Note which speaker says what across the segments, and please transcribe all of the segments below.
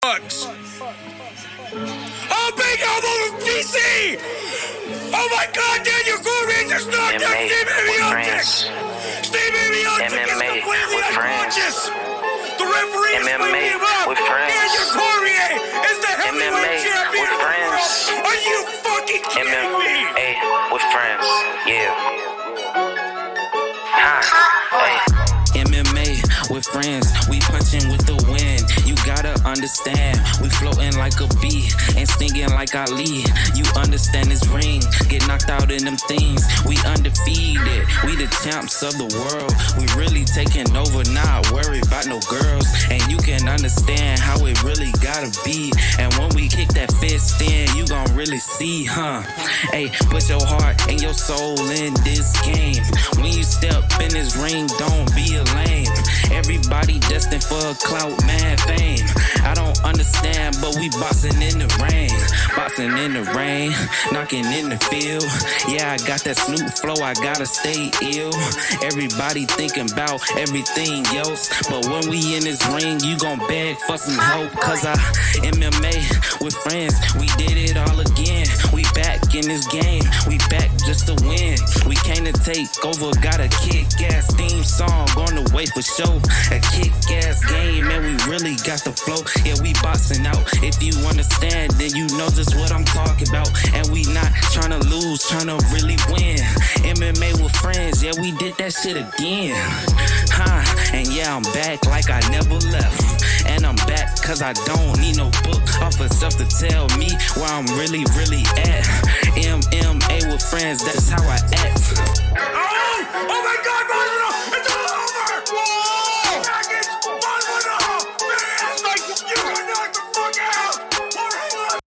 Speaker 1: bucks. Oh, big elbow from DC! Oh my God, Daniel Cormier just knocked out Steve Miocic! Steve Miocic is completely unconscious! The referee is cleaning him up! Daniel Cormier is the heavyweight champion of the world! Are you fucking kidding me?
Speaker 2: MMA with friends, yeah. MMA with friends, we punching with the wind. You gotta understand, we floating like a bee and stinging like Ali. You understand this ring, get knocked out in them things. We undefeated, we the champs of the world. We really taking over, not worried about no girls. And you can understand how it really gotta be. And when we kick that fist in, you gon' really see, huh? Hey, put your heart and your soul in this game. When you step in this ring, don't be a lame. Everybody destined for a clout, man, fame. I don't understand, but we boxing in the rain. Boxing in the rain, knocking in the field. Yeah, I got that Snoop flow, I gotta stay ill. Everybody thinking about everything else, but when we in this ring, you gon' beg for some help. Cause I MMA with friends, we did it all again. We back in this game, we back just to win. We came to take over, got a kick-ass theme song on the way for show. A kick-ass game, and we really got the flow. Yeah, we boxing out. If you understand, then you know just what I'm talking about. And we not trying to lose, trying to really win. MMA with friends, yeah, we did that shit again. And yeah, I'm back like I never left. And I'm back cause I don't need no book off of stuff to tell me where I'm really, really at. MMA with friends, that's how I act.
Speaker 1: Oh my God, Barboza! It's all over! Whoa! Barboza! Man, like, you got knocked the fuck out! Ferreira!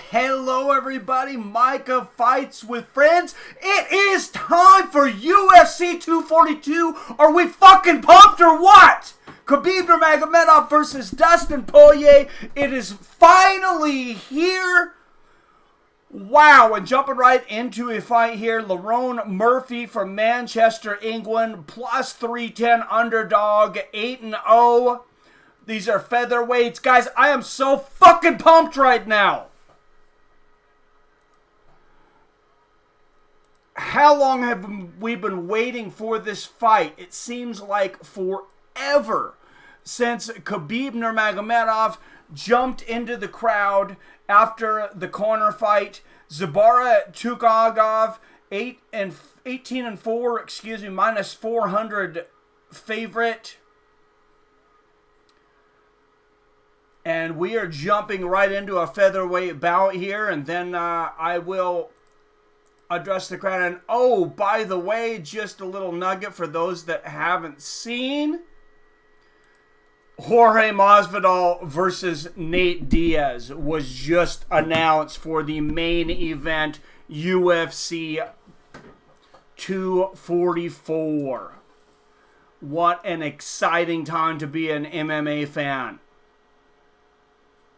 Speaker 1: Hello everybody, Micah Fights with Friends. It is time for UFC 242. Are we fucking pumped or what? Khabib Nurmagomedov versus Dustin Poirier. It is finally here. Wow, and jumping right into a fight here, Lerone Murphy from Manchester, England, plus 310 underdog, 8-0. These are featherweights. Guys, I am so fucking pumped right now. How long have we been waiting for this fight? It seems like forever since Khabib Nurmagomedov jumped into the crowd after the corner fight. Zubaira Tukhugov, 18-4, minus 400 favorite. And we are jumping right into a featherweight bout here, and then I will address the crowd. And oh, by the way, just a little nugget for those that haven't seen. Jorge Masvidal versus Nate Diaz was just announced for the main event, UFC 244. What an exciting time to be an MMA fan.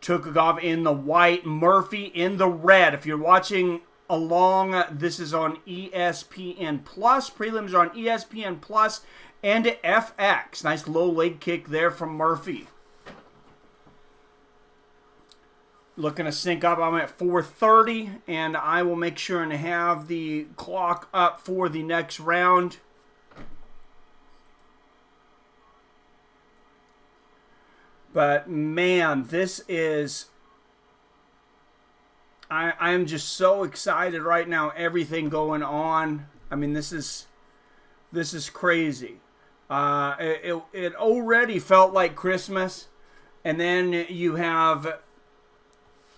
Speaker 1: Tukhugov in the white, Murphy in the red. If you're watching along, this is on ESPN Plus. Prelims are on ESPN Plus and FX. Nice low leg kick there from Murphy. Looking to sync up. I'm at 4:30, and I will make sure and have the clock up for the next round. But man, this is... I am just so excited right now. Everything going on. I mean, this is crazy. It already felt like Christmas, and then you have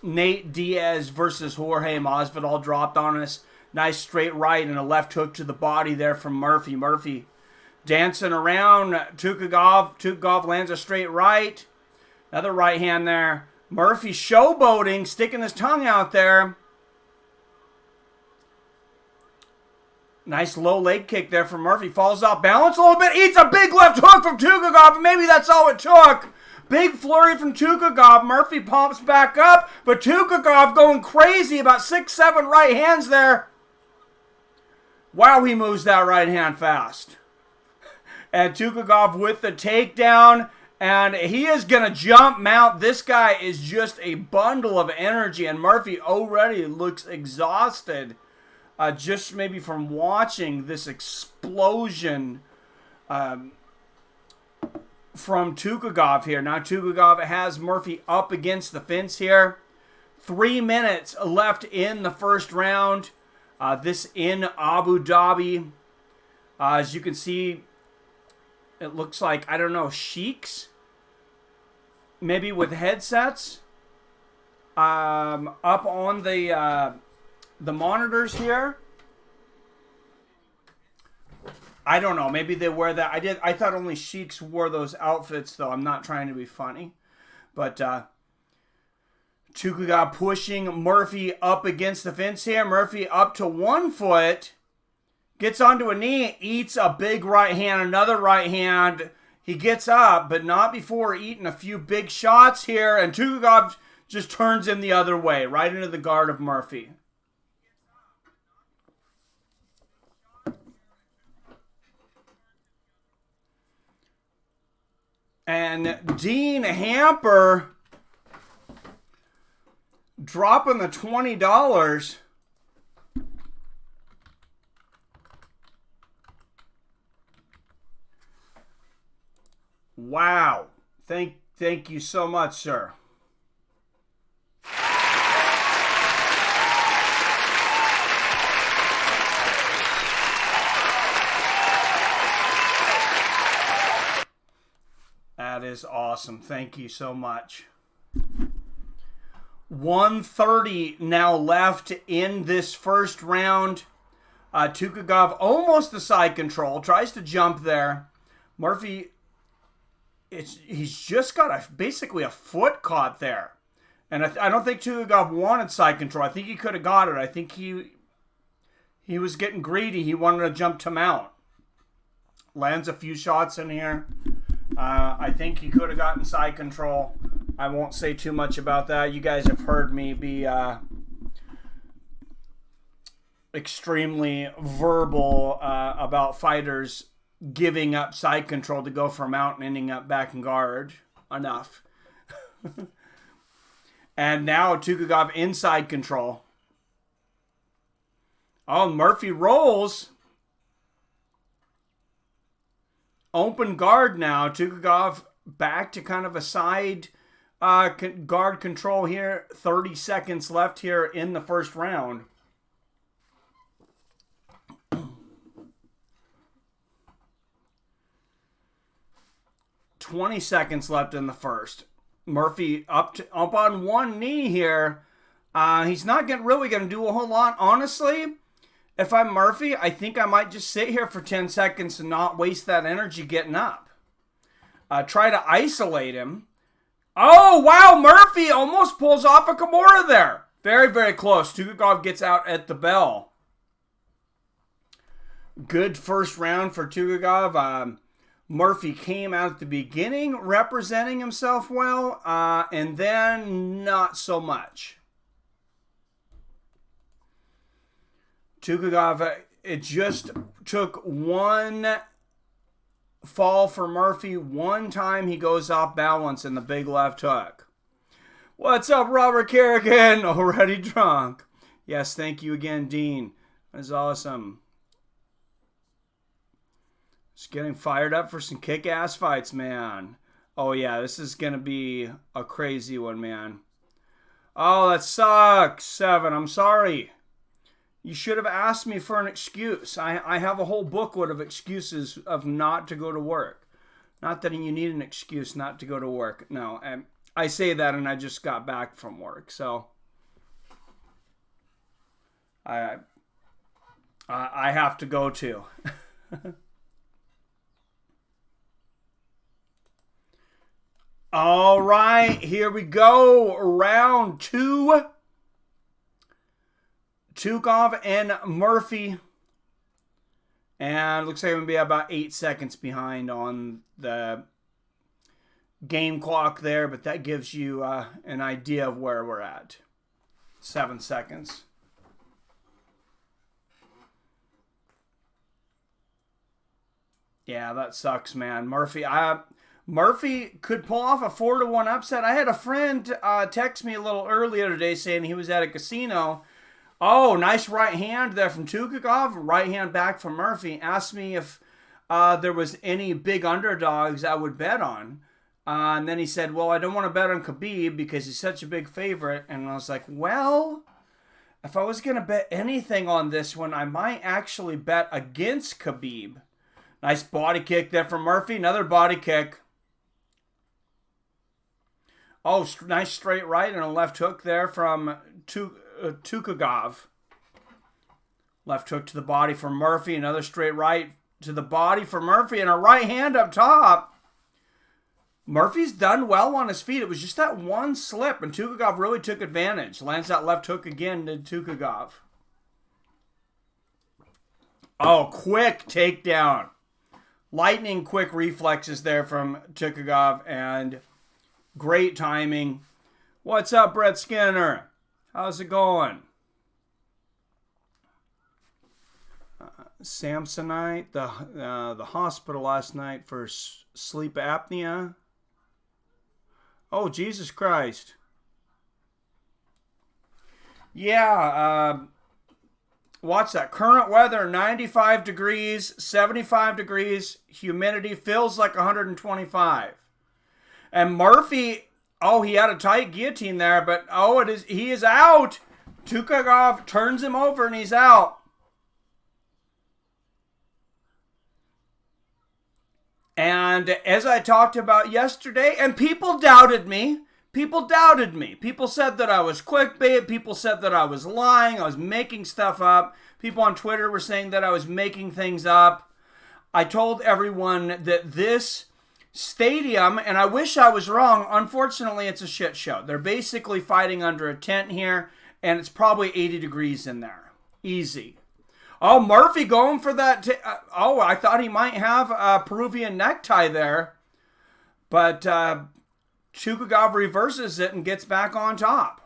Speaker 1: Nate Diaz versus Jorge Masvidal dropped on us. Nice straight right and a left hook to the body there from Murphy. Murphy dancing around Tukhugov. Tukhugov lands a straight right. Another right hand there. Murphy showboating, sticking his tongue out there. Nice low leg kick there from Murphy. Falls off balance a little bit. Eats a big left hook from Tukhugov. Maybe that's all it took. Big flurry from Tukhugov. Murphy pumps back up. But Tukhugov going crazy. About 6-7 right hands there. Wow, he moves that right hand fast. And Tukhugov with the takedown. And he is going to jump mount. This guy is just a bundle of energy. And Murphy already looks exhausted. Just maybe from watching this explosion from Tukhugov here. Now Tukhugov has Murphy up against the fence here. 3 minutes left in the first round. This in Abu Dhabi. As you can see, it looks like, I don't know, sheiks? Maybe with headsets? Up on the monitors here. I don't know. Maybe they wear that. I thought only sheiks wore those outfits, though. I'm not trying to be funny. But Tukhugov pushing Murphy up against the fence here. Murphy up to 1 foot. Gets onto a knee. Eats a big right hand. Another right hand. He gets up, but not before eating a few big shots here. And Tukhugov just turns him the other way. Right into the guard of Murphy. And Dean Hamper dropping the $20. Wow. Thank you so much, sir. That is awesome. Thank you so much. 1:30 now left in this first round. Tukhugov almost the side control. Tries to jump there. Murphy, he's just got basically a foot caught there. And I don't think Tukhugov wanted side control. I think he could have got it. I think he was getting greedy. He wanted to jump to mount. Lands a few shots in here. I think he could have gotten side control. I won't say too much about that. You guys have heard me be extremely verbal about fighters giving up side control to go for mount and ending up back in guard. Enough. And now Tukhugov inside control. Oh, Murphy rolls. Open guard now. Tukhugov back to kind of a side guard control here. 30 seconds left here in the first round. $20 seconds left in the first. Murphy up on one knee here. He's not really going to do a whole lot. Honestly, if I'm Murphy, I think I might just sit here for 10 seconds and not waste that energy getting up. Try to isolate him. Oh, wow, Murphy almost pulls off a Kimura there. Very, very close. Tukhugov gets out at the bell. Good first round for Tukhugov. Murphy came out at the beginning representing himself well, and then not so much. Tukhugov, it just took one fall for Murphy. One time he goes off balance in the big left hook. What's up, Robert Kerrigan? Already drunk. Yes, thank you again, Dean. That's awesome. Just getting fired up for some kick-ass fights, man. Oh, yeah, this is going to be a crazy one, man. Oh, that sucks, 7. I'm sorry. You should have asked me for an excuse. I have a whole booklet of excuses of not to go to work. Not that you need an excuse not to go to work. No, I say that and I just got back from work, so I have to go too. All right, here we go. Round 2. Tukhugov and Murphy. And it looks like I'm going to be about 8 seconds behind on the game clock there, but that gives you an idea of where we're at. 7 seconds. Yeah, that sucks, man. Murphy could pull off a 4-1 upset. I had a friend text me a little earlier today saying he was at a casino. Oh, nice right hand there from Tukhugov. Right hand back from Murphy. Asked me if there was any big underdogs I would bet on. And then he said, well, I don't want to bet on Khabib because he's such a big favorite. And I was like, well, if I was going to bet anything on this one, I might actually bet against Khabib. Nice body kick there from Murphy. Another body kick. Oh, nice straight right and a left hook there from Tukhugov. Left hook to the body for Murphy. Another straight right to the body for Murphy. And a right hand up top. Murphy's done well on his feet. It was just that one slip. And Tukhugov really took advantage. Lands that left hook again to Tukhugov. Oh, quick takedown. Lightning quick reflexes there from Tukhugov. And great timing. What's up, Brett Skinner? How's it going? Samsonite, the hospital last night for sleep apnea. Oh, Jesus Christ. Yeah, watch that. Current weather, 95 degrees, 75 degrees, humidity feels like 125. And Murphy, oh, he had a tight guillotine there, but he is out. Tukhugov turns him over and he's out. And as I talked about yesterday, and people doubted me. People said that I was clickbait. People said that I was lying. I was making stuff up. People on Twitter were saying that I was making things up. I told everyone that this stadium, and I wish I was wrong, unfortunately it's a shit show. They're basically fighting under a tent here, and it's probably 80 degrees in there. Easy. Oh, Murphy going for that. I thought he might have a Peruvian necktie there. But Tukhugov reverses it and gets back on top.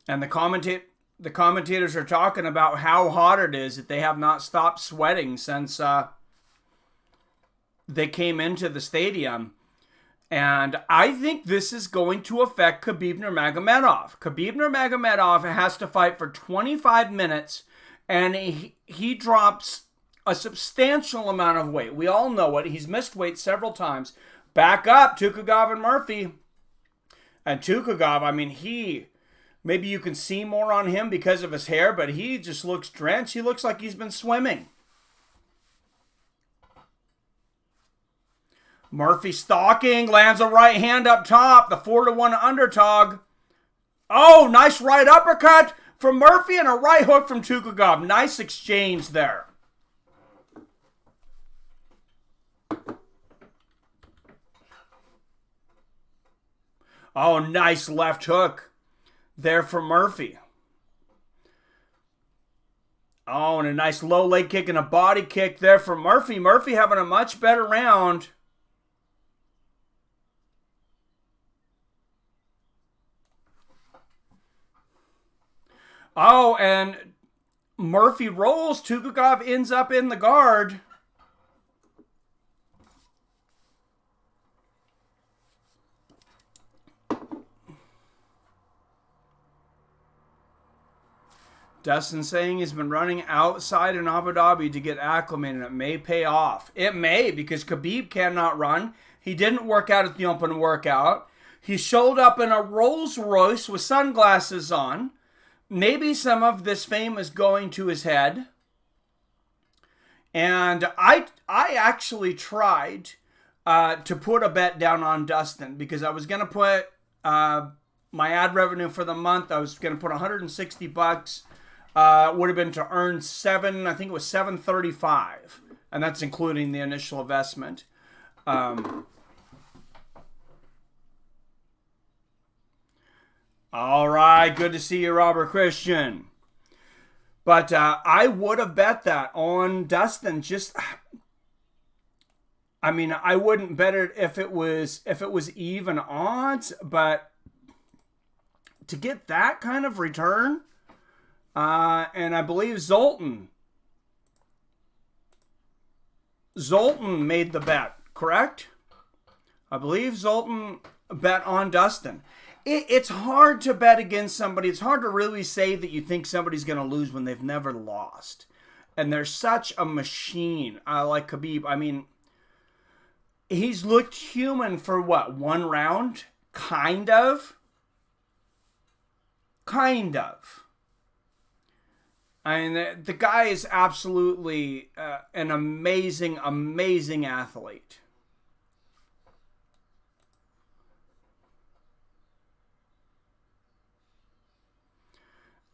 Speaker 1: And the commentators are talking about how hot it is, that they have not stopped sweating since they came into the stadium. And I think this is going to affect Khabib Nurmagomedov. Khabib Nurmagomedov has to fight for 25 minutes, and he drops a substantial amount of weight. We all know it. He's missed weight several times. Back up, Tukhugov and Murphy. And Tukhugov, I mean, maybe you can see more on him because of his hair, but he just looks drenched. He looks like he's been swimming. Murphy stalking, lands a right hand up top, the 4-1 underdog. Oh, nice right uppercut from Murphy and a right hook from Tukhugov. Nice exchange there. Oh, nice left hook there for Murphy. Oh, and a nice low leg kick and a body kick there for Murphy. Murphy having a much better round. Oh, and Murphy rolls. Tukhugov ends up in the guard. Dustin saying he's been running outside in Abu Dhabi to get acclimated. It may pay off. It may, because Khabib cannot run. He didn't work out at the open workout. He showed up in a Rolls Royce with sunglasses on. Maybe some of this fame is going to his head. And I actually tried to put a bet down on Dustin because I was going to put my ad revenue for the month. I was going to put $160. Would have been to earn I think it was $735, and that's including the initial investment. All right, good to see you, Robert Christian. But I would have bet that on Dustin. I wouldn't bet it if it was even odds, but to get that kind of return, and I believe Zoltan made the bet, correct? I believe Zoltan bet on Dustin. It's hard to bet against somebody. It's hard to really say that you think somebody's going to lose when they've never lost. And they're such a machine like Khabib. I mean, he's looked human for what, one round? Kind of. I mean, the guy is absolutely an amazing, amazing athlete.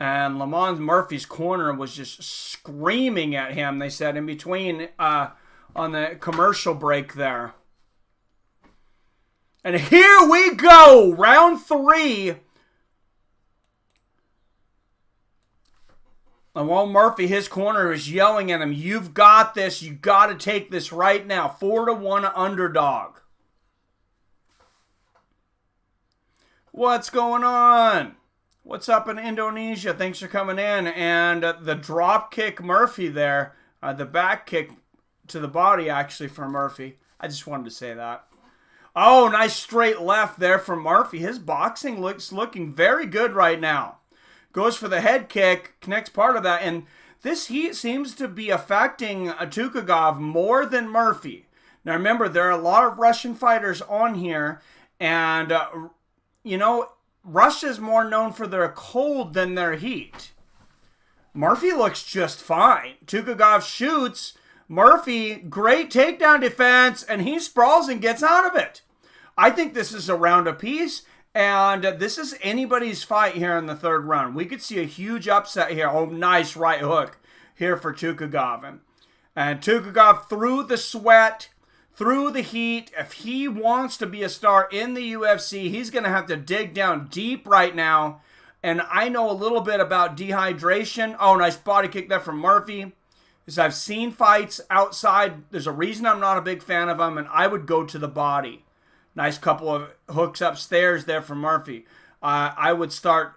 Speaker 1: And Lamont Murphy's corner was just screaming at him, they said, in between on the commercial break there. And here we go, round 3. Lamont Murphy, his corner is yelling at him, you've got this, you got to take this right now. 4-1 underdog. What's going on? What's up in Indonesia? Thanks for coming in. And the drop kick Murphy there, the back kick to the body actually for Murphy. I just wanted to say that. Oh, nice straight left there from Murphy. His boxing looking very good right now. Goes for the head kick, connects part of that. And this heat seems to be affecting Tukhugov more than Murphy. Now remember, there are a lot of Russian fighters on here. And, Russia's more known for their cold than their heat. Murphy looks just fine. Tukhugov shoots. Murphy, great takedown defense, and he sprawls and gets out of it. I think this is a round apiece, and this is anybody's fight here in the third round. We could see a huge upset here. Oh, nice right hook here for Tukhugov. And Tukhugov through the sweat, through the heat. If he wants to be a star in the UFC, he's going to have to dig down deep right now. And I know a little bit about dehydration. Oh, nice body kick there from Murphy. Because I've seen fights outside. There's a reason I'm not a big fan of them, and I would go to the body. Nice couple of hooks upstairs there from Murphy. I would start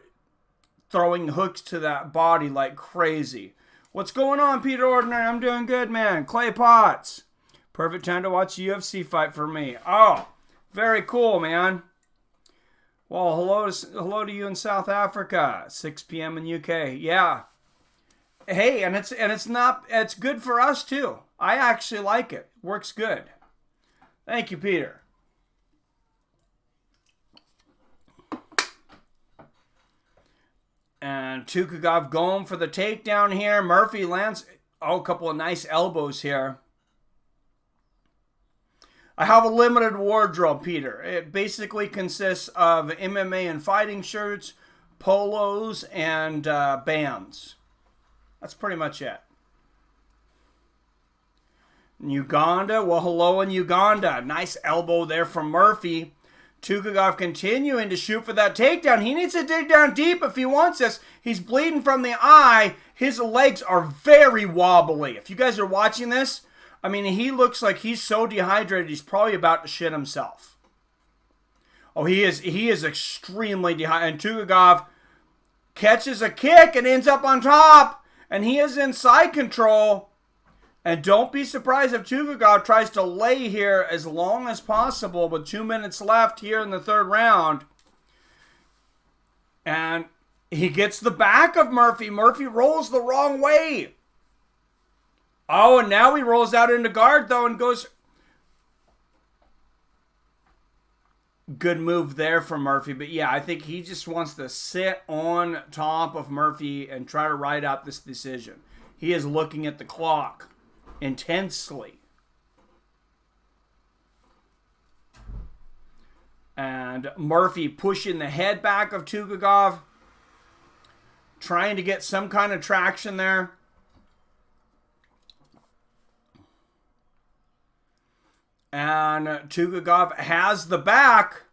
Speaker 1: throwing hooks to that body like crazy. What's going on, Peter Ordinary? I'm doing good, man. Clay Potts. Perfect time to watch a UFC fight for me. Oh, very cool, man. Well, hello to you in South Africa. 6 p.m. in UK. Yeah. Hey, and it's good for us too. I actually like it. Works good. Thank you, Peter. And Tukhugov going for the takedown here. Murphy lands a couple of nice elbows here. I have a limited wardrobe, Peter. It basically consists of MMA and fighting shirts, polos, and bands. That's pretty much it. Uganda. Well, hello in Uganda. Nice elbow there from Murphy. Tukhugov continuing to shoot for that takedown. He needs to dig down deep if he wants this. He's bleeding from the eye. His legs are very wobbly. If you guys are watching this, I mean, he looks like he's so dehydrated, he's probably about to shit himself. Oh, he is extremely dehydrated. And Tukhugov catches a kick and ends up on top. And he is in side control. And don't be surprised if Tukhugov tries to lay here as long as possible with 2 minutes left here in the third round. And he gets the back of Murphy. Murphy rolls the wrong way. Oh, and now he rolls out into guard, though, and goes... Good move there from Murphy. But, yeah, I think he just wants to sit on top of Murphy and try to ride out this decision. He is looking at the clock. intensely. And Murphy pushing the head back of Tukhugov, trying to get some kind of traction there. And Tukhugov has the back.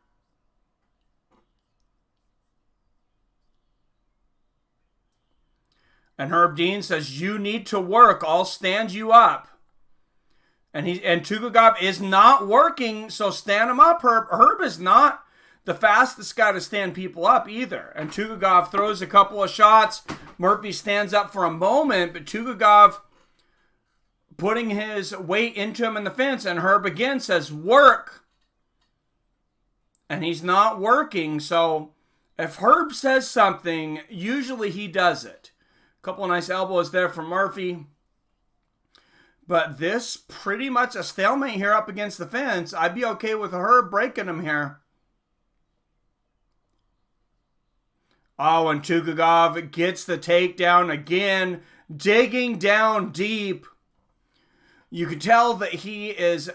Speaker 1: And Herb Dean says, you need to work. I'll stand you up. And Tukhugov is not working, so stand him up, Herb. Herb is not the fastest guy to stand people up either. And Tukhugov throws a couple of shots. Murphy stands up for a moment, but Tukhugov putting his weight into him in the fence, and Herb again says, work. And he's not working, so if Herb says something, usually he does it. A couple of nice elbows there from Murphy. But this pretty much a stalemate here up against the fence. I'd be okay with Herb breaking him here. Oh, and Tukhugov gets the takedown again, digging down deep. You can tell that he is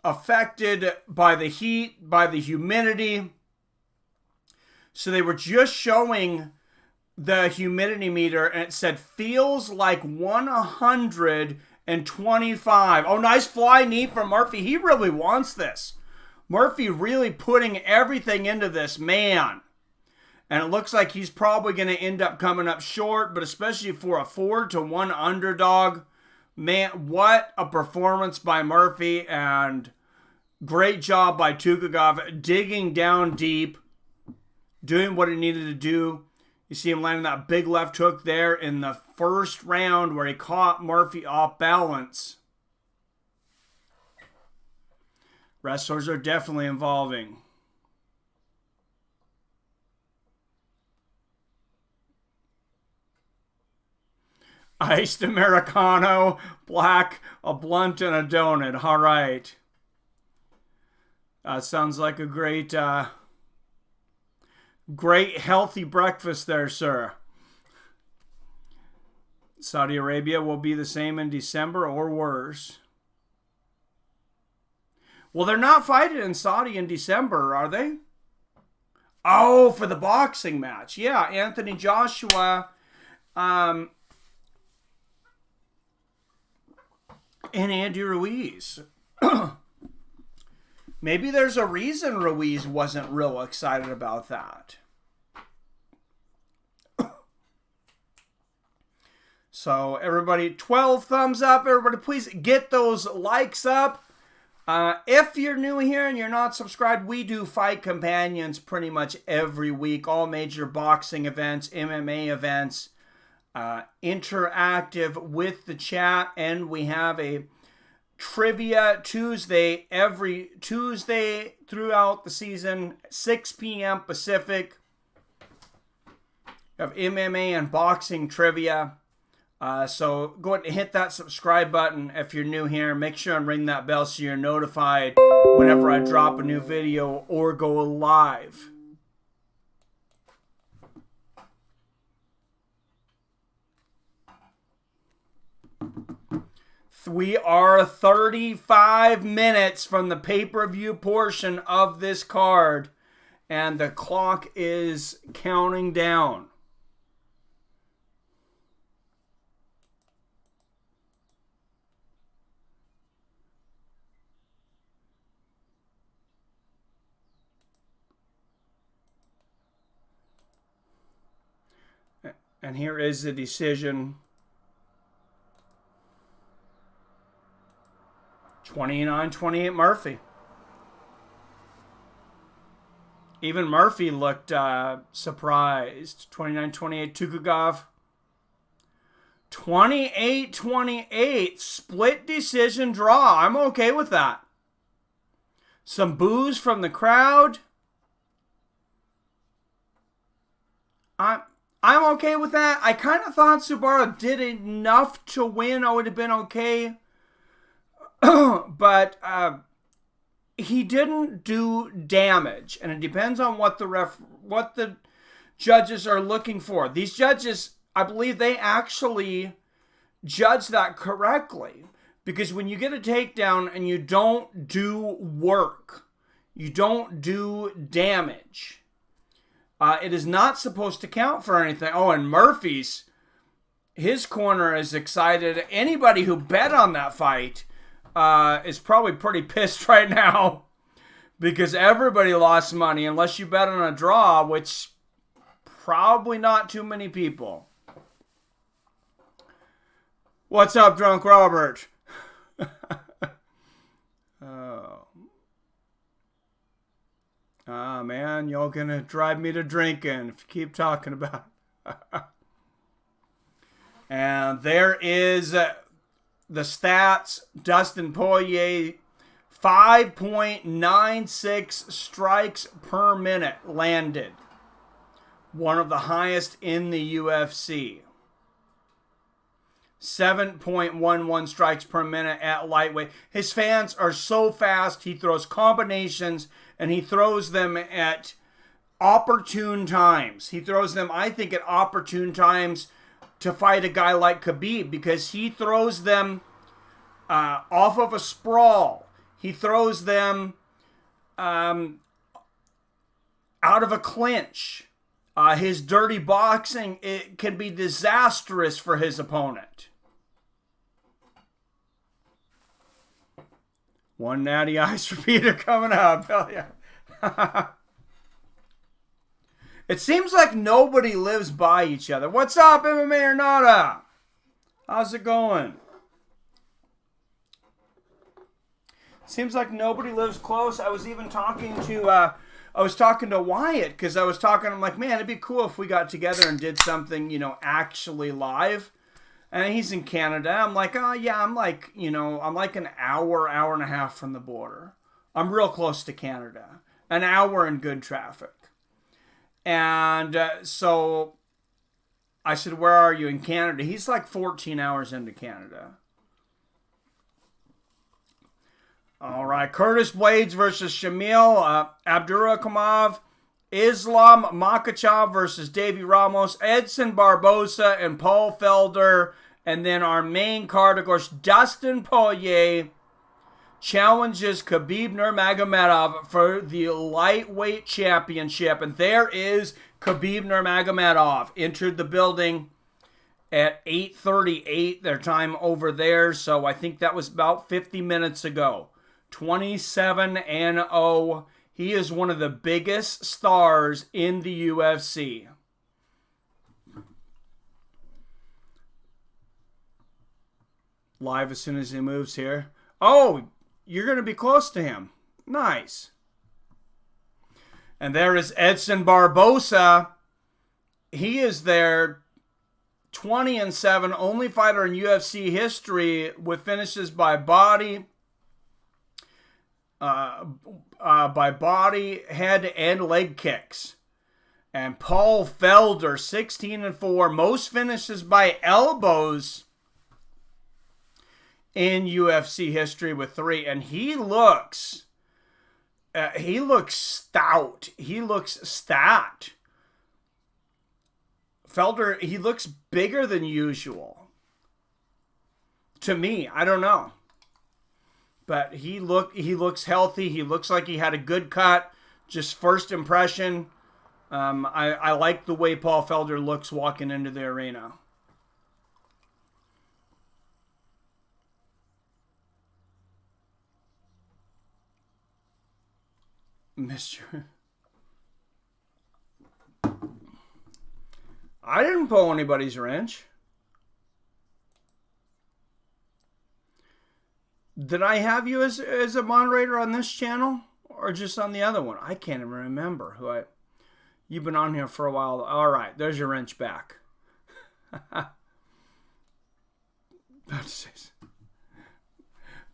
Speaker 1: affected by the heat, by the humidity. So they were just showing the humidity meter, and it said feels like 125. Oh, nice fly knee from Murphy. He really wants this. Murphy really putting everything into this, man. And it looks like he's probably going to end up coming up short, but especially for a 4-1 underdog. Man, what a performance by Murphy, and great job by Tukhugov digging down deep, doing what he needed to do. You see him landing that big left hook there in the first round where he caught Murphy off balance. Wrestlers are definitely evolving. Iced Americano, black, a blunt, and a donut. All right. Sounds like a great healthy breakfast there, sir. Saudi Arabia will be the same in December or worse. Well, they're not fighting in Saudi in December, are they? Oh, for the boxing match. Yeah, Anthony Joshua and Andy Ruiz. Maybe there's a reason Ruiz wasn't real excited about that. So everybody, 12 thumbs up. Everybody, please get those likes up. If you're new here and you're not subscribed, we do Fight Companions pretty much every week. All major boxing events, MMA events. Interactive with the chat, and we have a Trivia Tuesday every Tuesday throughout the season, 6 p.m. Pacific. We have MMA and boxing trivia. So go ahead and hit that subscribe button if you're new here. Make sure and ring that bell so you're notified whenever I drop a new video or go live. We are 35 minutes from the pay-per-view portion of this card, and the clock is counting down. And here is the decision. 29-28 Murphy. Even Murphy looked surprised. 29-28 Tukhugov. 28-28 split decision draw. I'm okay with that. Some boos from the crowd. I'm okay with that. I kind of thought Zubaira did enough to win. I would have been okay. But he didn't do damage, and it depends on what the judges are looking for. These judges, I believe they actually judge that correctly. Because when you get a takedown and you don't do work, you don't do damage, it is not supposed to count for anything. Oh, and his corner is excited. Anybody who bet on that fight is probably pretty pissed right now because everybody lost money unless you bet on a draw, which probably not too many people. What's up, Drunk Robert? Man, y'all gonna drive me to drinking if you keep talking about it. And there is the stats. Dustin Poirier, 5.96 strikes per minute landed. One of the highest in the UFC. 7.11 strikes per minute at lightweight. His fans are so fast. He throws combinations and he throws them at opportune times. He throws them, I think, at opportune times to fight a guy like Khabib because he throws them off of a sprawl. He throws them out of a clinch. His dirty boxing, it can be disastrous for his opponent. One natty ice for Peter coming up. Hell yeah. It seems like nobody lives by each other. What's up, MMA or Nada? How's it going? Seems like nobody lives close. I was even talking to Wyatt because I'm like, man, it'd be cool if we got together and did something, actually live. And he's in Canada. I'm like, oh yeah, I'm like an hour and a half from the border. I'm real close to Canada. An hour in good traffic. And so I said, where are you in Canada? He's like 14 hours into Canada. All right, Curtis Blaydes versus Shamil, Abdurakhimov, Islam Makhachev versus Davi Ramos, Edson Barboza, and Paul Felder. And then our main card, of course, Dustin Poirier challenges Khabib Nurmagomedov for the lightweight championship. And there is Khabib Nurmagomedov. Entered the building at 8:38, their time over there. So I think that was about 50 minutes ago. 27-0. He is one of the biggest stars in the UFC. Live as soon as he moves here. Oh, you're going to be close to him. Nice. And there is Edson Barboza. He is their 20-7, only fighter in UFC history with finishes by body, head, and leg kicks. And Paul Felder, 16-4, most finishes by elbows in UFC history with 3. And he looks stout. He looks stat. Felder, he looks bigger than usual. To me, I don't know. But he looks healthy. He looks like he had a good cut. Just first impression. I like the way Paul Felder looks walking into the arena. Mr. I didn't pull anybody's wrench. Did I have you as a moderator on this channel or just on the other one? I can't even remember You've been on here for a while. All right, there's your wrench back.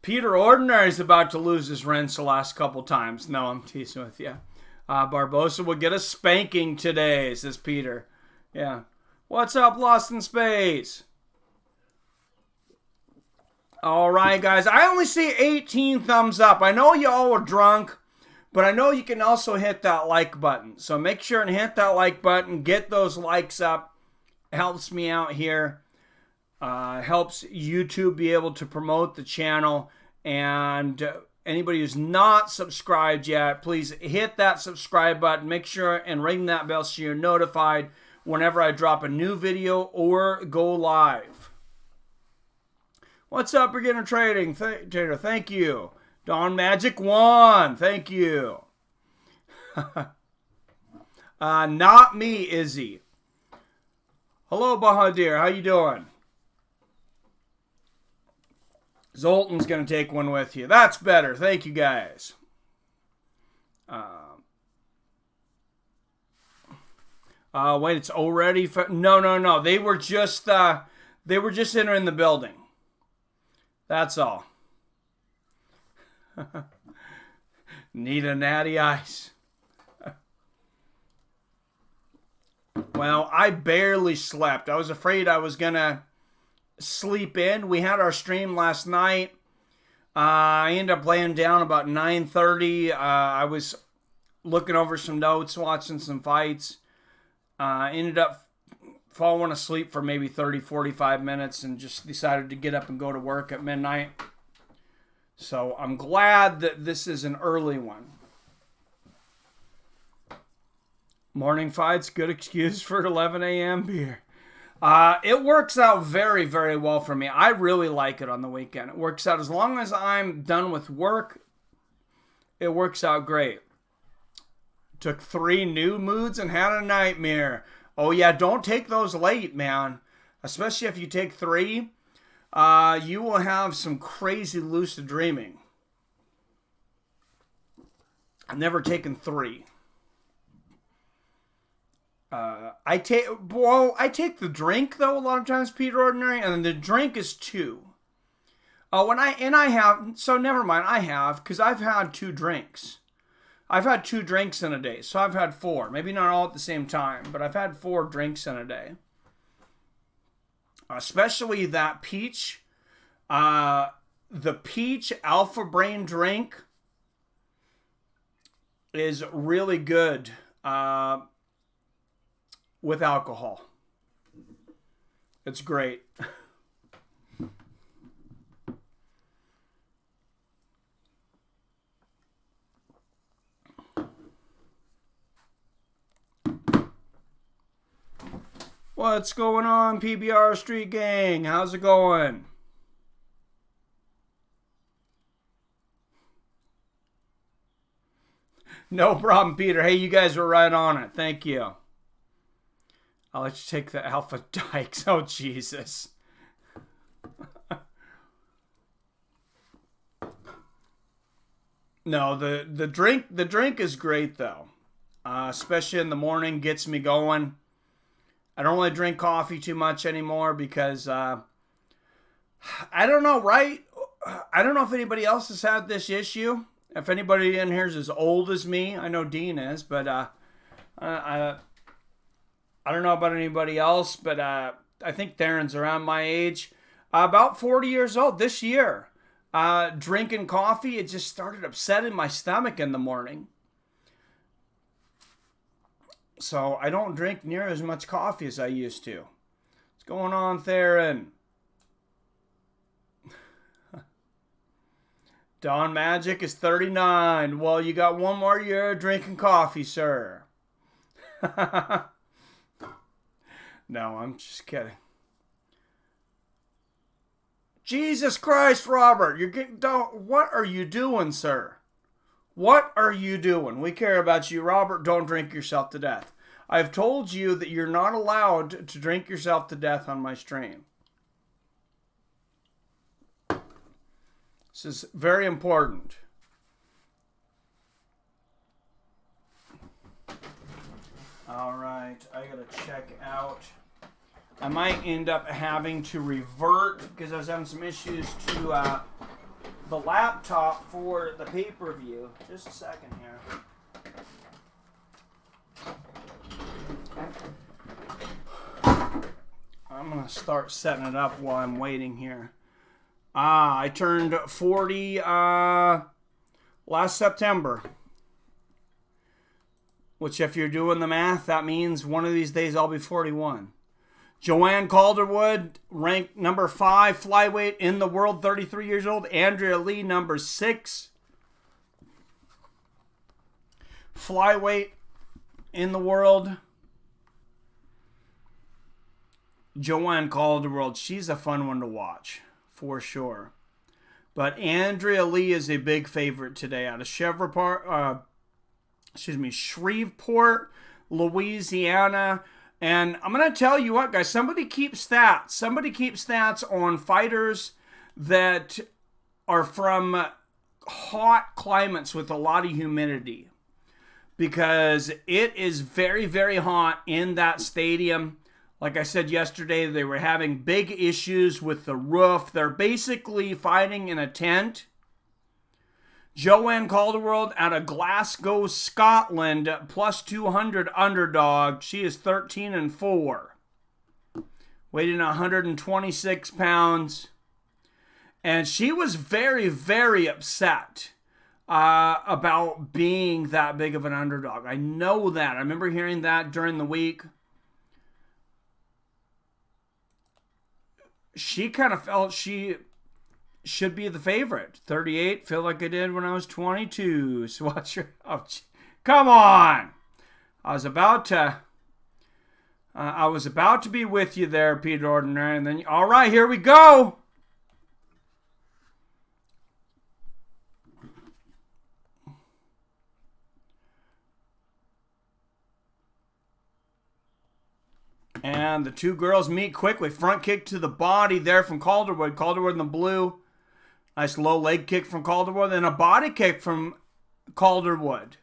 Speaker 1: Peter Ordinary is about to lose his wrench the last couple times. No, I'm teasing with you. Barboza will get a spanking today, says Peter. Yeah. What's up, Lost in Space? All right, guys. I only see 18 thumbs up. I know y'all are drunk, but I know you can also hit that like button. So make sure and hit that like button. Get those likes up. It helps me out here. Helps YouTube be able to promote the channel. And anybody who's not subscribed yet, please hit that subscribe button. Make sure and ring that bell so you're notified whenever I drop a new video or go live. What's up, Beginner Trading? Trader, thank you. Don Magic 1, thank you. Not me, Izzy. Hello, Bahadir. How you doing? Zoltan's going to take one with you. That's better. Thank you, guys. Wait, it's already... No. They were just entering the building. That's all. Need a natty ice. Well, I barely slept. I was afraid I was going to sleep in. We had our stream last night. I ended up laying down about 9:30. I was looking over some notes, watching some fights. Ended up falling asleep for maybe 30, 45 minutes and just decided to get up and go to work at midnight. So I'm glad that this is an early one. Morning fights, good excuse for 11 a.m. beer. It works out very, very well for me. I really like it on the weekend. It works out as long as I'm done with work. It works out great. Took 3 new moods and had a nightmare. Oh yeah, don't take those late, man. Especially if you take 3. You will have some crazy lucid dreaming. I've never taken 3. I take the drink though a lot of times, Peter Ordinary, and the drink is 2. Never mind, I have, because I've had 2 drinks. I've had 2 drinks in a day, so I've had 4. Maybe not all at the same time, but I've had 4 drinks in a day. Especially that peach, the peach Alpha Brain drink is really good with alcohol. It's great. What's going on, PBR Street Gang? How's it going? No problem, Peter. Hey, you guys were right on it. Thank you. I'll let you take the Alpha Dykes. Oh, Jesus. No, the drink is great, though. Especially in the morning, gets me going. I don't really drink coffee too much anymore because, I don't know, right? I don't know if anybody else has had this issue. If anybody in here is as old as me, I know Dean is, but I don't know about anybody else, but I think Theron's around my age. About 40 years old this year. Drinking coffee, it just started upsetting my stomach in the morning. So I don't drink near as much coffee as I used to. What's going on, Theron? Don Magic is 39. Well, you got 1 more year of drinking coffee, sir. No, I'm just kidding. Jesus Christ, Robert, you're getting don't. What are you doing, sir? What are you doing? We care about you, Robert. Don't drink yourself to death. I've told you that you're not allowed to drink yourself to death on my stream. This is very important. All right, I gotta check out. I might end up having to revert because I was having some issues to the laptop for the pay-per-view. Just a second here. I'm going to start setting it up while I'm waiting here. I turned 40 last September. Which, if you're doing the math, that means one of these days I'll be 41. Joanne Calderwood, ranked number 5 flyweight in the world, 33 years old. Andrea Lee, number 6 flyweight in the world. Joanne Calderwood, she's a fun one to watch, for sure. But Andrea Lee is a big favorite today out of Shreveport, Louisiana. And I'm going to tell you what, guys, somebody keep stats. Somebody keep stats on fighters that are from hot climates with a lot of humidity. Because it is very, very hot in that stadium. Like I said yesterday, they were having big issues with the roof. They're basically fighting in a tent. Joanne Calderwood out of Glasgow, Scotland, plus 200 underdog. She is 13-4. Weighing 126 pounds. And she was very, very upset about being that big of an underdog. I know that. I remember hearing that during the week. She kind of felt she should be the favorite. 38, feel like I did when I was 22. So watch your... Oh, come on! I was about to be with you there, Peter Ordinary, and then... All right, here we go! And the two girls meet quickly. Front kick to the body there from Calderwood. Calderwood in the blue. Nice low leg kick from Calderwood. And a body kick from Calderwood.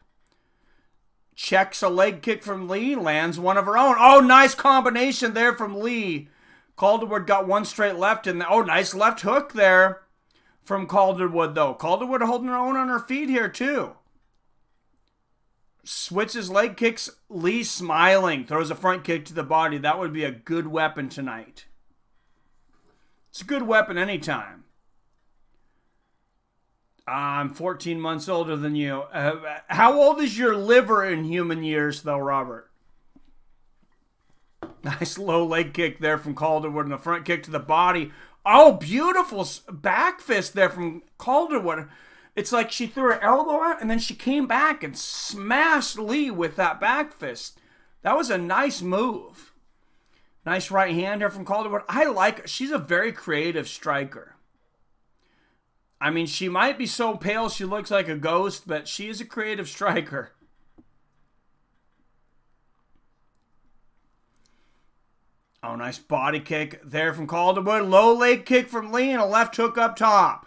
Speaker 1: Checks a leg kick from Lee. Lands one of her own. Oh, nice combination there from Lee. Calderwood got one straight left. And oh, nice left hook there from Calderwood, though. Calderwood holding her own on her feet here, too. Switches leg kicks. Lee smiling. Throws a front kick to the body. That would be a good weapon tonight. It's a good weapon anytime. I'm 14 months older than you. How old is your liver in human years, though, Robert? Nice low leg kick there from Calderwood and a front kick to the body. Oh, beautiful back fist there from Calderwood. It's like she threw her elbow out and then she came back and smashed Lee with that back fist. That was a nice move. Nice right hand here from Calderwood. I like her. She's a very creative striker. I mean, she might be so pale she looks like a ghost, but she is a creative striker. Oh, nice body kick there from Calderwood. Low leg kick from Lee and a left hook up top.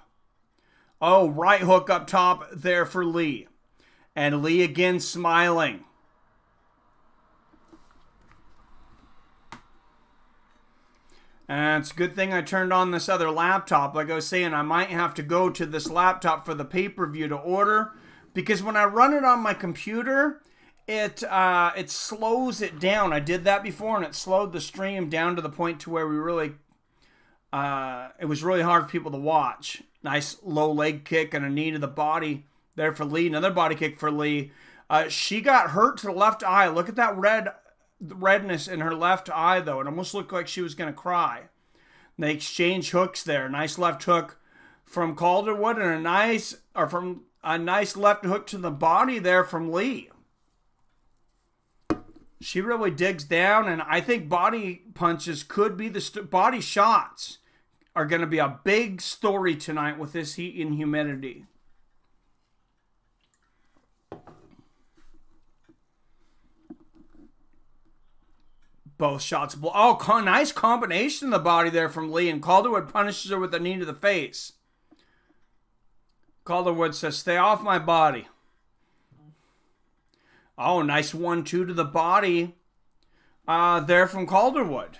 Speaker 1: Oh, right hook up top there for Lee. And Lee again smiling. And it's a good thing I turned on this other laptop. Like I was saying, I might have to go to this laptop for the pay-per-view to order. Because when I run it on my computer, it slows it down. I did that before, and it slowed the stream down to the point to where we really... it was really hard for people to watch. Nice low leg kick and a knee to the body there for Lee. Another body kick for Lee. She got hurt to the left eye. Look at that redness in her left eye, though. It almost looked like she was going to cry. They exchange hooks there. Nice left hook from Calderwood and a nice left hook to the body there from Lee. She really digs down, and I think body punches could be body shots are going to be a big story tonight with this heat and humidity. Both shots. Oh, nice combination in the body there from Lee, and Calderwood punishes her with a knee to the face. Calderwood says, "Stay off my body." Oh, nice 1-2 to the body there from Calderwood.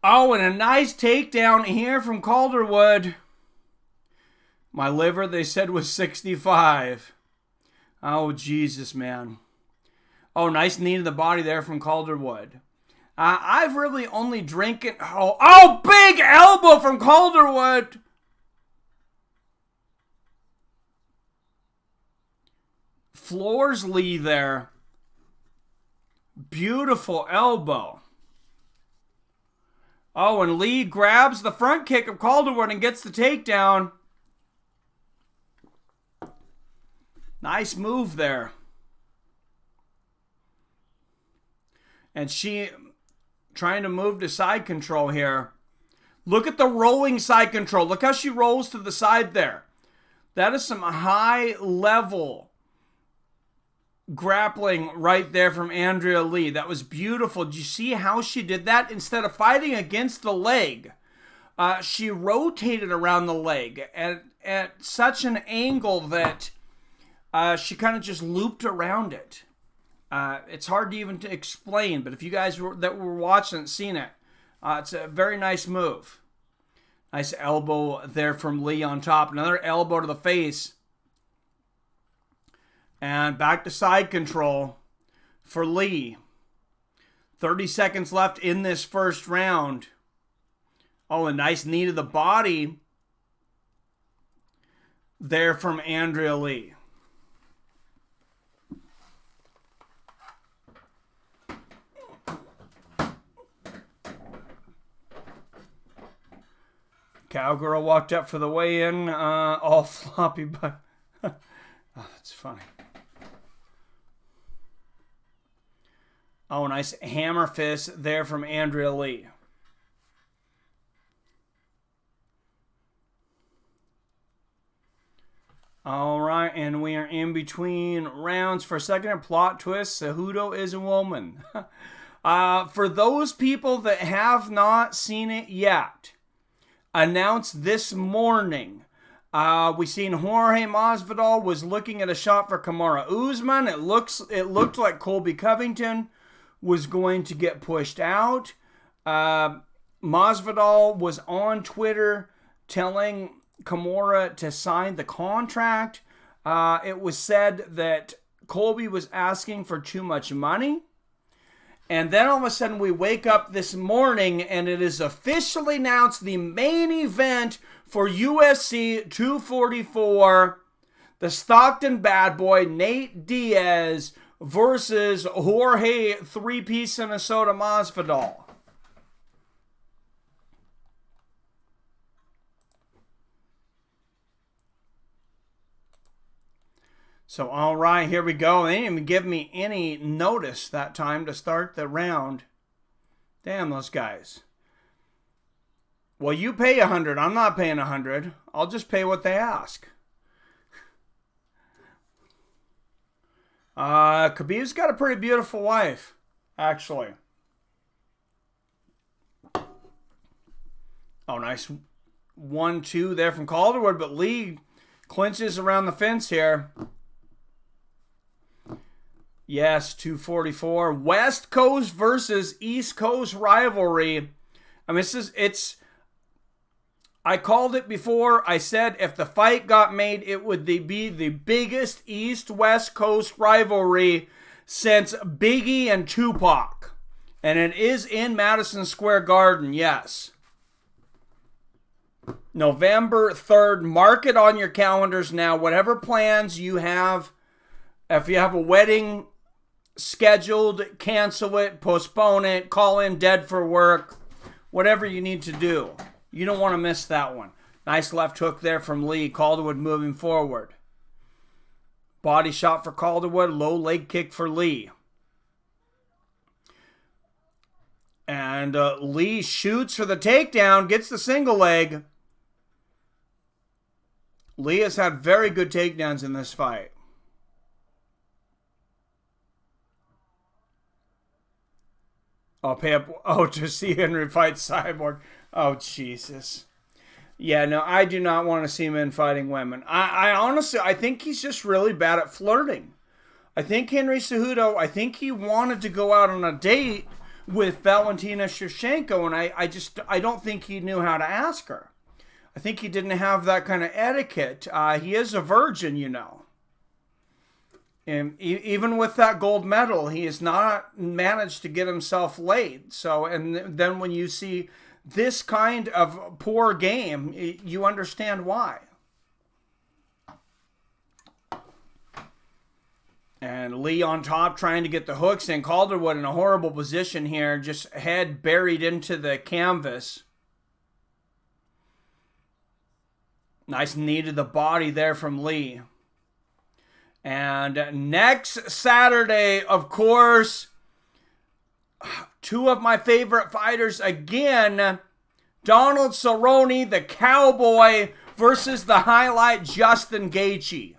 Speaker 1: Oh, and a nice takedown here from Calderwood. My liver, they said, was 65. Oh, Jesus, man. Oh, nice knee to the body there from Calderwood. I've really only drinking... Oh, big elbow from Calderwood. floors Lee there. Beautiful elbow. Oh, and Lee grabs the front kick of Calderwood and gets the takedown. Nice move there. And she trying to move to side control here. Look at the rolling side control. Look how she rolls to the side there. That is some high level grappling right there from Andrea Lee. That was beautiful. Did you see how she did that? Instead of fighting against the leg, she rotated around the leg at such an angle that she kind of just looped around it. It's hard to even to explain, but if you guys that were watching and seen it, it's a very nice move. Nice elbow there from Lee on top. Another elbow to the face. And back to side control for Lee. 30 seconds left in this first round. Oh, a nice knee to the body there from Andrea Lee. Cowgirl walked up for the weigh-in, all floppy, but oh, that's funny. Oh, nice hammer fist there from Andrea Lee. All right, and we are in between rounds for a second. Plot twist, Cejudo is a woman. For those people that have not seen it yet, announced this morning. We seen Jorge Masvidal was looking at a shot for Kamaru Usman. It looked like Colby Covington was going to get pushed out. Masvidal was on Twitter telling Kamaru to sign the contract. It was said that Colby was asking for too much money. And then all of a sudden we wake up this morning and it is officially announced the main event for UFC 244. The Stockton bad boy, Nate Diaz versus Jorge three-piece Minnesota Masvidal. So, all right, here we go. They didn't even give me any notice that time to start the round. Damn, those guys. Well, you pay $100. I'm not paying $100. I'll just pay what they ask. Khabib's got a pretty beautiful wife, actually. Oh, nice 1-2 there from Calderwood, but Lee clinches around the fence here. Yes, 244. West Coast versus East Coast rivalry. I mean, I called it before. I said if the fight got made, it would be the biggest East-West Coast rivalry since Biggie and Tupac. And it is in Madison Square Garden, yes. November 3rd. Mark it on your calendars now. Whatever plans you have, if you have a wedding scheduled, cancel it, postpone it, call in dead for work, whatever you need to do. You don't want to miss that one. Nice left hook there from Lee. Calderwood moving forward. Body shot for Calderwood. Low leg kick for Lee. And Lee shoots for the takedown. Gets the single leg. Lee has had very good takedowns in this fight. I'll pay up. Oh, to see Henry fight Cyborg. Oh, Jesus. Yeah, no, I do not want to see men fighting women. I honestly, I think he's just really bad at flirting. I think Henry Cejudo, I think he wanted to go out on a date with Valentina Shevchenko, and I don't think he knew how to ask her. I think he didn't have that kind of etiquette. He is a virgin, you know. And even with that gold medal, he has not managed to get himself laid. So, and then when you see this kind of poor game, you understand why. And Lee on top trying to get the hooks in. Calderwood in a horrible position here. Just head buried into the canvas. Nice knee to the body there from Lee. And next Saturday, of course, two of my favorite fighters again. Donald Cerrone, the Cowboy, versus the highlight Justin Gaethje.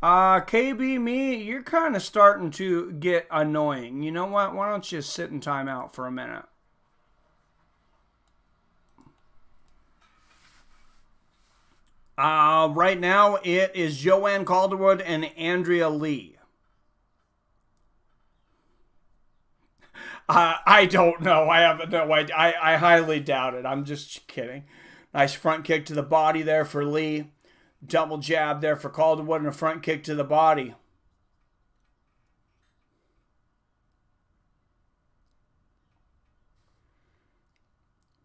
Speaker 1: KB, me, you're kind of starting to get annoying. You know what? Why don't you sit in timeout for a minute? Right now, it is Joanne Calderwood and Andrea Lee. I don't know. I have no idea. I highly doubt it. I'm just kidding. Nice front kick to the body there for Lee. Double jab there for Calderwood and a front kick to the body.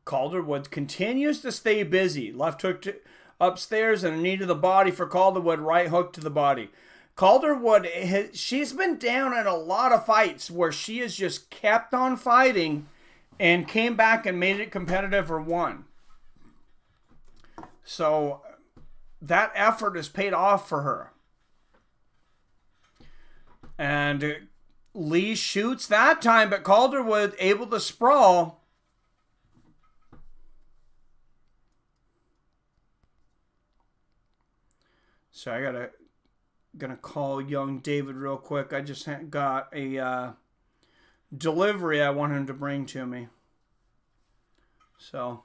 Speaker 1: Calderwood continues to stay busy. Left hook to upstairs and a knee to the body for Calderwood. Right hook to the body. Calderwood, she's been down in a lot of fights where she has just kept on fighting and came back and made it competitive or won. So that effort has paid off for her. And Lee shoots that time, but Calderwood able to sprawl. So I gonna call young David real quick. I just got a delivery I want him to bring to me. So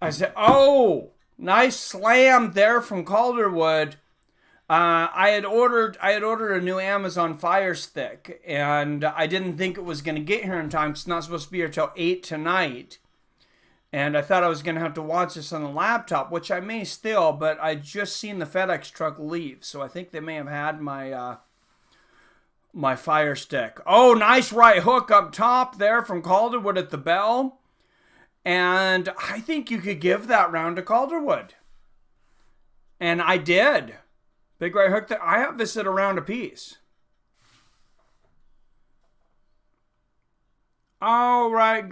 Speaker 1: I said, oh, nice slam there from Calderwood. I had ordered a new Amazon Fire Stick, and I didn't think it was going to get here in time. It's not supposed to be here till 8 tonight. And I thought I was going to have to watch this on the laptop, which I may still, but I just seen the FedEx truck leave. So I think they may have had my my Fire Stick. Oh, nice right hook up top there from Calderwood at the bell. And I think you could give that round to Calderwood. And I did. Big right hook there. I have this at a round apiece. All right.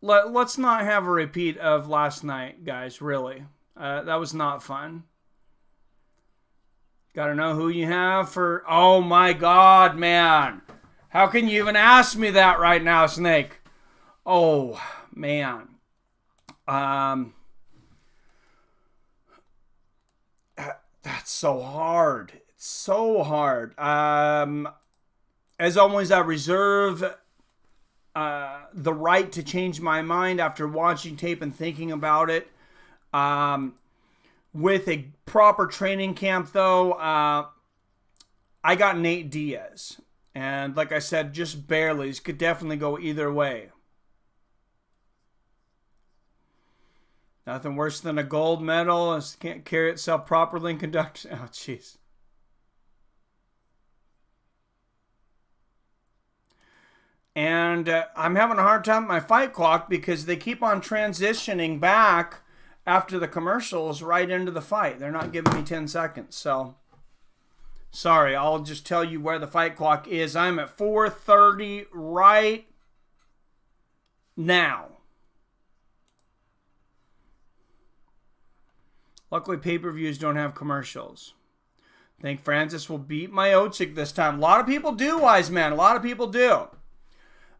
Speaker 1: Let's not have a repeat of last night, guys, really. That was not fun. Got to know who you have for... Oh, my God, man. How can you even ask me that right now, Snake? Oh, man. That's so hard. It's so hard. As always, I reserve the right to change my mind after watching tape and thinking about it. With a proper training camp, though, I got Nate Diaz. And like I said, just barely. This could definitely go either way. Nothing worse than a gold medal. It can't carry itself properly and conduct. Oh, jeez. And I'm having a hard time with my fight clock because they keep on transitioning back after the commercials right into the fight. They're not giving me 10 seconds, so... Sorry, I'll just tell you where the fight clock is. I'm at 4:30 right now. Luckily, pay-per-views don't have commercials. I think Francis will beat Miocic this time. A lot of people do, Wise Man. A lot of people do.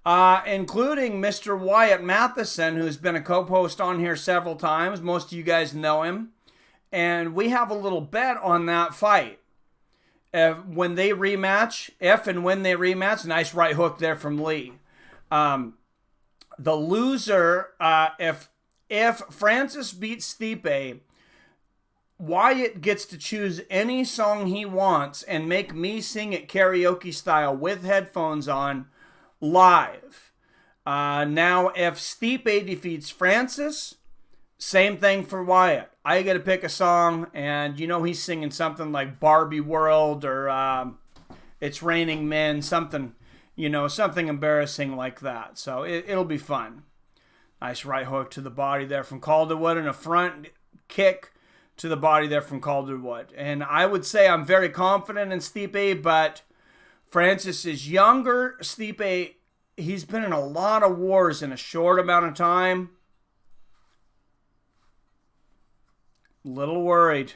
Speaker 1: Including Mr. Wyatt Matheson, who's been a co-host on here several times. Most of you guys know him. And we have a little bet on that fight. If and when they rematch, nice right hook there from Lee. The loser, if Francis beats Stipe, Wyatt gets to choose any song he wants and make me sing it karaoke style with headphones on live. Now, if Stipe defeats Francis, same thing for Wyatt. I got to pick a song, and he's singing something like Barbie World or It's Raining Men, something, something embarrassing like that. So it'll be fun. Nice right hook to the body there from Calderwood and a front kick to the body there from Calderwood. And I would say I'm very confident in Stipe, but Francis is younger. Stipe, he's been in a lot of wars in a short amount of time. Little worried.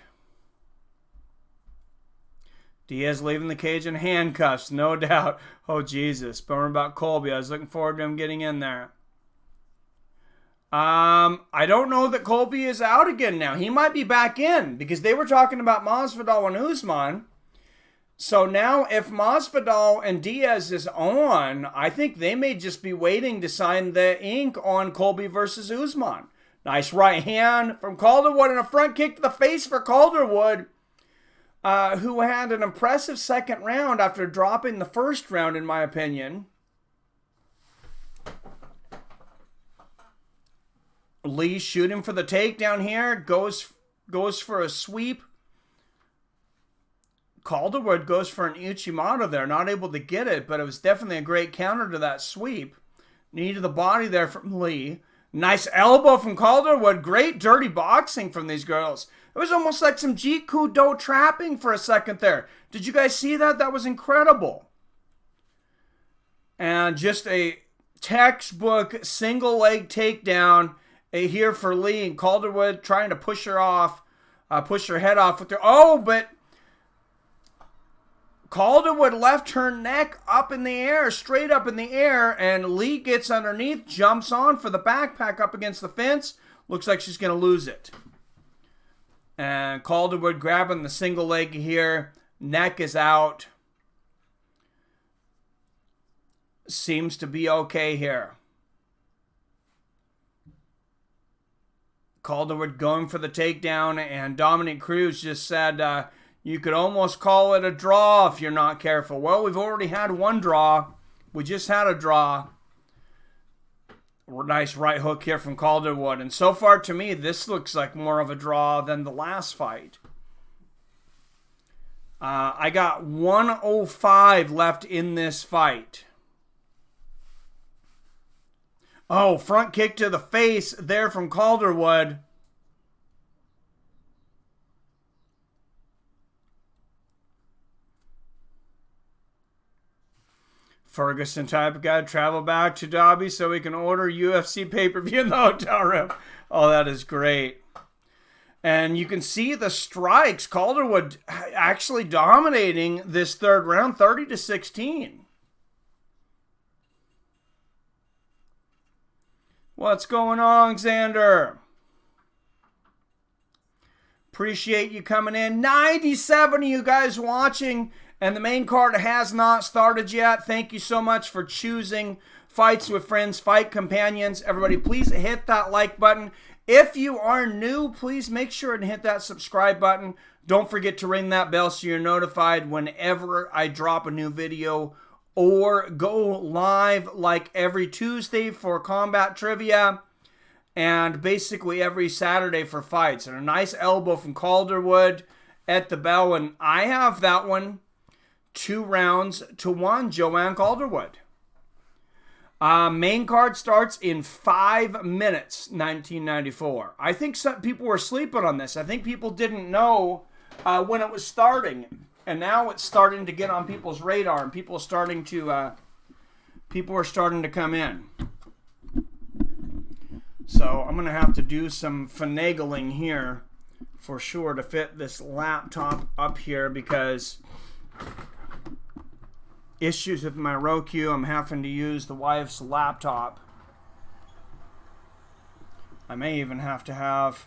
Speaker 1: Diaz leaving the cage in handcuffs, no doubt. Oh, Jesus. Bummer about Colby. I was looking forward to him getting in there. I don't know that Colby is out again now. He might be back in because they were talking about Masvidal and Usman. So now if Masvidal and Diaz is on, I think they may just be waiting to sign the ink on Colby versus Usman. Nice right hand from Calderwood and a front kick to the face for Calderwood, who had an impressive second round after dropping the first round, in my opinion. Lee shooting for the takedown here. Goes for a sweep. Calderwood goes for an Uchimata there. Not able to get it, but it was definitely a great counter to that sweep. Knee to the body there from Lee. Nice elbow from Calderwood. Great dirty boxing from these girls. It was almost like some Jeet Kune Do trapping for a second there. Did you guys see that? That was incredible. And just a textbook single leg takedown here for Lee, and Calderwood trying to push her off, push her head off with her. Oh, but Calderwood left her neck up in the air, straight up in the air, and Lee gets underneath, jumps on for the backpack up against the fence. Looks like she's going to lose it. And Calderwood grabbing the single leg here. Neck is out. Seems to be okay here. Calderwood going for the takedown, and Dominic Cruz just said you could almost call it a draw if you're not careful. Well, we've already had one draw. We just had a draw. Nice right hook here from Calderwood. And so far, to me, this looks like more of a draw than the last fight. I got 105 left in this fight. Oh, front kick to the face there from Calderwood. Ferguson type of guy travel back to Davi so he can order UFC pay-per-view in the hotel room. Oh, that is great. And you can see the strikes. Calderwood actually dominating this third round, 30-16. What's going on, Xander? Appreciate you coming in. 97 of you guys watching, and the main card has not started yet. Thank you so much for choosing Fights with Friends, Fight Companions. Everybody, please hit that like button. If you are new, please make sure and hit that subscribe button. Don't forget to ring that bell so you're notified whenever I drop a new video or go live like every Tuesday for combat trivia and basically every Saturday for fights. And a nice elbow from Calderwood at the bell. And I have that one 2-1, Joanne Calderwood. Main card starts in 5 minutes, 1994. I think some people were sleeping on this. I think people didn't know when it was starting. And now it's starting to get on people's radar, and people are starting to come in. So I'm going to have to do some finagling here for sure to fit this laptop up here because issues with my Roku. I'm having to use the wife's laptop. I may even have to have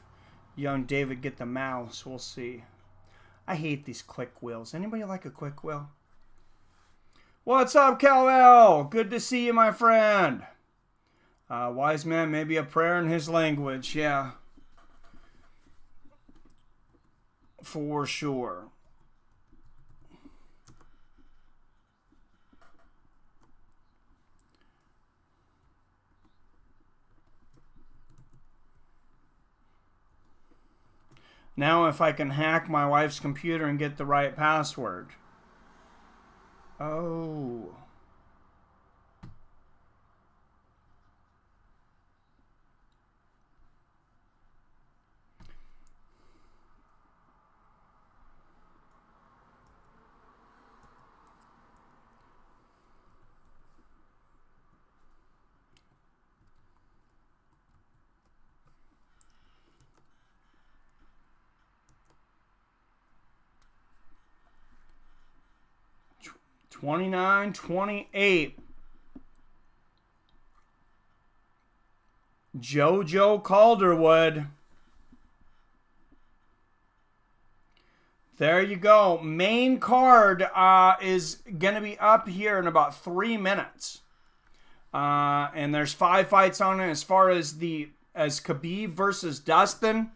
Speaker 1: young David get the mouse. We'll see. I hate these click wheels. Anybody like a click wheel? What's up, Cal-El? Good to see you, my friend. Wise man, maybe a prayer in his language. Yeah. for sure. Now if I can hack my wife's computer and get the right password. Oh. $29.28. Jojua Calderwood. There you go. Main card is going to be up here in about 3 minutes. And there's 5 fights on it as far as Khabib versus Dustin.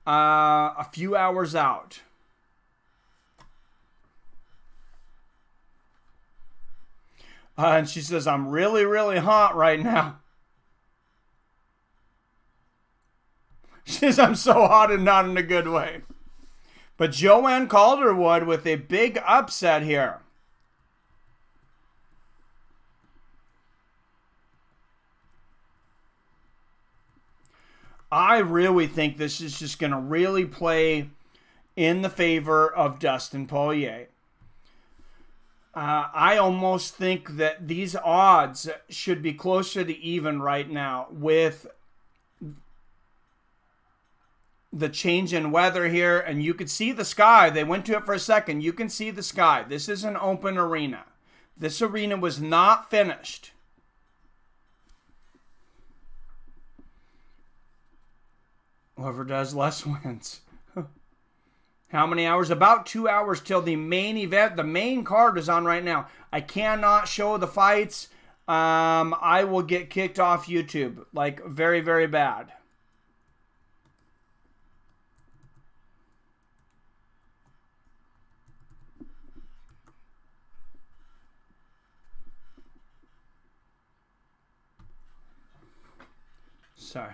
Speaker 1: A few hours out. And she says, I'm really, really hot right now. She says, I'm so hot and not in a good way. But Joanne Calderwood with a big upset here. I really think this is just going to really play in the favor of Dustin Poirier. I almost think that these odds should be closer to even right now with the change in weather here. And you could see the sky. They went to it for a second. You can see the sky. This is an open arena. This arena was not finished. Whoever does less wins. How many hours? About 2 hours till the main event. The main card is on right now. I cannot show the fights. I will get kicked off YouTube. Like, very, very bad. Sorry.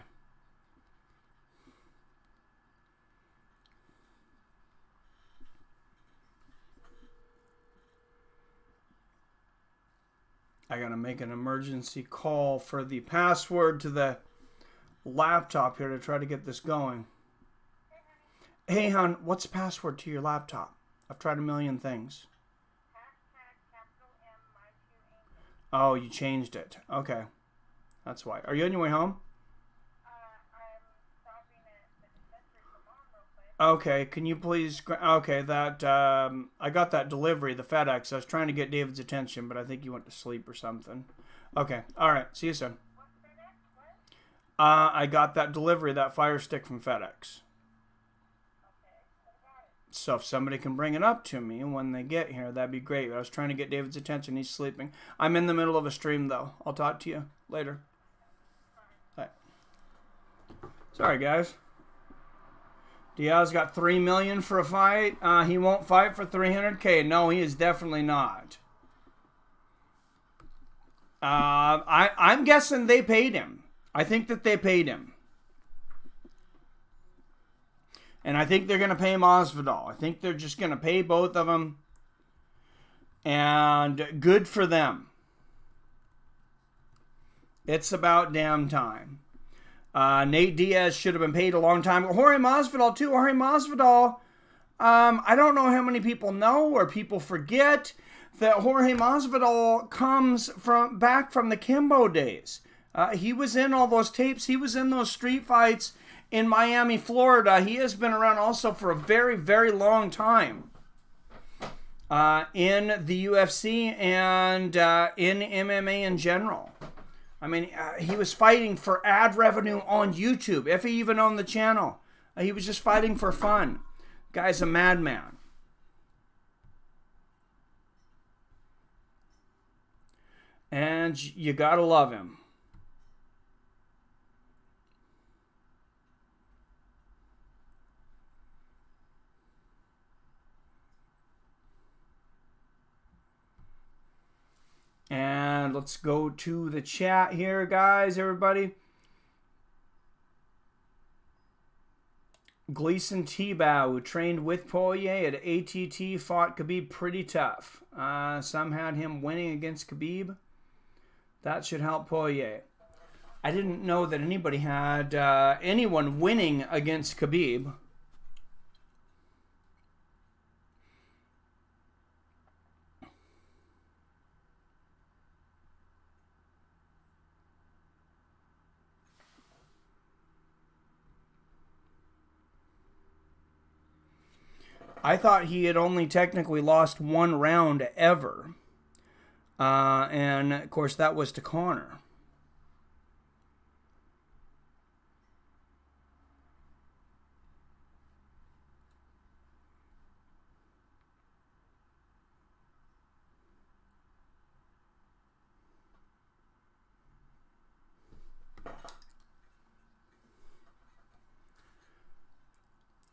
Speaker 1: I gotta make an emergency call for the password to the laptop here to try to get this going. Hey, hon, what's the password to your laptop? I've tried a million things. Oh, you changed it. Okay. That's why. Are you on your way home? Okay, can you please... Okay, that... I got that delivery, the FedEx. I was trying to get David's attention, but I think he went to sleep or something. Okay, alright. See you soon. I got that delivery, that Fire Stick from FedEx. So if somebody can bring it up to me when they get here, that'd be great. I was trying to get David's attention. He's sleeping. I'm in the middle of a stream, though. I'll talk to you later. Bye. Sorry, guys. Diaz got $3 million for a fight. He won't fight for $300K. No, he is definitely not. I'm guessing they paid him. I think that they paid him. And I think they're going to pay Masvidal. I think they're just going to pay both of them. And good for them. It's about damn time. Nate Diaz should have been paid a long time. Jorge Masvidal, too. Jorge Masvidal, I don't know how many people know or people forget that Jorge Masvidal comes back from the Kimbo days. He was in all those tapes. He was in those street fights in Miami, Florida. He has been around also for a very, very long time in the UFC and in MMA in general. I mean, he was fighting for ad revenue on YouTube, if he even owned the channel. He was just fighting for fun. Guy's a madman. And you gotta love him. And let's go to the chat here, guys, everybody. Gleason Tebow, who trained with Poirier at ATT, fought Khabib pretty tough. Some had him winning against Khabib. That should help Poirier. I didn't know that anybody had anyone winning against Khabib. I thought he had only technically lost one round ever. And, of course, that was to Conor.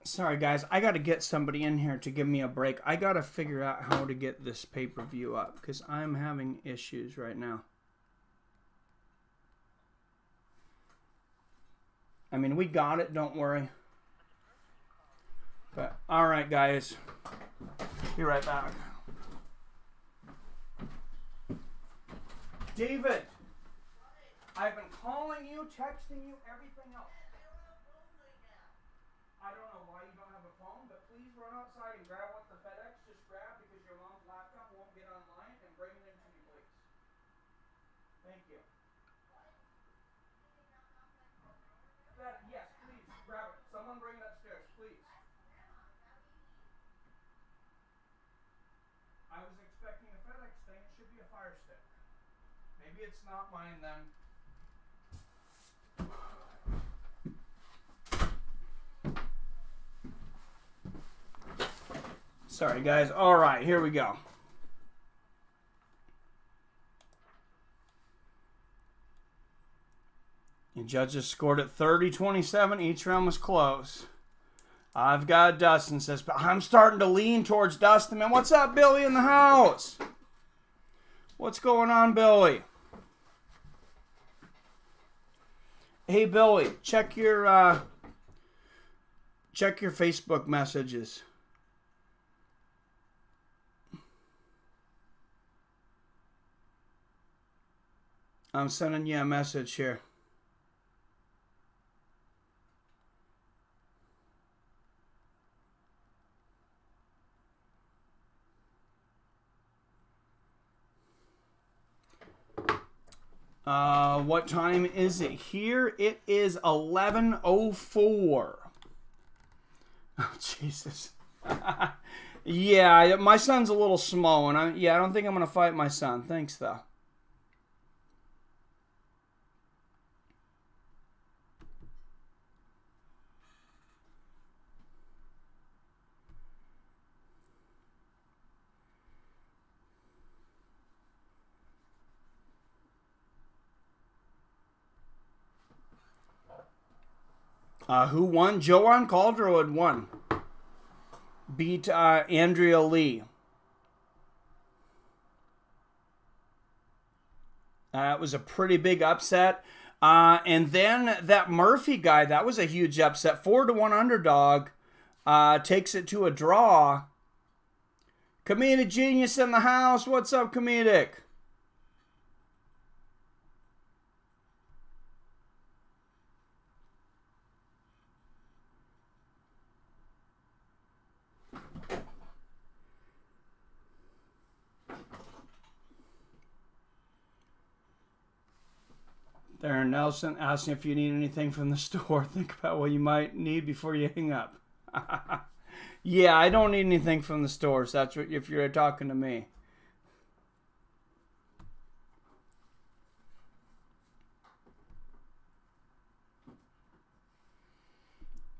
Speaker 1: Sorry, guys. I got to get somebody in here to give me a break. I got to figure out how to get this pay-per-view up because I'm having issues right now. I mean, we got it. Don't worry. But, all right, guys. Be right back. David, I've been calling you, texting you, everything else. I don't know why you don't have a phone, but please run outside and grab what the FedEx just grabbed because your mom's laptop won't get online and bring it in to me, please. Thank you. Yes, please, grab it. Someone bring it upstairs, please. I was expecting a FedEx thing. It should be a Fire Stick. Maybe it's not mine then. Sorry, guys. All right, here we go. The judges scored at 30-27. Each round was close. I've got Dustin says, but I'm starting to lean towards Dustin. Man, what's up, Billy in the house? What's going on, Billy? Hey, Billy, check your Facebook messages. I'm sending you a message here. What time is it here? It is 11:04. Oh, Jesus. Yeah, my son's a little small, and I don't think I'm going to fight my son. Thanks, though. Who won? Joanne Calderwood won. Beat Andrea Lee. It was a pretty big upset. And then that Murphy guy, that was a huge upset. 4-1 underdog. Takes it to a draw. Comedic Genius in the house. What's up, Comedic? Darren Nelson asking if you need anything from the store. Think about what you might need before you hang up. Yeah, I don't need anything from the stores. That's what, if you're talking to me.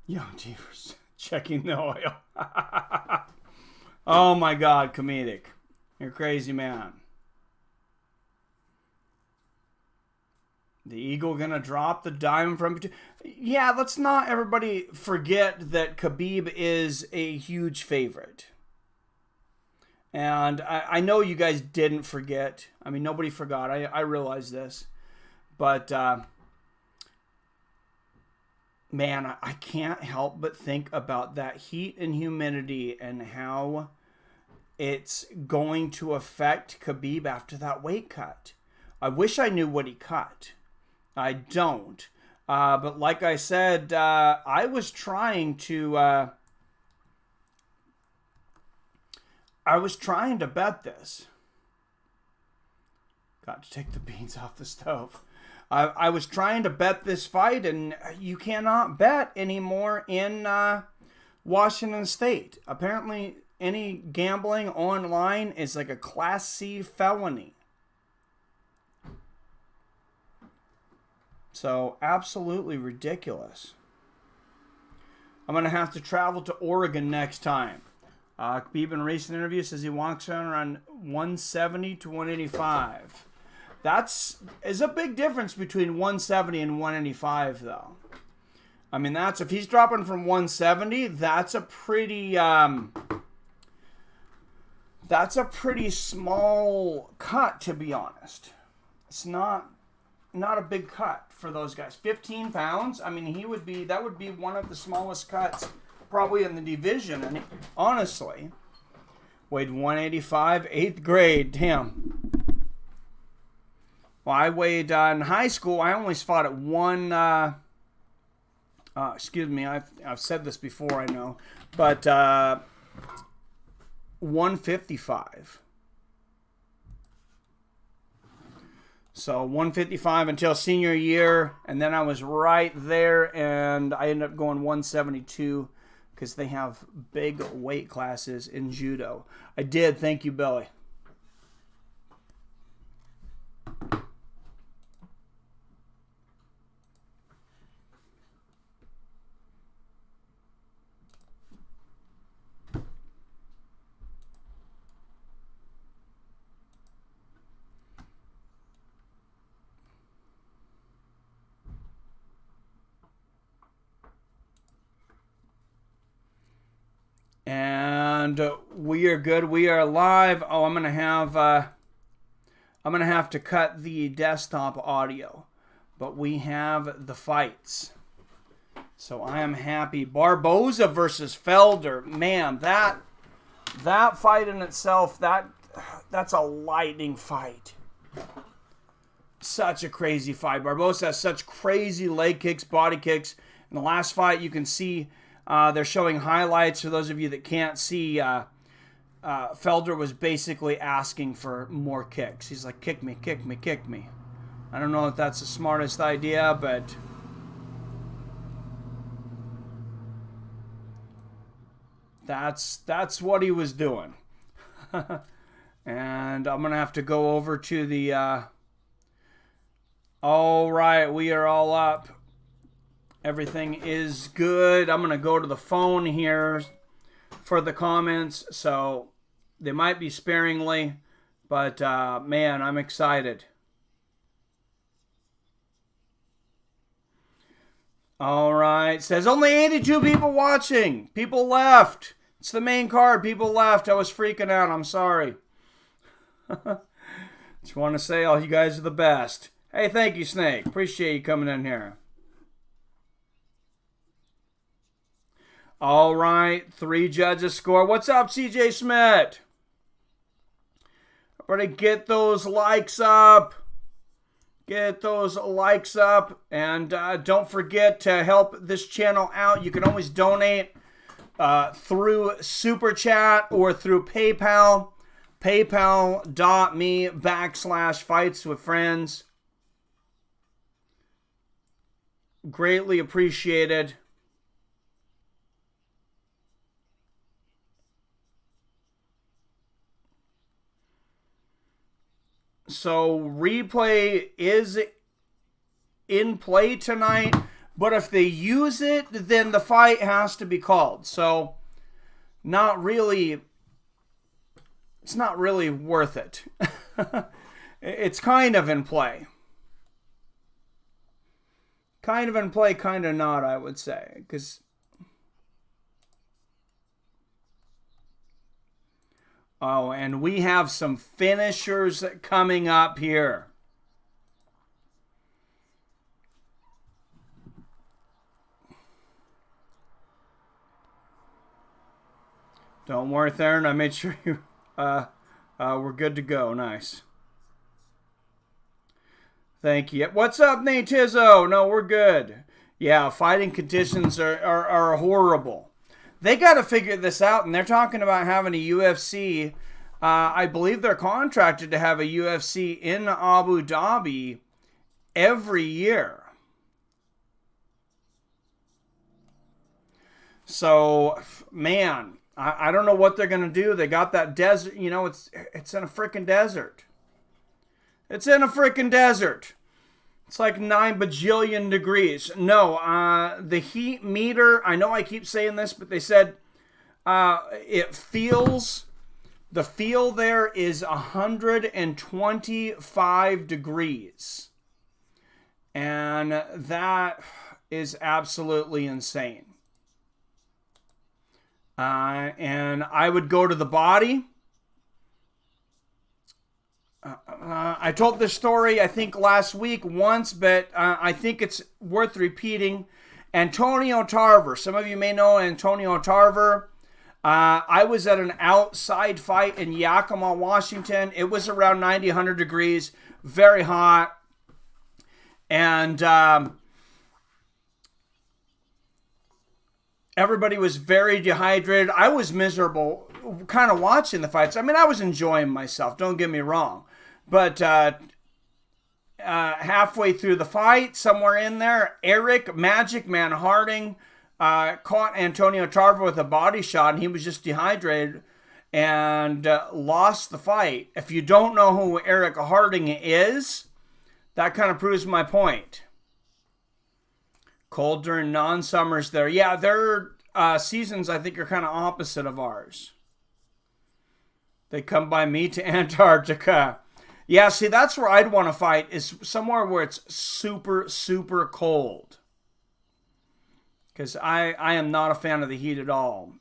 Speaker 1: Yo, Jeevers, checking the oil. Oh my God, Comedic. You're crazy, man. The Eagle gonna drop the diamond from... Yeah, let's not everybody forget that Khabib is a huge favorite. And I know you guys didn't forget. I mean, nobody forgot. I realize this. But, man, I can't help but think about that heat and humidity and how it's going to affect Khabib after that weight cut. I wish I knew what he cut. I don't. But like I said, I was trying to bet this. Got to take the beans off the stove. I was trying to bet this fight, and you cannot bet anymore in Washington State. Apparently, any gambling online is like a Class C felony. So, absolutely ridiculous. I'm going to have to travel to Oregon next time. Khabib in a recent interview says he walks around 170 to 185. Is a big difference between 170 and 185, though. I mean, if he's dropping from 170, that's a pretty small cut, to be honest. It's not a big cut for those guys. 15 pounds, I mean, that would be one of the smallest cuts probably in the division. And honestly, weighed 185, 8th grade. Damn. Well, I weighed in high school. I always fought at excuse me, I've said this before, I know, but 155. So 155 until senior year, and then I was right there, and I ended up going 172 because they have big weight classes in judo. I did. Thank you, Billy. And we are good. We are live. Oh, I'm gonna have to cut the desktop audio, but we have the fights. So I am happy. Barboza versus Felder. Man, that fight in itself, that's a lightning fight. Such a crazy fight. Barboza has such crazy leg kicks, body kicks. In the last fight, you can see. They're showing highlights for those of you that can't see. Felder was basically asking for more kicks. He's like, kick me, kick me, kick me. I don't know if that's the smartest idea, but that's what he was doing. And I'm going to have to go over to the... all right, we are all up. Everything is good. I'm going to go to the phone here for the comments, so they might be sparingly, but man, I'm excited. All right. Says only 82 people watching. People left. It's the main card. People left. I was freaking out. I'm sorry. Just want to say all you guys are the best. Hey, thank you, Snake. Appreciate you coming in here. All right, 3 judges score. What's up, CJ Smith? Everybody get those likes up. Get those likes up. And don't forget to help this channel out. You can always donate through Super Chat or through PayPal. PayPal.me/fightswithfriends. Greatly appreciated. So replay is in play tonight, but if they use it, then the fight has to be called. So not really, it's not really worth it. It's kind of in play. Kind of in play, kind of not, I would say. Because Oh, and we have some finishers coming up here. Don't worry, Theron. I made sure you we're good to go. Nice. Thank you. What's up, Nate Tizzo? No, we're good. Yeah, fighting conditions are horrible. They got to figure this out, and they're talking about having a UFC. I believe they're contracted to have a UFC in Abu Dhabi every year. So, man, I don't know what they're going to do. They got that desert. You know, it's in a freaking desert. It's in a freaking desert. It's like 9 bajillion degrees. No, the heat meter, I know I keep saying this, but they said it feels, the feel there is 125 degrees. And that is absolutely insane. And I would go to the body. I told this story, I think, last week once, but I think it's worth repeating. Antonio Tarver. Some of you may know Antonio Tarver. I was at an outside fight in Yakima, Washington. It was around 90, 100 degrees. Very hot. And everybody was very dehydrated. I was miserable kind of watching the fights. I mean, I was enjoying myself. Don't get me wrong. But halfway through the fight, somewhere in there, Eric Magic Man Harding caught Antonio Tarver with a body shot, and he was just dehydrated and lost the fight. If you don't know who Eric Harding is, that kind of proves my point. Cold during non-summers there. Yeah, their seasons, I think, are kind of opposite of ours. They come by me to Antarctica. Yeah, see, that's where I'd want to fight, is somewhere where it's super, super cold. Because I am not a fan of the heat at all.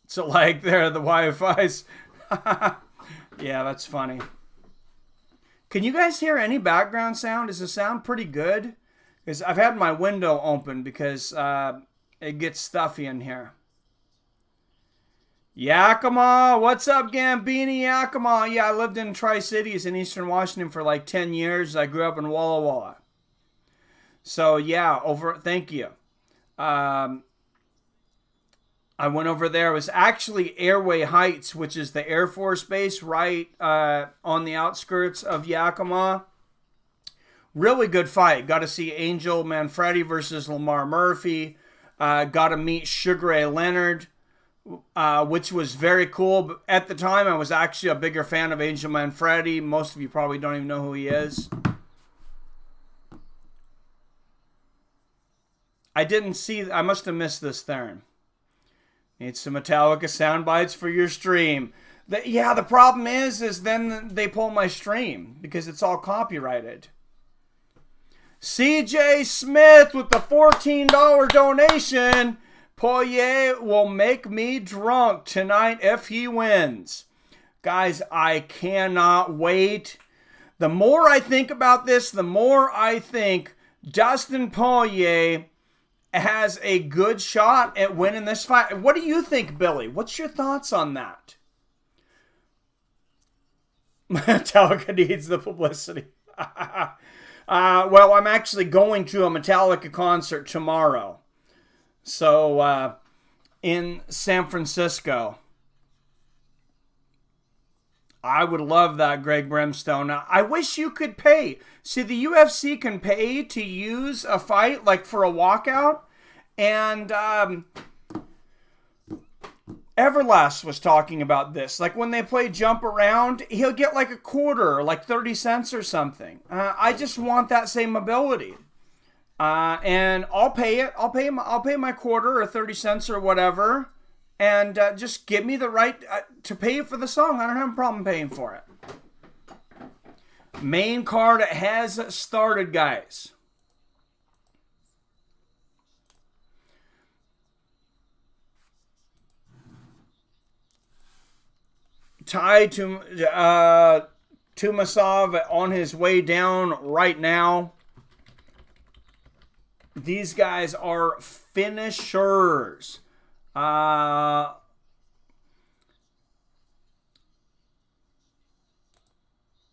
Speaker 1: So, like, there, the Wi-Fi's. Yeah, that's funny. Can you guys hear any background sound? Is the sound pretty good? Because I've had my window open because it gets stuffy in here. Yakima, what's up, Gambini? Yakima. Yeah, I lived in Tri-Cities in Eastern Washington for like 10 years. I grew up in Walla Walla. So, yeah, thank you. I went over there. It was actually Airway Heights, which is the Air Force Base right on the outskirts of Yakima. Really good fight. Got to see Angel Manfredi versus Lamar Murphy. Got to meet Sugar Ray Leonard, which was very cool. But at the time, I was actually a bigger fan of Angel Manfredi. Most of you probably don't even know who he is. I must have missed this, Theron. Need some Metallica sound bites for your stream. The problem is then they pull my stream because it's all copyrighted. CJ Smith with the $14 donation. Poirier will make me drunk tonight if he wins. Guys, I cannot wait. The more I think about this, the more I think Dustin Poirier has a good shot at winning this fight. What do you think, Billy? What's your thoughts on that? Metallica needs the publicity. Well, I'm actually going to a Metallica concert tomorrow. So, in San Francisco. I would love that, Greg Brimstone. I wish you could pay. See, the UFC can pay to use a fight, like for a walkout. And Everlast was talking about this. Like when they play Jump Around, he'll get like a quarter, or like 30 cents or something. I just want that same ability. And I'll pay it. I'll pay my quarter or 30 cents or whatever. And just give me the right to pay for the song. I don't have a problem paying for it. Main card has started, guys. Tumasov on his way down right now. These guys are finishers.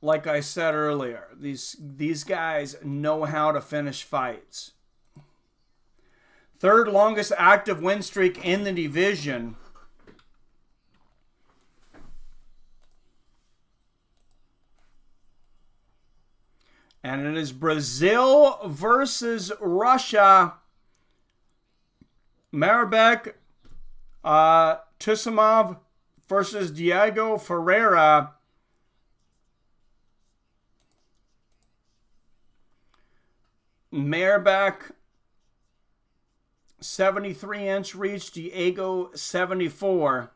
Speaker 1: Like I said earlier, these guys know how to finish fights. Third longest active win streak in the division. And it is Brazil versus Russia. Mairbek, Taisumov versus Diego Ferreira. Mairbek, 73-inch reach. Diego, 74.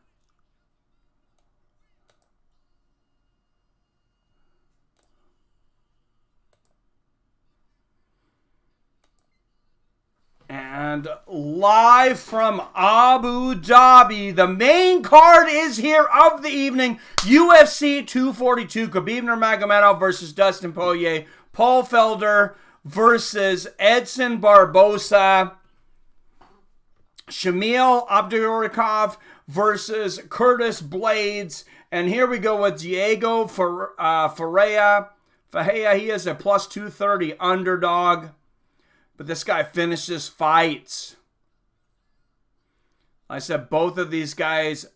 Speaker 1: And live from Abu Dhabi, the main card is here of the evening. UFC 242, Khabib Nurmagomedov versus Dustin Poirier. Paul Felder versus Edson Barboza. Shamil Abdurakhimov versus Curtis Blaydes. And here we go with Diego Ferreira. He is a plus 230 underdog. But this guy finishes fights. I said both of these guys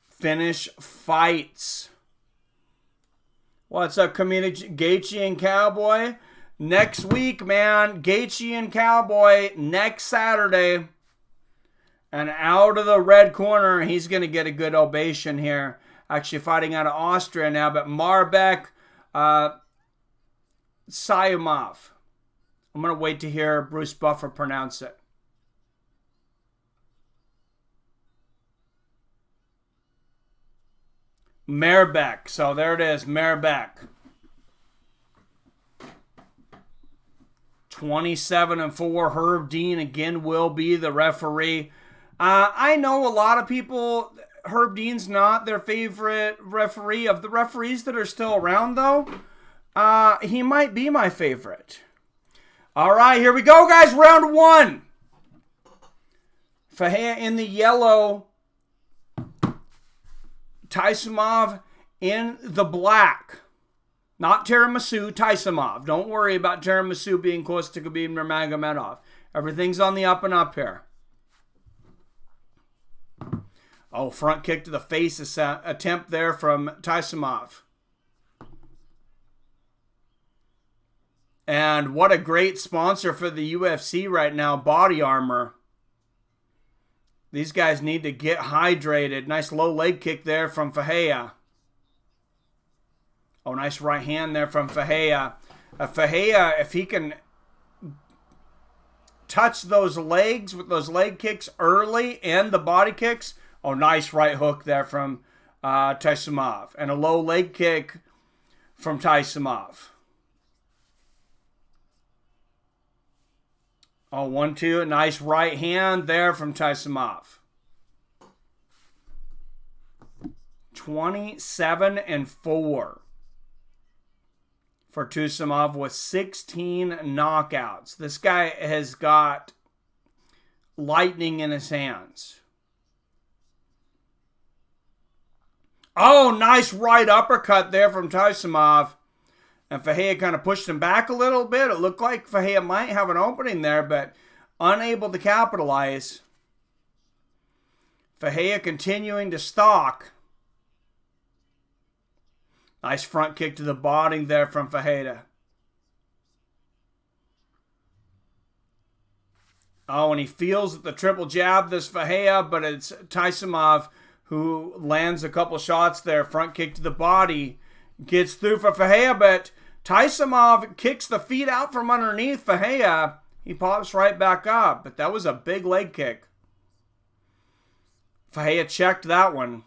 Speaker 1: finish fights. What's up, comedic Gaethje and Cowboy? Next week, man. Gaethje and Cowboy next Saturday. And out of the red corner, he's going to get a good ovation here. Actually fighting out of Austria now. But Mairbek, Taisumov. I'm going to wait to hear Bruce Buffer pronounce it. Mairbek. So there it is, Mairbek. 27-4. Herb Dean again will be the referee. I know a lot of people, Herb Dean's not their favorite referee. Of the referees that are still around, though, he might be my favorite. All right, here we go, guys. Round one. Ferreira in the yellow. Taisumov in the black. Not tiramisu, Taisumov. Don't worry about tiramisu being close to Khabib Nurmagomedov. Everything's on the up and up here. Oh, front kick to the face attempt there from Taisumov. And what a great sponsor for the UFC right now, Body Armor. These guys need to get hydrated. Nice low leg kick there from Ferreira. Oh, nice right hand there from Ferreira. Ferreira, if he can touch those legs with those leg kicks early and the body kicks. Oh, nice right hook there from Taisumov. And a low leg kick from Taisumov. Oh, 1-2. Nice right hand there from Taisumov. 27-4 for Taisumov with 16 knockouts. This guy has got lightning in his hands. Oh, nice right uppercut there from Taisumov. And Ferreira kind of pushed him back a little bit. It looked like Ferreira might have an opening there, but unable to capitalize. Ferreira continuing to stalk. Nice front kick to the body there from Ferreira. Oh, and he feels the triple jab, this Ferreira, but it's Taisumov who lands a couple shots there. Front kick to the body. Gets through for Ferreira, but Taisumov kicks the feet out from underneath Ferreira. He pops right back up, but that was a big leg kick. Ferreira checked that one.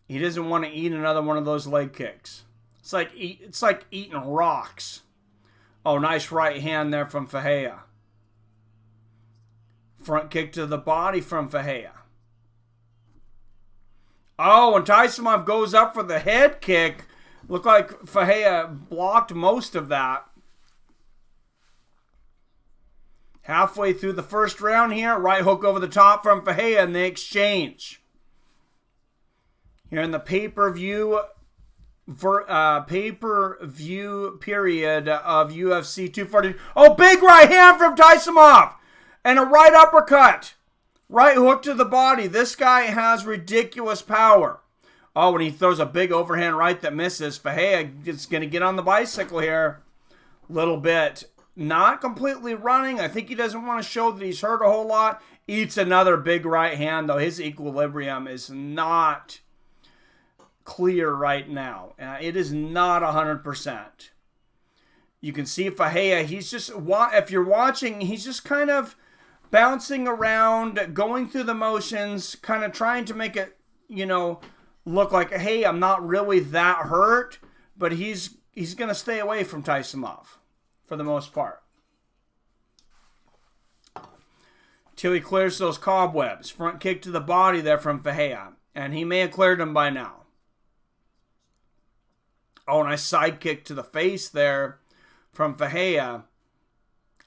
Speaker 1: He doesn't want to eat another one of those leg kicks. It's like eating rocks. Oh, nice right hand there from Ferreira. Front kick to the body from Ferreira. Oh, and Taisumov goes up for the head kick. Looked like Ferreira blocked most of that. Halfway through the first round here, right hook over the top from Ferreira and they exchange. Here in the pay-per-view period of UFC 240. Oh, big right hand from Taisumov and a right uppercut. Right hook to the body. This guy has ridiculous power. Oh, and he throws a big overhand right that misses. Ferreira is going to get on the bicycle here a little bit. Not completely running. I think he doesn't want to show that he's hurt a whole lot. Eats another big right hand, though. His equilibrium is not clear right now. It is not 100%. You can see Ferreira, he's just, if you're watching, he's just kind of bouncing around, going through the motions, kind of trying to make it, look like, hey, I'm not really that hurt, but he's going to stay away from Taisumov for the most part. Till he clears those cobwebs. Front kick to the body there from Ferreira, and he may have cleared him by now. Oh, nice side kick to the face there from Ferreira.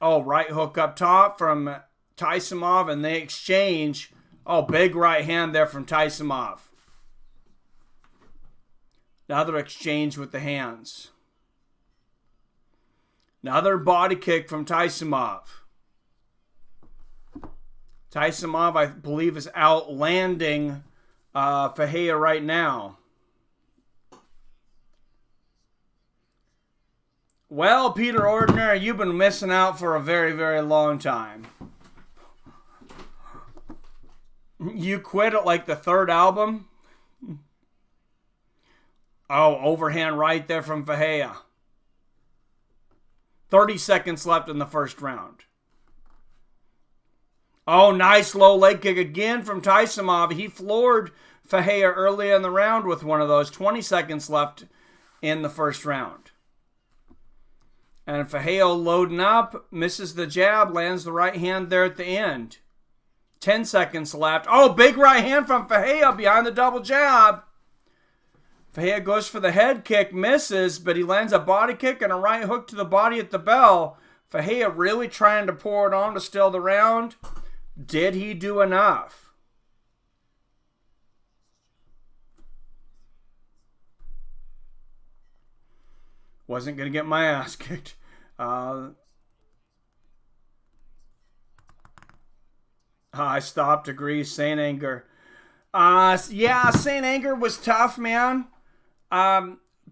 Speaker 1: Oh, right hook up top from Taisumov, and they exchange. Oh, big right hand there from Taisumov. Another exchange with the hands. Another body kick from Taisumov. Taisumov, I believe, is outlanding Ferreira right now. Well, Peter Ordinary, you've been missing out for a very, very long time. You quit at like the third album? Oh, overhand right there from Ferreira. 30 seconds left in the first round. Oh, nice low leg kick again from Taisumov. He floored Ferreira early in the round with one of those. 20 seconds left in the first round. And Ferreira loading up, misses the jab, lands the right hand there at the end. 10 seconds left. Oh, big right hand from Ferreira behind the double jab. Ferreira goes for the head kick, misses, but he lands a body kick and a right hook to the body at the bell. Ferreira really trying to pour it on to steal the round. Did he do enough? Wasn't going to get my ass kicked. I stopped, agree, Saint Anger. Yeah, Saint Anger was tough, man.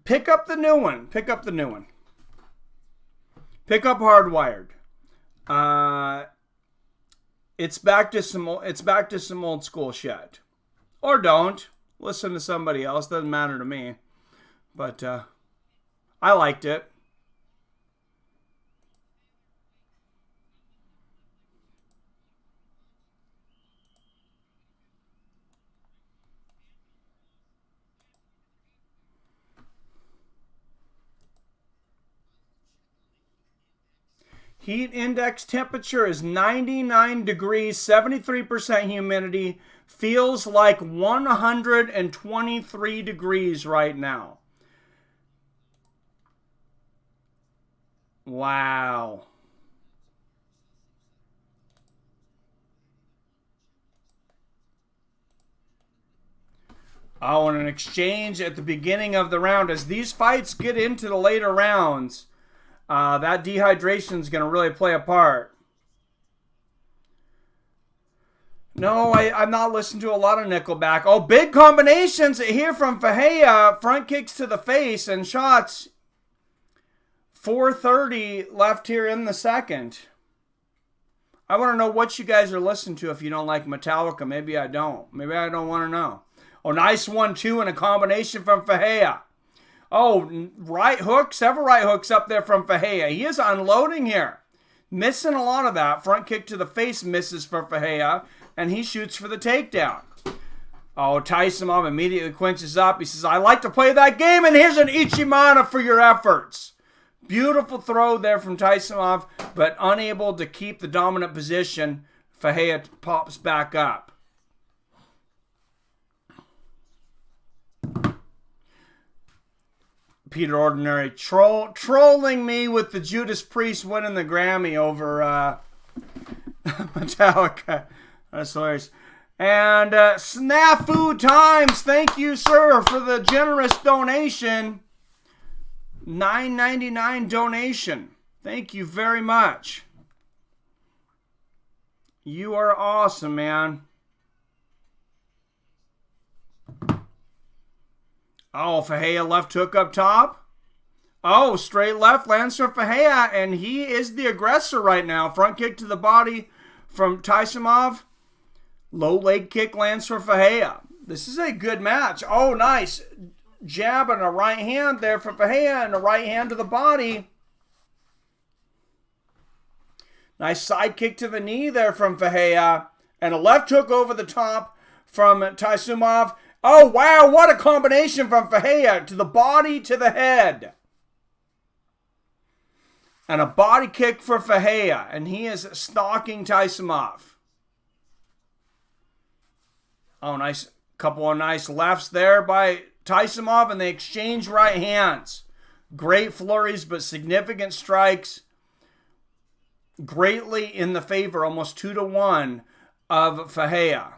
Speaker 1: Pick up the new one. Pick up the new one. Pick up Hardwired. It's back to some old school shit. Or don't. Listen to somebody else. Doesn't matter to me. But I liked it. Heat index temperature is 99 degrees, 73% humidity. Feels like 123 degrees right now. Wow. Oh, and an exchange at the beginning of the round. As these fights get into the later rounds, that dehydration is going to really play a part. No, I'm not listening to a lot of Nickelback. Oh, big combinations here from Ferreira. Front kicks to the face and shots. 4:30 left here in the second. I want to know what you guys are listening to if you don't like Metallica. Maybe I don't. Maybe I don't want to know. Oh, nice 1-2 and a combination from Ferreira. Oh, right hook. Several right hooks up there from Ferreira. He is unloading here. Missing a lot of that. Front kick to the face misses for Ferreira. And he shoots for the takedown. Oh, Taisumov immediately clinches up. He says, I like to play that game, and here's an Ichimana for your efforts. Beautiful throw there from Taisumov, but unable to keep the dominant position. Ferreira pops back up. Peter Ordinary trolling me with the Judas Priest winning the Grammy over Metallica. That's hilarious. And Snafu Times, thank you, sir, for the generous donation. $9.99 donation. Thank you very much. You are awesome, man. Oh, Ferreira left hook up top. Oh, straight left lands for Ferreira, and he is the aggressor right now. Front kick to the body from Taisumov. Low leg kick lands for Ferreira. This is a good match. Oh, nice. Jab and a right hand there for Ferreira, and a right hand to the body. Nice side kick to the knee there from Ferreira. And a left hook over the top from Taisumov. Oh, wow, what a combination from Ferreira to the body to the head. And a body kick for Ferreira, and he is stalking Taisumov. Oh, nice. Couple of nice lefts there by Taisumov, and they exchange right hands. Great flurries, but significant strikes. Greatly in the favor, almost 2-1 of Ferreira.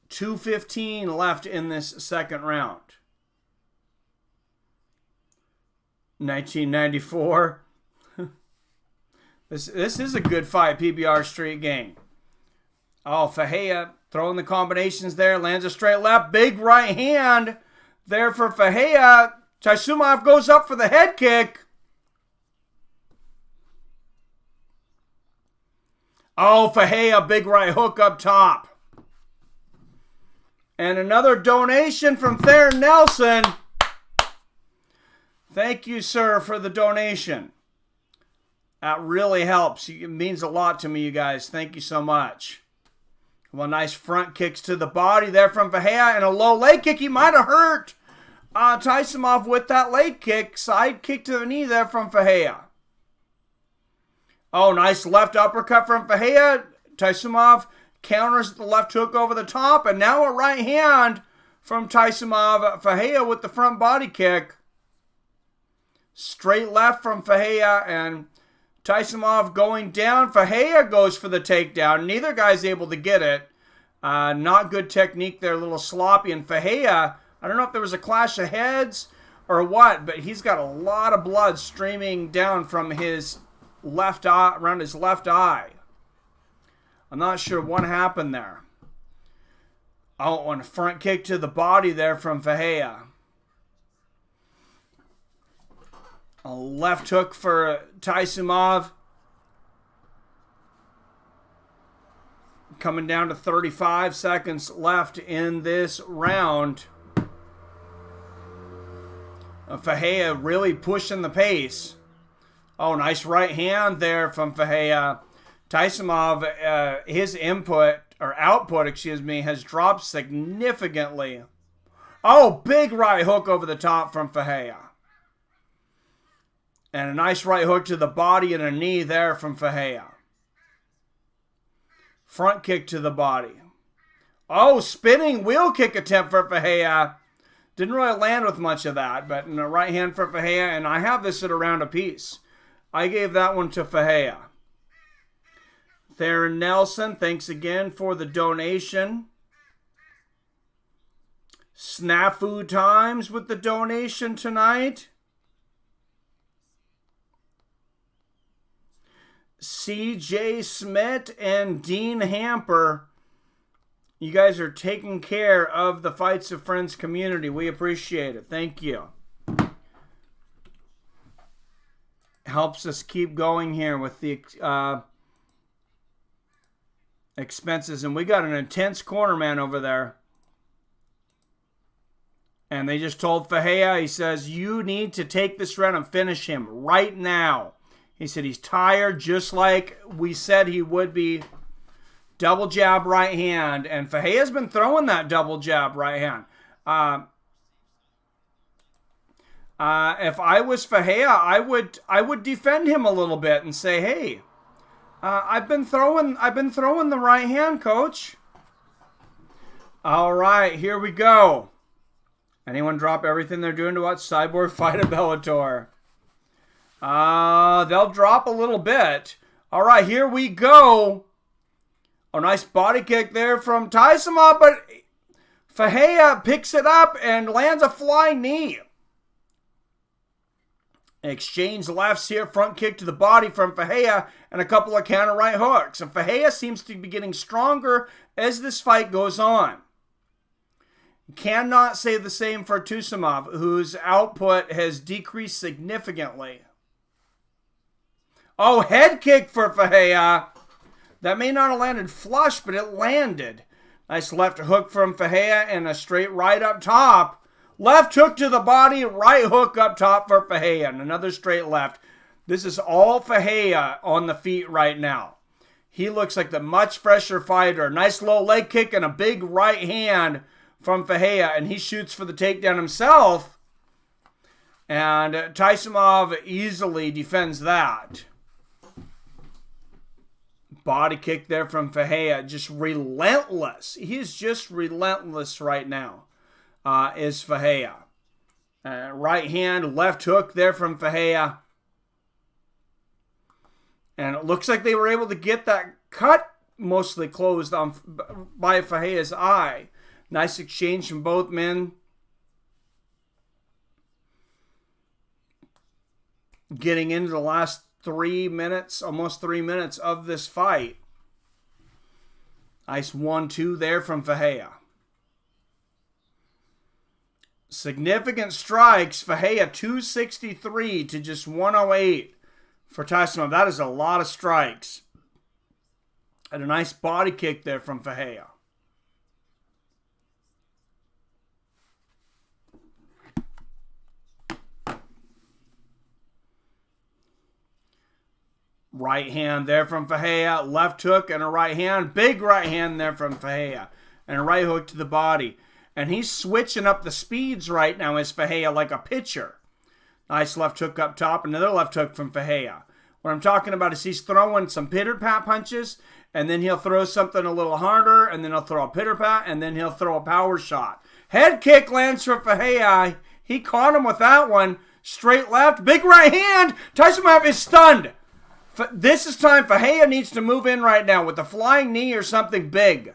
Speaker 1: .215 left in this second round. 1994. This is a good fight, PBR Street Gang. Oh, Ferreira throwing the combinations there. Lands a straight left. Big right hand there for Ferreira. Taisumov goes up for the head kick. Oh, Ferreira, big right hook up top. And another donation from Thayer Nelson. Thank you, sir, for the donation. That really helps. It means a lot to me, you guys. Thank you so much. Well, nice front kicks to the body there from Ferreira, and a low leg kick. He might have hurt Taisumov with that leg kick. Side kick to the knee there from Ferreira. Oh, nice left uppercut from Ferreira. Taisumov counters the left hook over the top, and now a right hand from Taisumov. Ferreira with the front body kick. Straight left from Ferreira, and Taisumov going down. Ferreira goes for the takedown. Neither guy's able to get it. Not good technique there, a little sloppy. And Ferreira, I don't know if there was a clash of heads or what, but he's got a lot of blood streaming down from his left eye, around his left eye. I'm not sure what happened there. Oh, and a front kick to the body there from Ferreira. A left hook for Taisumov. Coming down to 35 seconds left in this round. Ferreira really pushing the pace. Oh, nice right hand there from Ferreira. Taisumov, his output, has dropped significantly. Oh, big right hook over the top from Ferreira. And a nice right hook to the body and a knee there from Ferreira. Front kick to the body. Oh, spinning wheel kick attempt for Ferreira. Didn't really land with much of that, but in the right hand for Ferreira, and I have this at around a piece. I gave that one to Ferreira. Thayer Nelson, thanks again for the donation. Snafu Times with the donation tonight. C.J. Smith and Dean Hamper. You guys are taking care of the Fights of Friends community. We appreciate it. Thank you. Helps us keep going here with the expenses. And we got an intense corner man over there. And they just told Ferreira, he says, you need to take this round and finish him right now. He said he's tired, just like we said he would be. Double jab right hand. And Ferreira's been throwing that double jab right hand. If I was Ferreira, I would defend him a little bit and say, hey, I've been throwing the right hand, coach. All right, here we go. Anyone drop everything they're doing to watch Cyborg fight a Bellator? They'll drop a little bit. All right, here we go. A nice body kick there from Taisumov, but Ferreira picks it up and lands a flying knee. Exchange lefts here, front kick to the body from Ferreira, and a couple of counter right hooks. And Ferreira seems to be getting stronger as this fight goes on. Cannot say the same for Taisumov, whose output has decreased significantly. Oh, head kick for Ferreira. That may not have landed flush, but it landed. Nice left hook from Ferreira and a straight right up top. Left hook to the body, right hook up top for Ferreira, and another straight left. This is all Ferreira on the feet right now. He looks like the much fresher fighter. Nice low leg kick and a big right hand from Ferreira, and he shoots for the takedown himself. And Taisumov easily defends that. Body kick there from Ferreira, just relentless. He is just relentless right now. Is Ferreira. Right hand, left hook there from Ferreira. And it looks like they were able to get that cut mostly closed on by Ferreira's eye. Nice exchange from both men. Getting into the last 3 minutes, almost 3 minutes of this fight. Nice 1-2 there from Ferreira. Significant strikes. Ferreira 263 to just 108 for Taisumov. That is a lot of strikes. And a nice body kick there from Ferreira. Right hand there from Ferreira. Left hook and a right hand. Big right hand there from Ferreira. And a right hook to the body. And he's switching up the speeds right now as Ferreira like a pitcher. Nice left hook up top. Another left hook from Ferreira. What I'm talking about is he's throwing some pitter-pat punches. And then he'll throw something a little harder. And then he'll throw a pitter-pat. And then he'll throw a power shot. Head kick lands for Ferreira. He caught him with that one. Straight left. Big right hand. Taisumov is stunned. This is time Ferreira needs to move in right now with a flying knee or something big.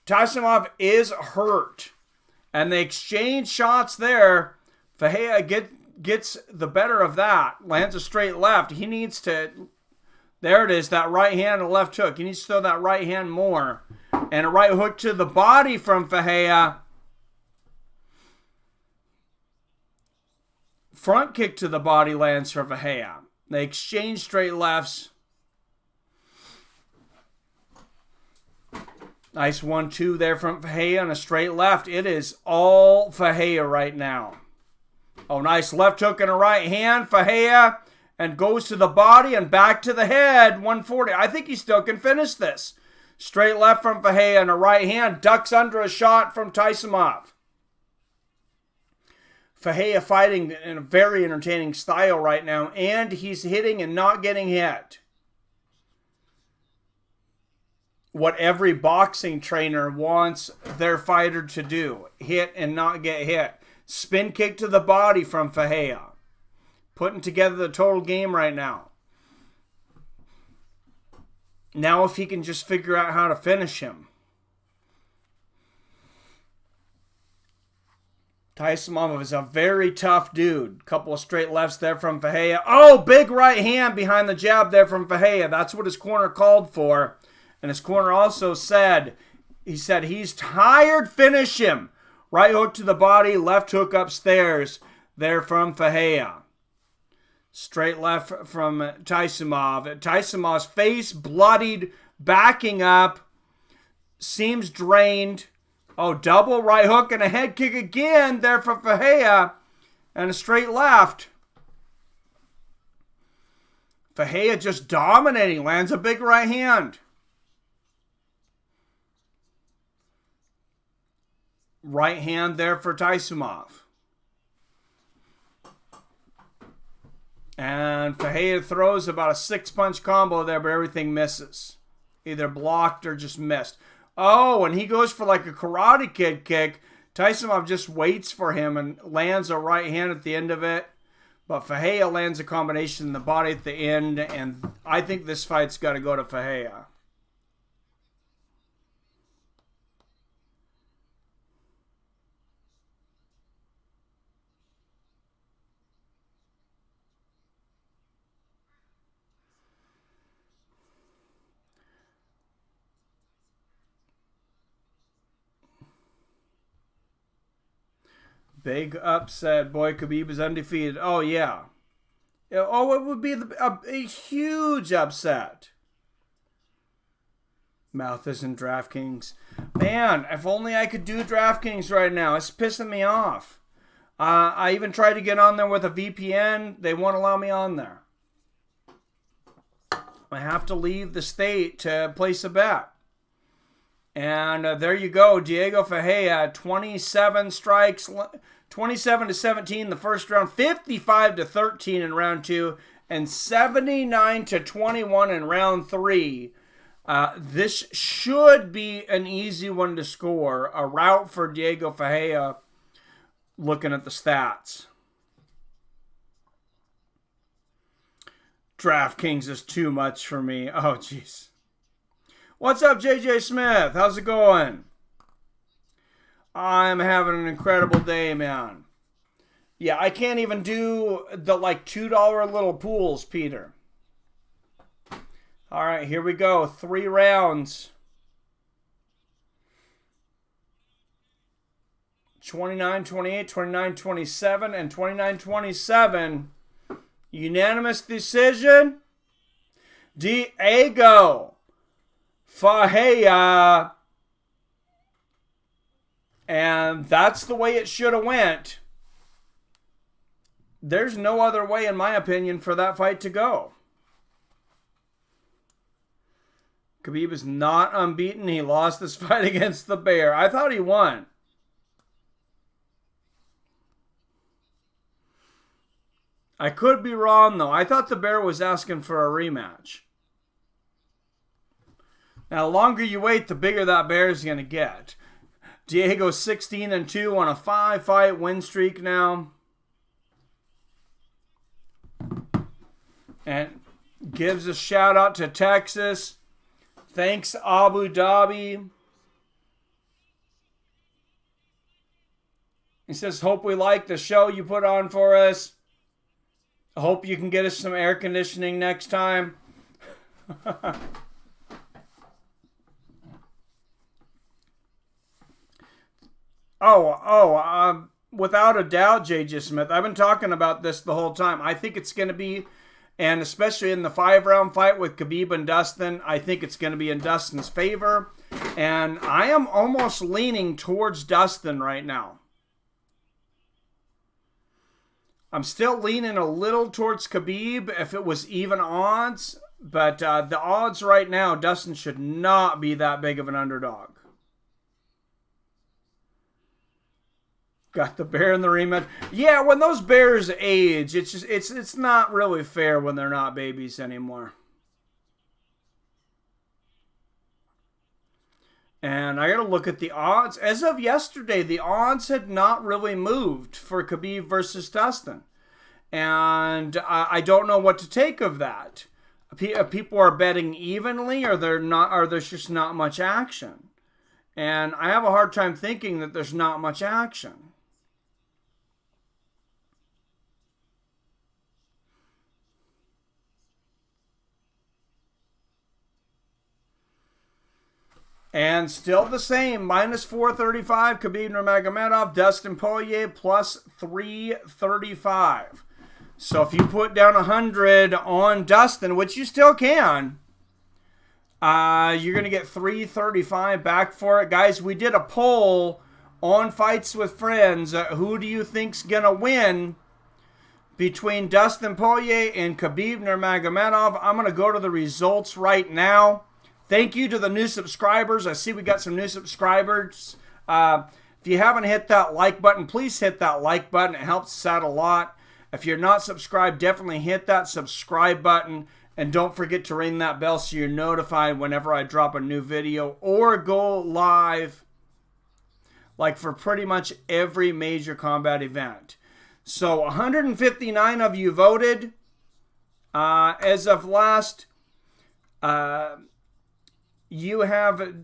Speaker 1: Taisumov is hurt. And they exchange shots there. Ferreira gets the better of that. Lands a straight left. He needs to... There it is, that right hand and left hook. He needs to throw that right hand more. And a right hook to the body from Ferreira. Front kick to the body lands for Ferreira. They exchange straight lefts. Nice 1-2 there from Ferreira and a straight left. It is all Ferreira right now. Oh, nice left hook and a right hand. Ferreira and goes to the body and back to the head. 140. I think he still can finish this. Straight left from Ferreira and a right hand. Ducks under a shot from Taisumov. Ferreira fighting in a very entertaining style right now. And he's hitting and not getting hit. What every boxing trainer wants their fighter to do. Hit and not get hit. Spin kick to the body from Ferreira. Putting together the total game right now. Now if he can just figure out how to finish him. Taisumov is a very tough dude. Couple of straight lefts there from Ferreira. Oh, big right hand behind the jab there from Ferreira. That's what his corner called for. And his corner also said, he's tired, finish him. Right hook to the body, left hook upstairs there from Ferreira. Straight left from Taisumov. Taisumov's face bloodied, backing up. Seems drained. Oh, double right hook and a head kick again there for Ferreira. And a straight left. Ferreira just dominating. Lands a big right hand. Right hand there for Taisumov. And Ferreira throws about a 6-punch combo there, but everything misses. Either blocked or just missed. Oh, and he goes for like a Karate Kid kick. Taisumov just waits for him and lands a right hand at the end of it. But Ferreira lands a combination in the body at the end. And I think this fight's got to go to Ferreira. Big upset. Boy, Khabib is undefeated. Oh, yeah. Oh, it would be a huge upset. Mouth isn't DraftKings. Man, if only I could do DraftKings right now. It's pissing me off. I even tried to get on there with a VPN. They won't allow me on there. I have to leave the state to place a bet. And there you go. Diego Ferreira, 27 strikes, 27-17 the first round, 55-13 in round 2, and 79-21 in round 3. This should be an easy one to score. A rout for Diego Ferreira, looking at the stats. DraftKings is too much for me. Oh, jeez. What's up, JJ Smith? How's it going? I'm having an incredible day, man. Yeah, I can't even do the like $2 little pools, Peter. All right, here we go. 3 rounds. 29-28, 29-27, and 29-27. Unanimous decision. Diego Ferreira. And that's the way it should have went. There's no other way, in my opinion, for that fight to go. Khabib is not unbeaten. He lost this fight against the Bear. I thought he won. I could be wrong, though. I thought the Bear was asking for a rematch. Now, the longer you wait, the bigger that Bear is going to get. Diego's 16-2 on a 5-fight win streak now. And gives a shout out to Texas. Thanks, Abu Dhabi. He says, hope we like the show you put on for us. I hope you can get us some air conditioning next time. Without a doubt, J.J. Smith. I've been talking about this the whole time. I think it's going to be, and especially in the 5-round fight with Khabib and Dustin, I think it's going to be in Dustin's favor. And I am almost leaning towards Dustin right now. I'm still leaning a little towards Khabib if it was even odds. But the odds right now, Dustin should not be that big of an underdog. Got the Bear in the rematch. Yeah, when those Bears age, it's not really fair when they're not babies anymore. And I got to look at the odds. As of yesterday, the odds had not really moved for Khabib versus Dustin. And I don't know what to take of that. People are betting evenly, or there's just not much action. And I have a hard time thinking that there's not much action. And still the same, minus 435, Khabib Nurmagomedov, Dustin Poirier, plus 335. So if you put down 100 on Dustin, which you still can, you're going to get 335 back for it. Guys, we did a poll on Fights with Friends. Who do you think's going to win between Dustin Poirier and Khabib Nurmagomedov? I'm going to go to the results right now. Thank you to the new subscribers. I see we got some new subscribers. If you haven't hit that like button, please hit that like button. It helps us out a lot. If you're not subscribed, definitely hit that subscribe button. And don't forget to ring that bell so you're notified whenever I drop a new video or go live, like for pretty much every major combat event. So 159 of you voted. As of last, you have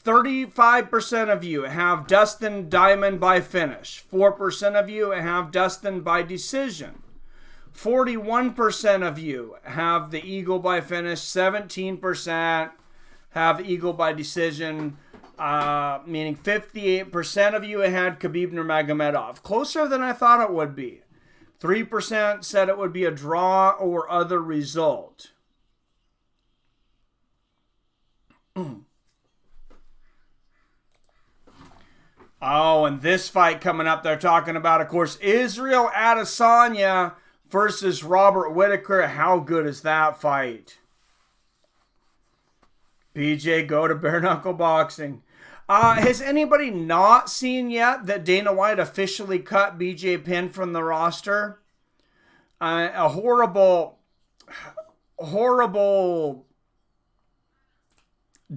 Speaker 1: 35% of you have Dustin Diamond by finish. 4% of you have Dustin by decision. 41% of you have the Eagle by finish. 17% have Eagle by decision, meaning 58% of you had Khabib Nurmagomedov. Closer than I thought it would be. 3% said it would be a draw or other result. Oh, and this fight coming up, they're talking about, of course, Israel Adesanya versus Robert Whittaker. How good is that fight? BJ, go to bare knuckle boxing. Has anybody not seen yet that Dana White officially cut BJ Penn from the roster? A horrible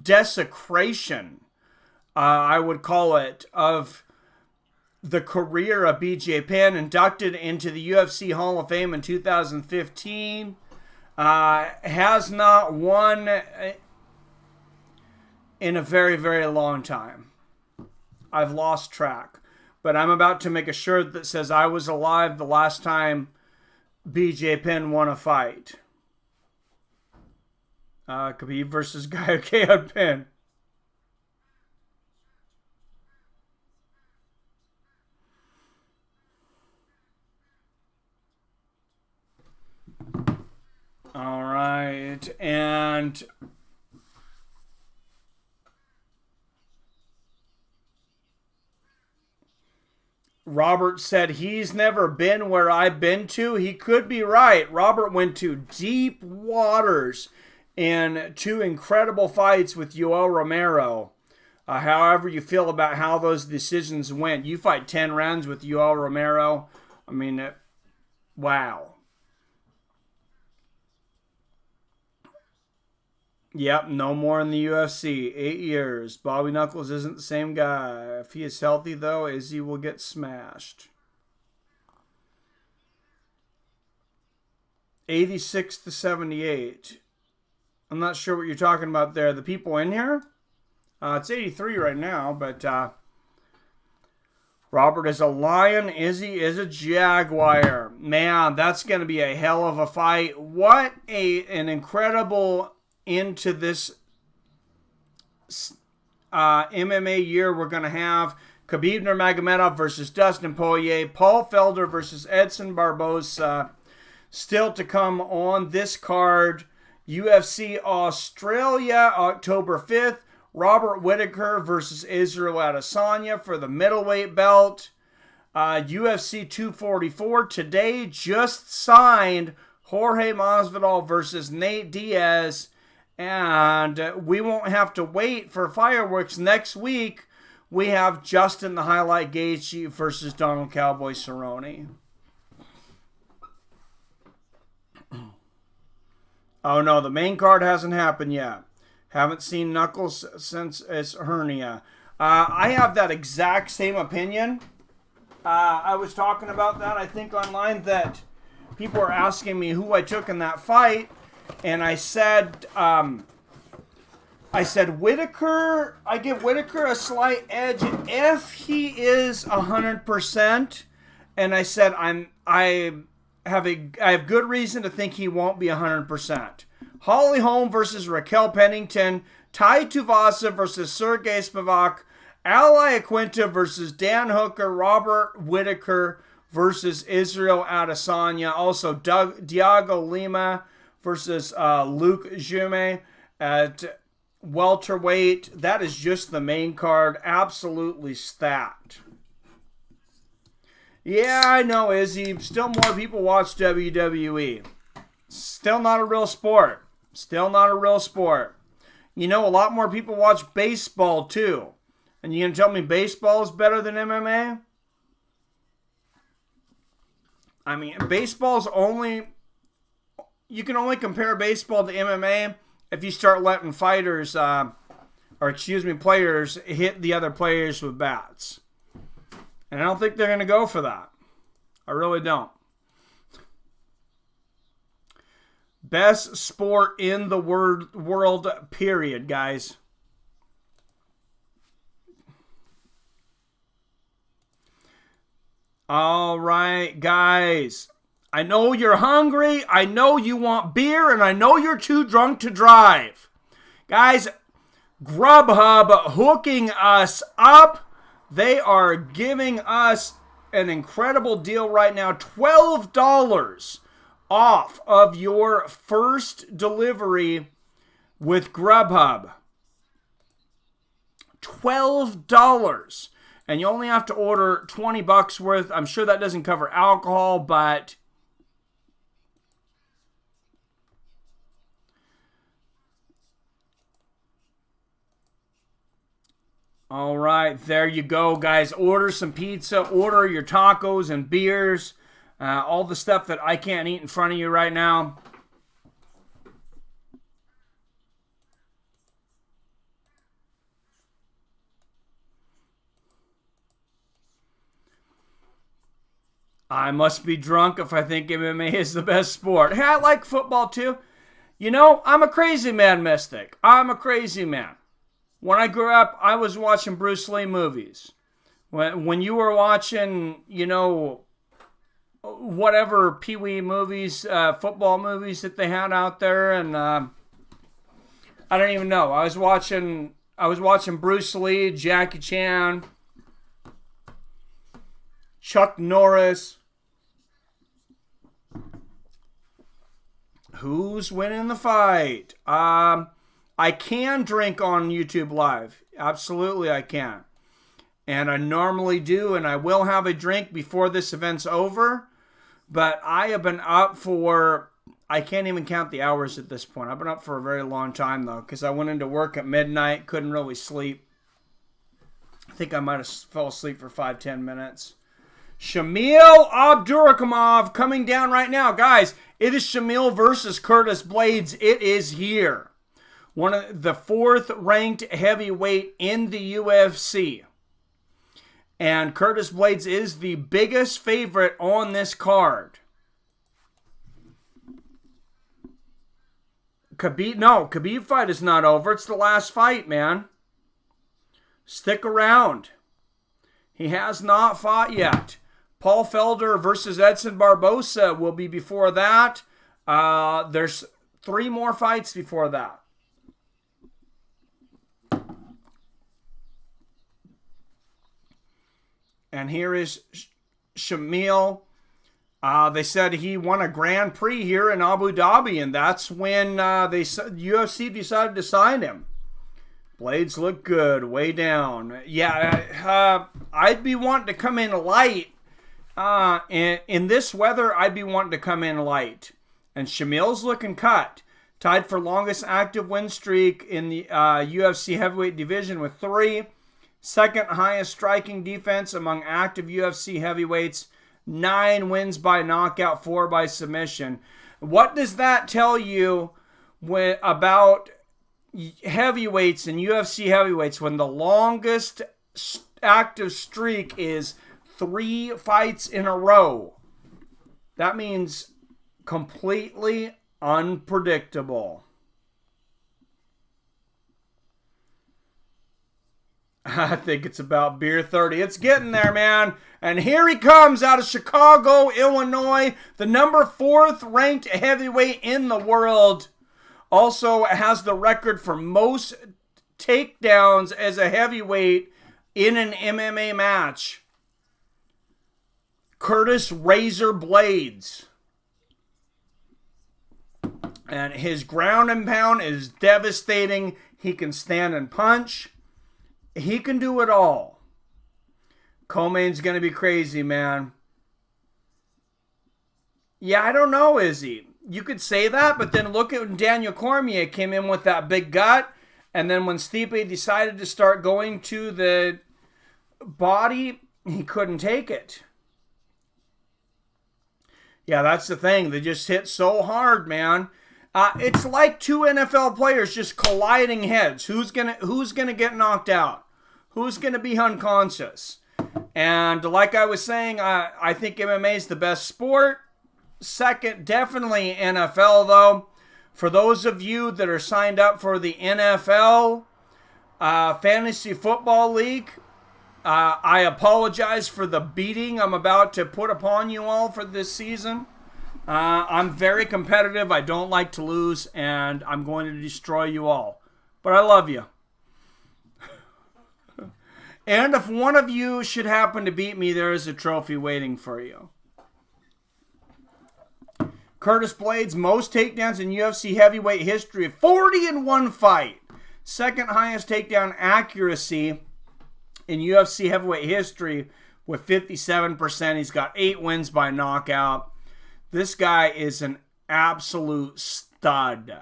Speaker 1: desecration, I would call it, of the career of BJ Penn, inducted into the UFC Hall of Fame in 2015. Has not won in a very, very long time. I've lost track. But I'm about to make a shirt that says I was alive the last time BJ Penn won a fight. Khabib versus Guy KO'd Penn. All right, and Robert said he's never been where I've been to. He could be right. Robert went to deep waters in 2 incredible fights with Yoel Romero. However you feel about how those decisions went, you fight 10 rounds with Yoel Romero. I mean, wow. Yep, no more in the UFC. 8 years. Bobby Knuckles isn't the same guy. If he is healthy, though, Izzy will get smashed. 86-78. I'm not sure what you're talking about there. The people in here? It's 83 right now, but Robert is a lion. Izzy is a jaguar. Man, that's going to be a hell of a fight. What an incredible into this MMA year we're going to have. Khabib Nurmagomedov versus Dustin Poirier. Paul Felder versus Edson Barboza. Still to come on this card. UFC Australia, October 5th. Robert Whittaker versus Israel Adesanya for the middleweight belt. UFC 244 today just signed Jorge Masvidal versus Nate Diaz. And we won't have to wait for fireworks. Next week, we have Justin the Highlight Gaethje versus Donald Cowboy Cerrone. Oh no, the main card hasn't happened yet. Haven't seen Knuckles since his hernia. I have that exact same opinion. I was talking about that, I think, online, that people are asking me who I took in that fight. And I said Whittaker, I give Whittaker a slight edge if he is 100%. And I said I have good reason to think he won't be 100%. Holly Holm versus Raquel Pennington, Tai Tuivasa versus Sergey Spivak, Ali Aquinta versus Dan Hooker, Robert Whittaker versus Israel Adesanya, also Diego Lima versus Luke Jume at welterweight. That is just the main card. Absolutely stacked. Yeah, I know, Izzy. Still more people watch WWE. Still not a real sport. Still not a real sport. You know, a lot more people watch baseball, too. And you gonna tell me baseball is better than MMA? I mean, baseball's only you can only compare baseball to MMA if you start letting players hit the other players with bats. And I don't think they're going to go for that. I really don't. Best sport in the world, period, guys. All right, guys. I know you're hungry. I know you want beer. And I know you're too drunk to drive. Guys, Grubhub hooking us up. They are giving us an incredible deal right now. $12 off of your first delivery with Grubhub. $12. And you only have to order $20 worth. I'm sure that doesn't cover alcohol, but all right, there you go, guys. Order some pizza, order your tacos and beers, all the stuff that I can't eat in front of you right now. I must be drunk if I think MMA is the best sport. Hey, I like football too. You know, I'm a crazy man, Mystic. I'm a crazy man. When I grew up, I was watching Bruce Lee movies. When you were watching, you know, whatever Pee-wee movies, football movies that they had out there, and I don't even know. I was watching Bruce Lee, Jackie Chan, Chuck Norris. Who's winning the fight? I can drink on YouTube Live. Absolutely, I can. And I normally do, and I will have a drink before this event's over. But I have been up for, I can't even count the hours at this point. I've been up for a very long time, though, because I went into work at midnight, couldn't really sleep. I think I might have fell asleep for 5-10 minutes. Shamil Abdurakhimov coming down right now. Guys, it is Shamil versus Curtis Blaydes. It is here. One of the 4th ranked heavyweight in the UFC. And Curtis Blaydes is the biggest favorite on this card. Khabib fight is not over. It's the last fight, man. Stick around. He has not fought yet. Paul Felder versus Edson Barboza will be before that. There's 3 more fights before that. And here is Shamil. They said he won a Grand Prix here in Abu Dhabi, and that's when UFC decided to sign him. Blaydes look good, way down. Yeah, I'd be wanting to come in light. In this weather, I'd be wanting to come in light. And Shamil's looking cut. Tied for longest active win streak in the UFC heavyweight division with 3. Second highest striking defense among active UFC heavyweights. 9 wins by knockout, 4 by submission. What does that tell you about heavyweights and UFC heavyweights when the longest active streak is 3 fights in a row? That means completely unpredictable. I think it's about beer 30. It's getting there, man. And here he comes out of Chicago, Illinois, the number 4th ranked heavyweight in the world. Also has the record for most takedowns as a heavyweight in an MMA match. Curtis Razor Blaydes. And his ground and pound is devastating. He can stand and punch. He can do it all. Co-main's going to be crazy, man. Yeah, I don't know, Izzy. You could say that, but then look at when Daniel Cormier came in with that big gut. And then when Stipe decided to start going to the body, he couldn't take it. Yeah, that's the thing. They just hit so hard, man. It's like two NFL players just colliding heads. Who's gonna get knocked out? Who's gonna be unconscious? And like I was saying, I think MMA is the best sport. Second, definitely NFL, though. For those of you that are signed up for the NFL Fantasy Football League, I apologize for the beating I'm about to put upon you all for this season. I'm very competitive. I don't like to lose, and I'm going to destroy you all. But I love you. And if one of you should happen to beat me, there is a trophy waiting for you. Curtis Blaydes, most takedowns in UFC heavyweight history, 40 in one fight. Second highest takedown accuracy in UFC heavyweight history with 57%. He's got 8 wins by knockout. This guy is an absolute stud.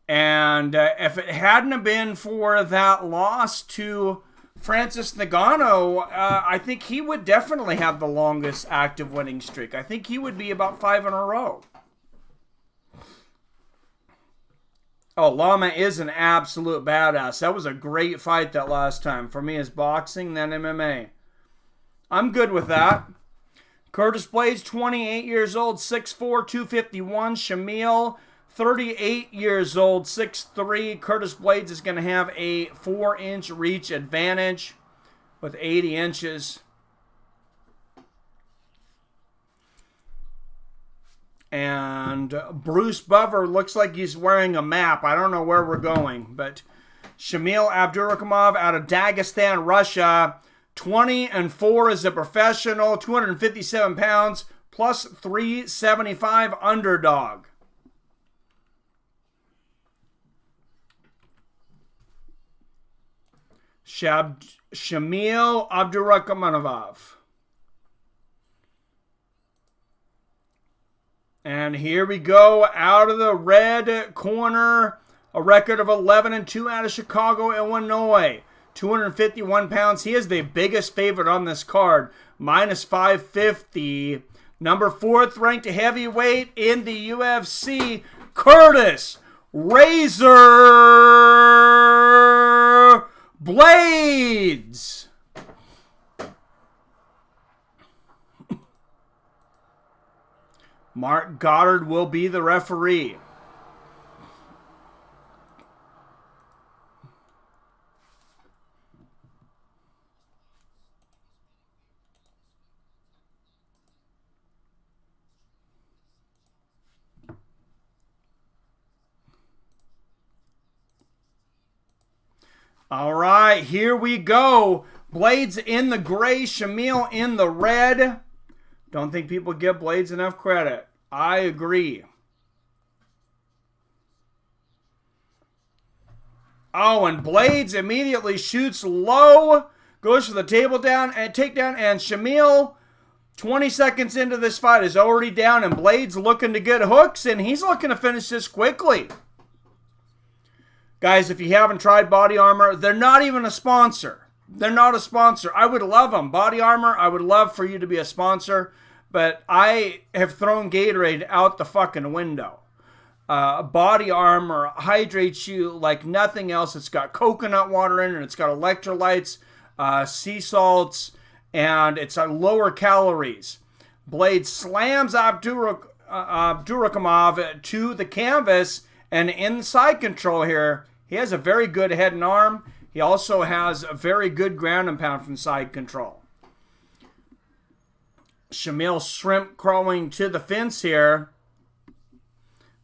Speaker 1: And if it hadn't been for that loss to Francis Ngannou, I think he would definitely have the longest active winning streak. I think he would be about 5 in a row. Oh, Lama is an absolute badass. That was a great fight that last time. For me, it's boxing, then MMA. I'm good with that. Curtis Blaydes, 28 years old, 6'4", 251. Shamil, 38 years old, 6'3". Curtis Blaydes is going to have a 4-inch reach advantage with 80 inches. And Bruce Buffer looks like he's wearing a map. I don't know where we're going, but Shamil Abdurakhimov out of Dagestan, Russia, 20-4 as a professional, 257 pounds, plus 375 underdog. Shamil Abdurakhimov. And here we go, out of the red corner, a record of 11-2 out of Chicago, Illinois. 251 pounds. He is the biggest favorite on this card, minus 550. Number 4th ranked heavyweight in the UFC, Curtis Razor Blaydes. Mark Goddard will be the referee. All right, here we go. Blaydes in the gray, Shamil in the red. Don't think people give Blaydes enough credit. I agree. Oh, and Blaydes immediately shoots low, goes for the takedown, and Shamil, 20 seconds into this fight, is already down, and Blaydes looking to get hooks, and he's looking to finish this quickly. Guys, if you haven't tried Body Armor, they're not even a sponsor. They're not a sponsor. I would love them. Body Armor, I would love for you to be a sponsor, but I have thrown Gatorade out the fucking window. Body Armor hydrates you like nothing else. It's got coconut water in it. It's got electrolytes, sea salts, and it's lower calories. Blaydes slams Abdurakhimov to the canvas, and inside control here, he has a very good head and arm. He also has a very good ground and pound from side control. Shamil shrimp crawling to the fence here.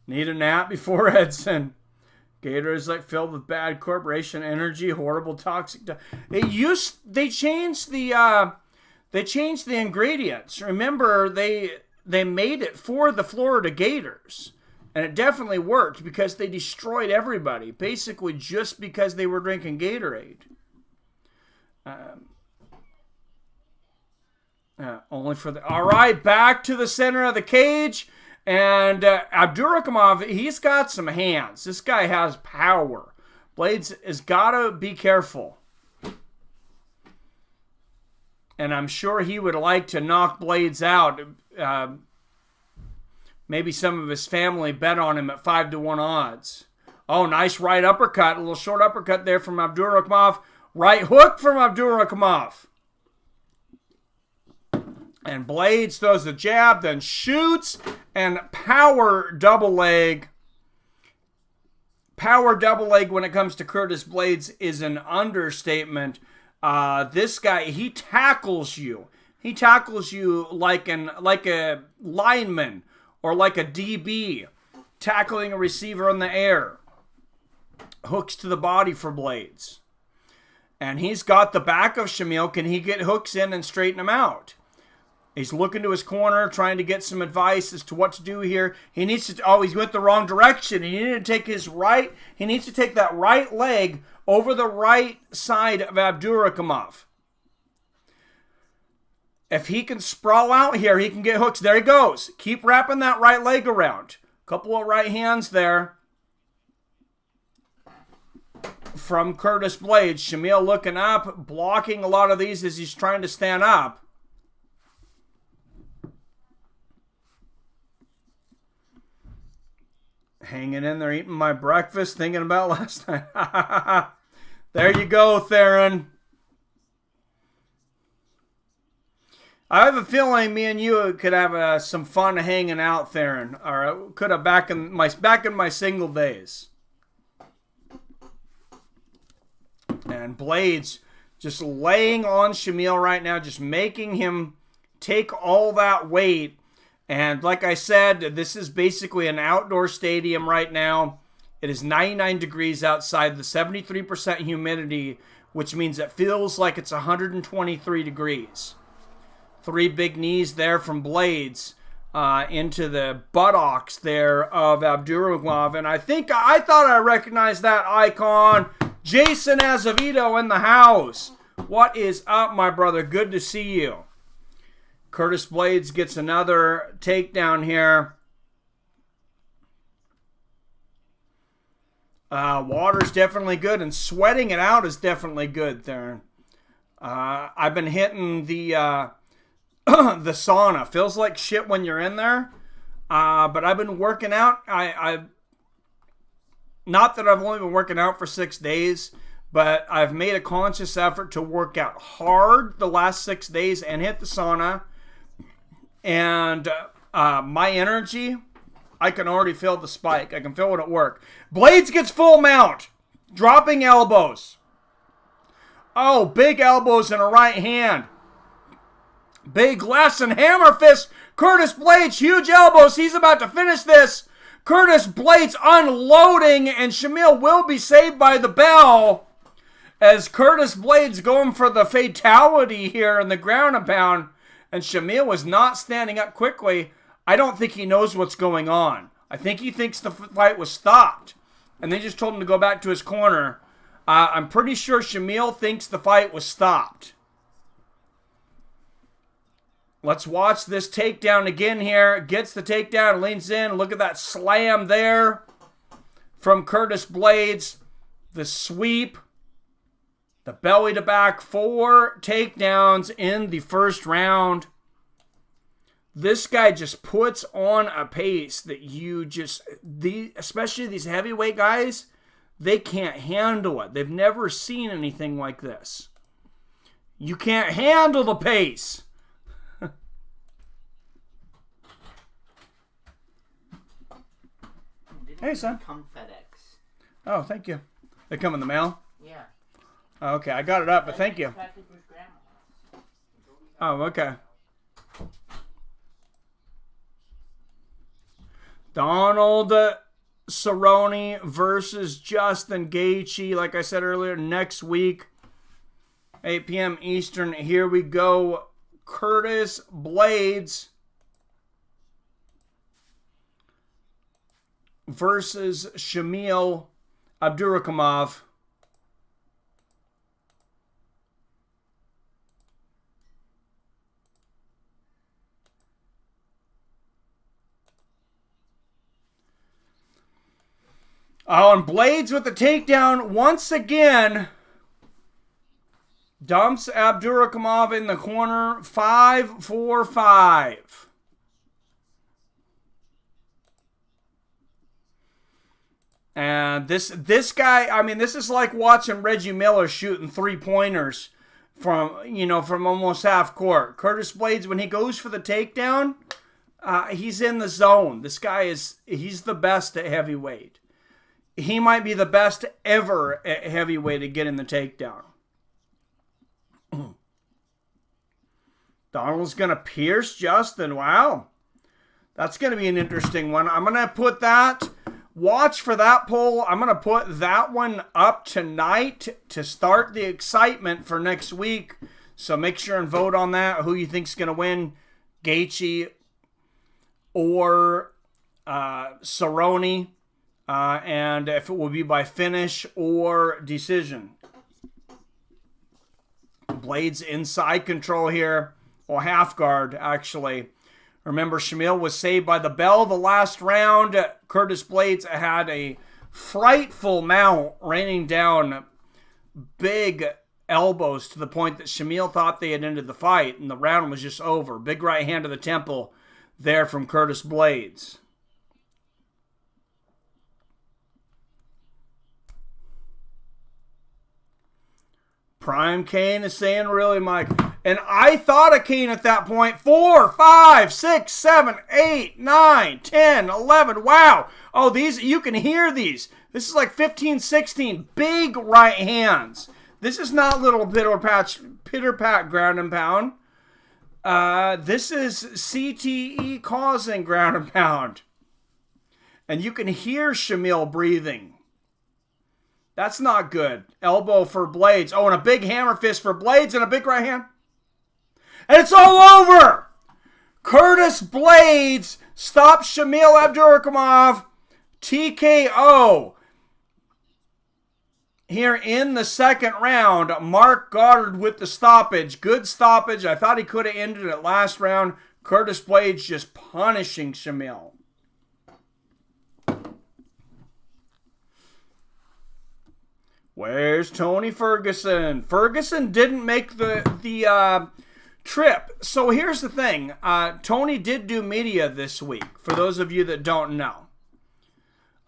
Speaker 1: Need a nap before Edson. Gator is like filled with bad corporation energy, horrible toxic. They changed the ingredients. Remember, they made it for the Florida Gators. And it definitely worked because they destroyed everybody, basically just because they were drinking Gatorade. Only for the... All right, back to the center of the cage. And Abdurakhimov, he's got some hands. This guy has power. Blaydes has got to be careful. And I'm sure he would like to knock Blaydes out. Maybe some of his family bet on him at 5-1 odds. Oh, nice right uppercut. A little short uppercut there from Abdurakhimov. Right hook from Abdurakhimov. And Blaydes throws the jab, then shoots, and power double leg. Power double leg when it comes to Curtis Blaydes is an understatement. This guy, he tackles you. He tackles you like a lineman or like a DB tackling a receiver in the air. Hooks to the body for Blaydes. And he's got the back of Shamil. Can he get hooks in and straighten him out? He's looking to his corner, trying to get some advice as to what to do here. He needs to, oh, he went the wrong direction. He needed to take he needs to take that right leg over the right side of Abdurakhimov. If he can sprawl out here, he can get hooks. There he goes. Keep wrapping that right leg around. Couple of right hands there from Curtis Blaydes. Shamil looking up, blocking a lot of these as he's trying to stand up. Hanging in there, eating my breakfast, thinking about last night. There you go, Theron. I have a feeling me and you could have some fun hanging out, Theron. Or could have back in my single days. And Blaydes just laying on Shamil right now, just making him take all that weight. And like I said, this is basically an outdoor stadium right now. It is 99 degrees outside, the 73% humidity, which means it feels like it's 123 degrees. 3 big knees there from Blaydes into the buttocks there of Abdurakhimov. And I thought I recognized that icon. Jason Azevedo in the house. What is up, my brother? Good to see you. Curtis Blaydes gets another takedown here. Water's definitely good, and sweating it out is definitely good, Theron. I've been hitting the the sauna. Feels like shit when you're in there, but I've been working out. Not that I've only been working out for 6 days, but I've made a conscious effort to work out hard the last 6 days and hit the sauna. And my energy, I can already feel the spike. I can feel it at work. Blaydes gets full mount. Dropping elbows. Oh, big elbows and a right hand. Big lefts and hammer fists. Curtis Blaydes, huge elbows. He's about to finish this. Curtis Blaydes unloading, and Shamil will be saved by the bell. As Curtis Blaydes going for the fatality here in the ground and pound. And Shamil was not standing up quickly. I don't think he knows what's going on. I think he thinks the fight was stopped. And they just told him to go back to his corner. I'm pretty sure Shamil thinks the fight was stopped. Let's watch this takedown again here. Gets the takedown, leans in. Look at that slam there from Curtis Blaydes. The sweep. The belly to back, 4 takedowns in the first round. This guy just puts on a pace that especially these heavyweight guys, they can't handle it. They've never seen anything like this. You can't handle the pace. Hey, son.
Speaker 3: Come FedEx.
Speaker 1: Oh, thank you. They come in the mail?
Speaker 3: Yeah.
Speaker 1: Okay, I got it up, but thank you. Oh, okay. Donald Cerrone versus Justin Gaethje. Like I said earlier, next week, 8 p.m. Eastern. Here we go. Curtis Blaydes versus Shamil Abdurakhimov. Oh, and Blaydes with the takedown once again. Dumps Abdurakhimov in the corner. 5-4-5. And this guy, I mean, this is like watching Reggie Miller shooting 3-pointers from almost half court. Curtis Blaydes, when he goes for the takedown, he's in the zone. This guy he's the best at heavyweight. He might be the best ever at heavyweight at getting the takedown. Donald's going to pierce Justin. Wow. That's going to be an interesting one. I'm going to put that. Watch for that poll. I'm going to put that one up tonight to start the excitement for next week. So make sure and vote on that. Who you think's going to win, Gaethje or Cerrone, and if it will be by finish or decision. Blaydes inside control here, or half guard actually. Remember, Shamil was saved by the bell the last round. Curtis Blaydes had a frightful mount raining down big elbows to the point that Shamil thought they had ended the fight, and the round was just over. Big right hand to the temple there from Curtis Blaydes. Prime Kane is saying, really, Mike? And I thought of Kane at that point. 4, 5, 6, 7, 8, 9, 10, 11. Wow. Oh, these, you can hear these. This is like 15, 16. Big right hands. This is not little pitter-pat ground and pound. This is CTE causing ground and pound. And you can hear Shamil breathing. That's not good. Elbow for Blaydes. Oh, and a big hammer fist for Blaydes and a big right hand. And it's all over. Curtis Blaydes stops Shamil Abdurakhimov. TKO. Here in the second round, Mark Goddard with the stoppage. Good stoppage. I thought he could have ended it last round. Curtis Blaydes just punishing Shamil. Where's Tony Ferguson? Ferguson didn't make the trip. So here's the thing. Tony did do media this week, for those of you that don't know.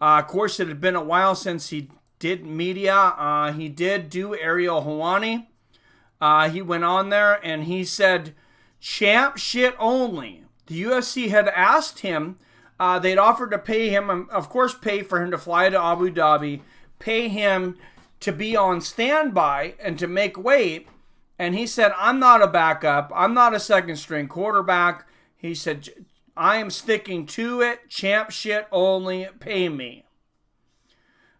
Speaker 1: Of course, it had been a while since he did media. He did do Ariel Helwani. He went on there and he said, champ shit only. The UFC had asked him, they'd offered to pay him, of course, pay for him to fly to Abu Dhabi, pay him to be on standby and to make weight. And he said, I'm not a backup. I'm not a second string quarterback. He said, I am sticking to it. Champ shit only. Pay me.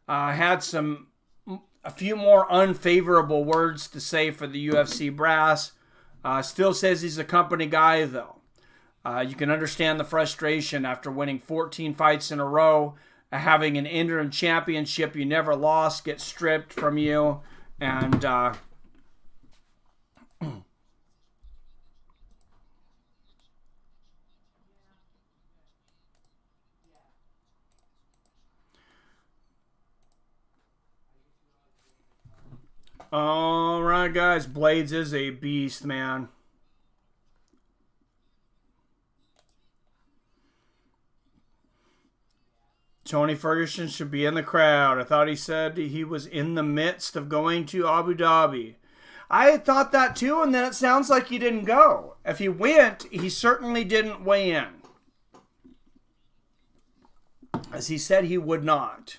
Speaker 1: Had a few more unfavorable words to say for the UFC brass. Still says he's a company guy, though. You can understand the frustration after winning 14 fights in a row, having an interim championship you never lost get stripped from you, and all right, guys, Blaydes is a beast, man. Tony Ferguson should be in the crowd. I thought he said he was in the midst of going to Abu Dhabi. I had thought that too, and then it sounds like he didn't go. If he went, he certainly didn't weigh in. As he said he would not.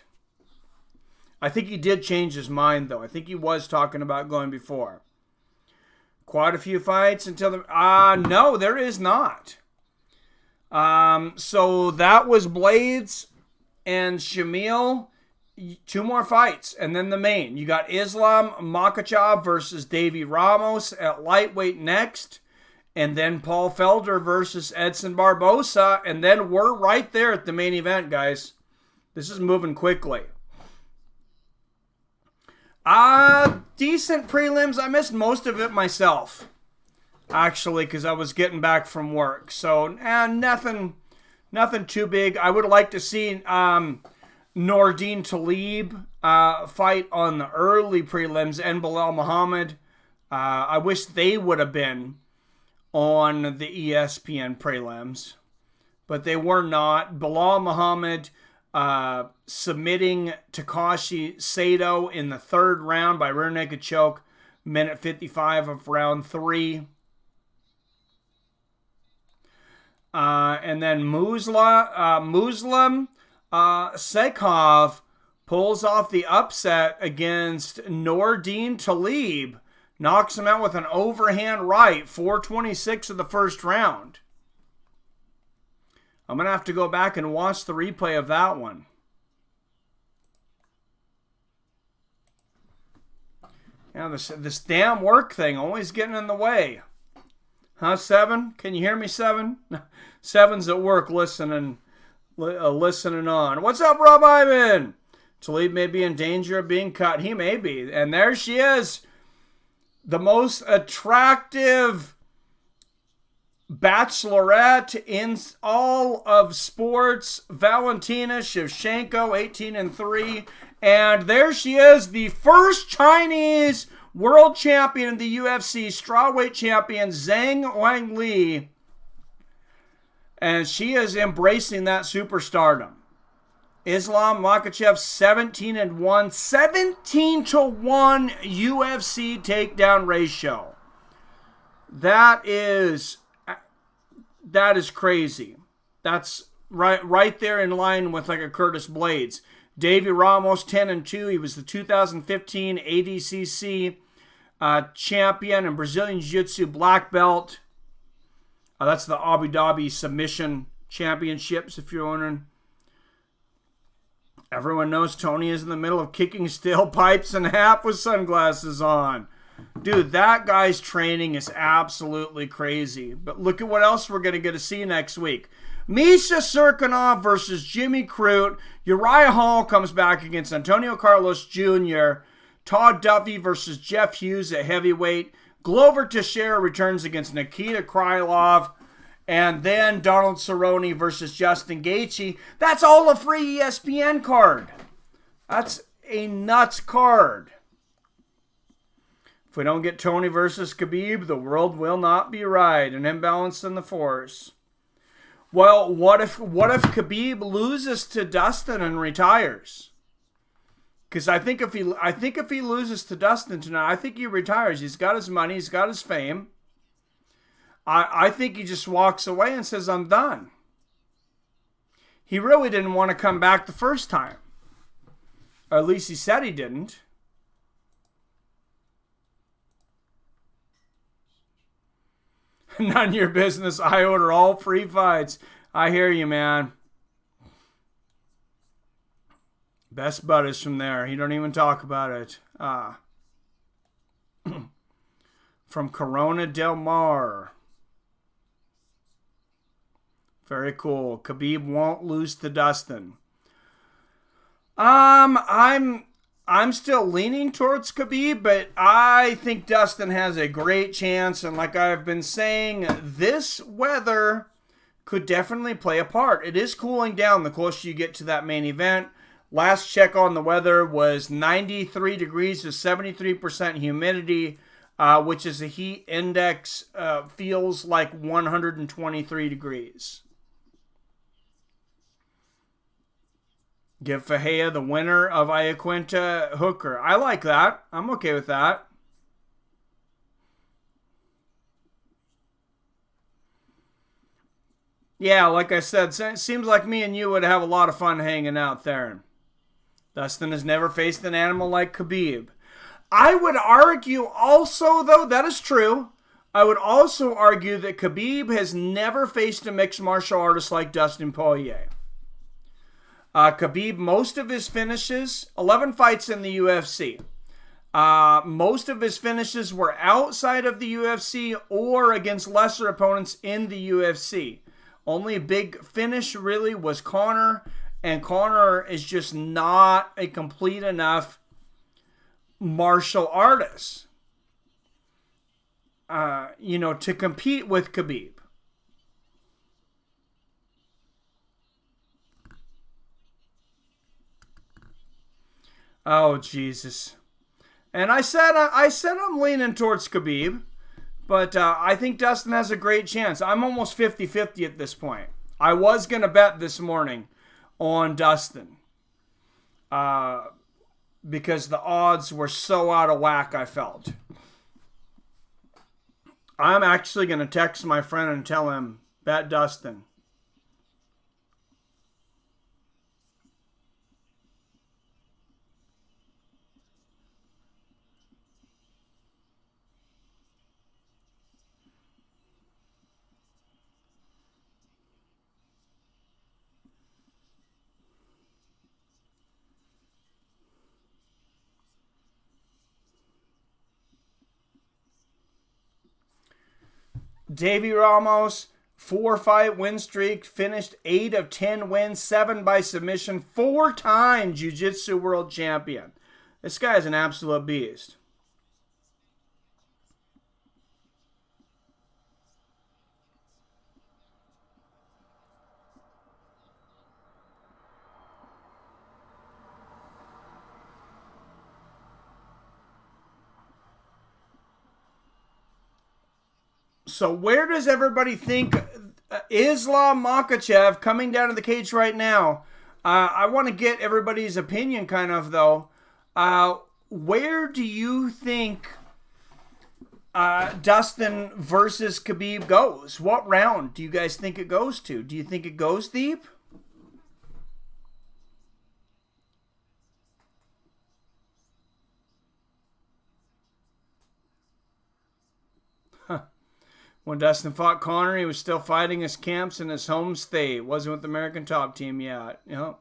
Speaker 1: I think he did change his mind, though. I think he was talking about going before. Quite a few fights until the... no, there is not. So that was Blaydes and Shamil. 2 more fights, and then the main. You got Islam Makhachev versus Davi Ramos at lightweight next, and then Paul Felder versus Edson Barboza, and then we're right there at the main event, guys. This is moving quickly. Decent prelims. I missed most of it myself, actually, because I was getting back from work. So, nothing too big. I would like to see Nordine Taleb fight on the early prelims, and Belal Muhammad. I wish they would have been on the ESPN prelims, but they were not. Belal Muhammad submitting Takashi Sato in the third round by rear naked choke, minute 55 of round 3. And then Muslim Sekhov pulls off the upset against Nordine Taleb. Knocks him out with an overhand right, 4:26 of the first round. I'm going to have to go back and watch the replay of that one. Yeah, this damn work thing always getting in the way. Huh, Seven? Can you hear me, Seven? Seven's at work listening on. What's up, Rob Ivan? Taleb may be in danger of being cut. He may be. And there she is. The most attractive bachelorette in all of sports, Valentina Shevchenko, 18-3. And there she is, the first Chinese world champion in the UFC, strawweight champion Zhang Wanli. And she is embracing that superstardom. Islam Makhachev 17-1, 17-1 UFC takedown ratio. That is crazy. That's right there in line with like a Curtis Blaydes. Davi Ramos 10-2. He was the 2015 ADCC champion and Brazilian Jiu-Jitsu black belt. That's the Abu Dhabi Submission Championships, if you're wondering. Everyone knows Tony is in the middle of kicking steel pipes in half with sunglasses on. Dude, that guy's training is absolutely crazy. But look at what else we're going to get to see next week. Misha Cirkunov versus Jimmy Crute. Uriah Hall comes back against Antonio Carlos Jr. Todd Duffy versus Jeff Hughes at heavyweight. Glover Teixeira returns against Nikita Krylov. And then Donald Cerrone versus Justin Gaethje. That's all a free ESPN card. That's a nuts card. If we don't get Tony versus Khabib, the world will not be right. An imbalance in the force. Well, what if Khabib loses to Dustin and retires? Because I think if he loses to Dustin tonight, I think he retires. He's got his money. He's got his fame. I think he just walks away and says, I'm done. He really didn't want to come back the first time. Or at least he said he didn't. None of your business. I order all free fights. I hear you, man. Best buddies from there. He don't even talk about it. From Corona Del Mar. Very cool. Khabib won't lose to Dustin. I'm still leaning towards Khabib, but I think Dustin has a great chance. And like I've been saying, this weather could definitely play a part. It is cooling down the closer you get to that main event. Last check on the weather was 93 degrees with 73% humidity, which is a heat index, feels like 123 degrees. Give Ferreira the winner of Iaquinta Hooker. I like that. I'm okay with that. Yeah, like I said, it seems like me and you would have a lot of fun hanging out there. Dustin has never faced an animal like Khabib. I would argue also, though, that is true. I would also argue that Khabib has never faced a mixed martial artist like Dustin Poirier. Khabib, most of his finishes, 11 fights in the UFC. Most of his finishes were outside of the UFC or against lesser opponents in the UFC. Only big finish really was Conor, and Conor is just not a complete enough martial artist, to compete with Khabib. Oh, Jesus. And I said I'm leaning towards Khabib, but I think Dustin has a great chance. I'm almost 50-50 at this point. I was going to bet this morning on Dustin because the odds were so out of whack, I felt. I'm actually going to text my friend and tell him, bet Dustin. Davi Ramos, 4-fight win streak, finished 8 of 10 wins, 7 by submission, 4-time Jiu-Jitsu world champion. This guy is an absolute beast. So where does everybody think Islam Makhachev coming down to the cage right now? I want to get everybody's opinion kind of, though. Where do you think Dustin versus Khabib goes? What round do you guys think it goes to? Do you think it goes deep? When Dustin fought Conor, he was still fighting his camps in his home state. Wasn't with the American top team yet. Yep.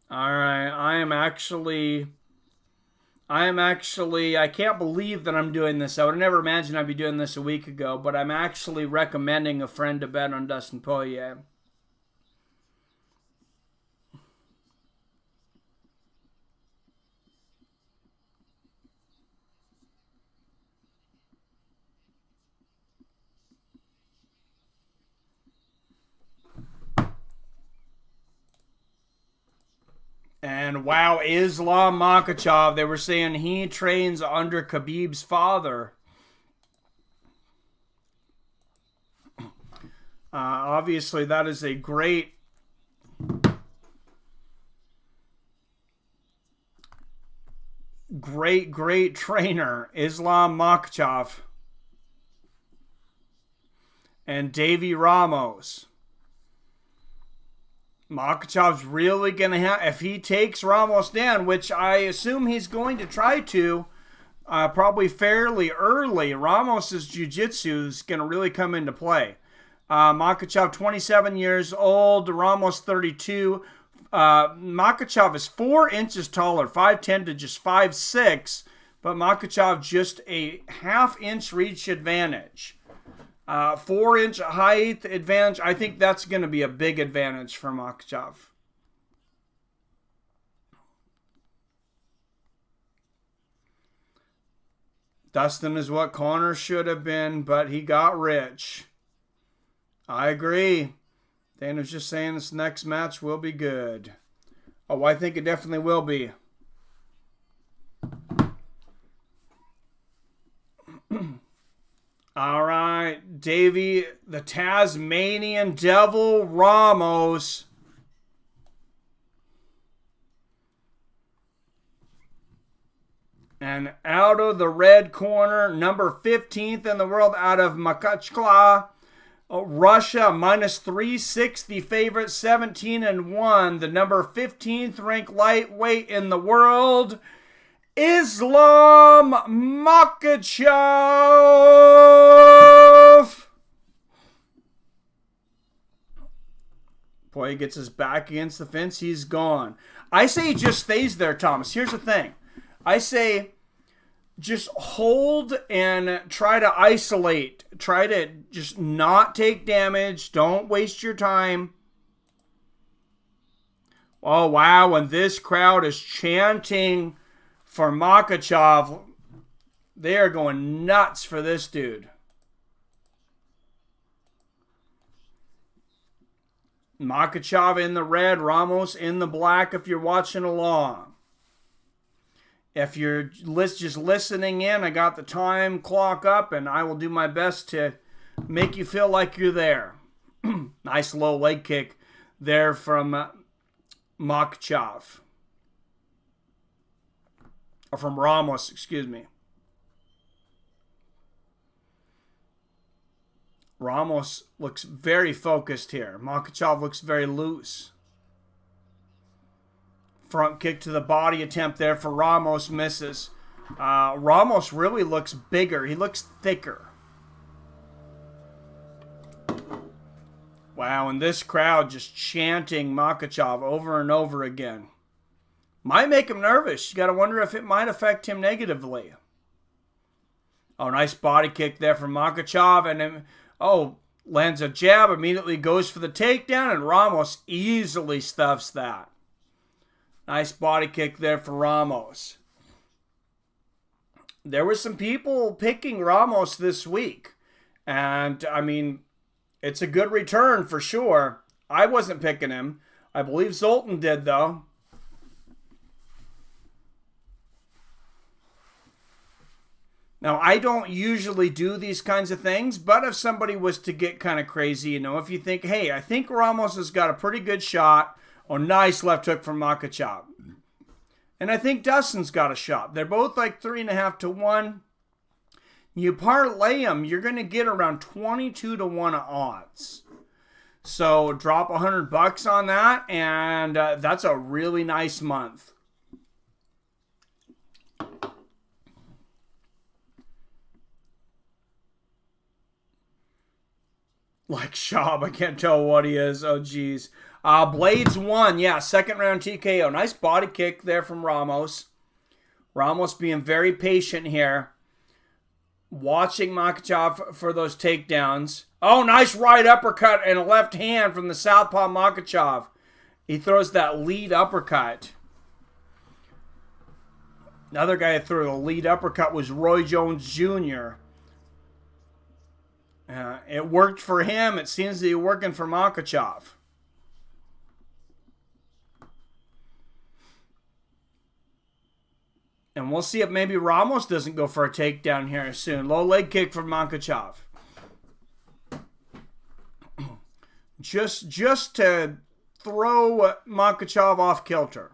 Speaker 1: All right. I can't believe that I'm doing this. I would have never imagined I'd be doing this a week ago, but I'm actually recommending a friend to bet on Dustin Poirier. And wow, Islam Makhachev, they were saying he trains under Khabib's father. Obviously, that is a great trainer, Islam Makhachev. And Davi Ramos. Makhachev's really going to have, if he takes Ramos down, which I assume he's going to try to, probably fairly early, Ramos's jiu-jitsu is going to really come into play. Makhachev, 27 years old, Ramos, 32. Makhachev is 4 inches taller, 5'10" to just 5'6", but Makhachev just a half-inch reach advantage. 4-inch height advantage. I think that's going to be a big advantage for Makhachev. Dustin is what Conor should have been, but he got rich. I agree. Dana's just saying this next match will be good. Oh, I think it definitely will be. All right, Davi, the Tasmanian Devil Ramos. And out of the red corner, number 15th in the world out of Makhachev, Russia, minus 360 favorite, 17-1. The number 15th ranked lightweight in the world, Islam Makhachev. Boy, he gets his back against the fence. He's gone. I say he just stays there, Thomas. Here's the thing. I say just hold and try to isolate. Try to just not take damage. Don't waste your time. Oh, wow. And this crowd is chanting for Makhachev. They are going nuts for this dude. Makhachev in the red, Ramos in the black if you're watching along. If you're just listening in, I got the time clock up and I will do my best to make you feel like you're there. Nice low leg kick there from Makhachev. Or from Ramos, excuse me. Ramos looks very focused here. Makhachev looks very loose. Front kick to the body attempt there for Ramos, misses. Ramos really looks bigger. He looks thicker. Wow, and this crowd just chanting Makhachev over and over again. Might make him nervous. You got to wonder if it might affect him negatively. Oh, nice body kick there from Makhachev. And then, lands a jab, immediately goes for the takedown, and Ramos easily stuffs that. Nice body kick there for Ramos. There were some people picking Ramos this week. And, I mean, it's a good return for sure. I wasn't picking him. I believe Zoltan did, though. Now, I don't usually do these kinds of things, but if somebody was to get kind of crazy, if you think, hey, I think Ramos has got a pretty good shot. Oh, nice left hook from Makhachev. And I think Dustin's got a shot. They're both like 3.5 to 1. You parlay them, you're going to get around 22 to 1 odds. So drop $100 on that, and that's a really nice month. Like Schaub, I can't tell what he is. Oh, geez. Blaydes won. Yeah, second round TKO. Nice body kick there from Ramos. Ramos being very patient here. Watching Makhachev for those takedowns. Oh, nice right uppercut and a left hand from the southpaw Makhachev. He throws that lead uppercut. Another guy that threw the lead uppercut was Roy Jones Jr. It worked for him. It seems to be working for Makhachev. And we'll see if maybe Ramos doesn't go for a takedown here soon. Low leg kick from Makhachev. Just to throw Makhachev off kilter.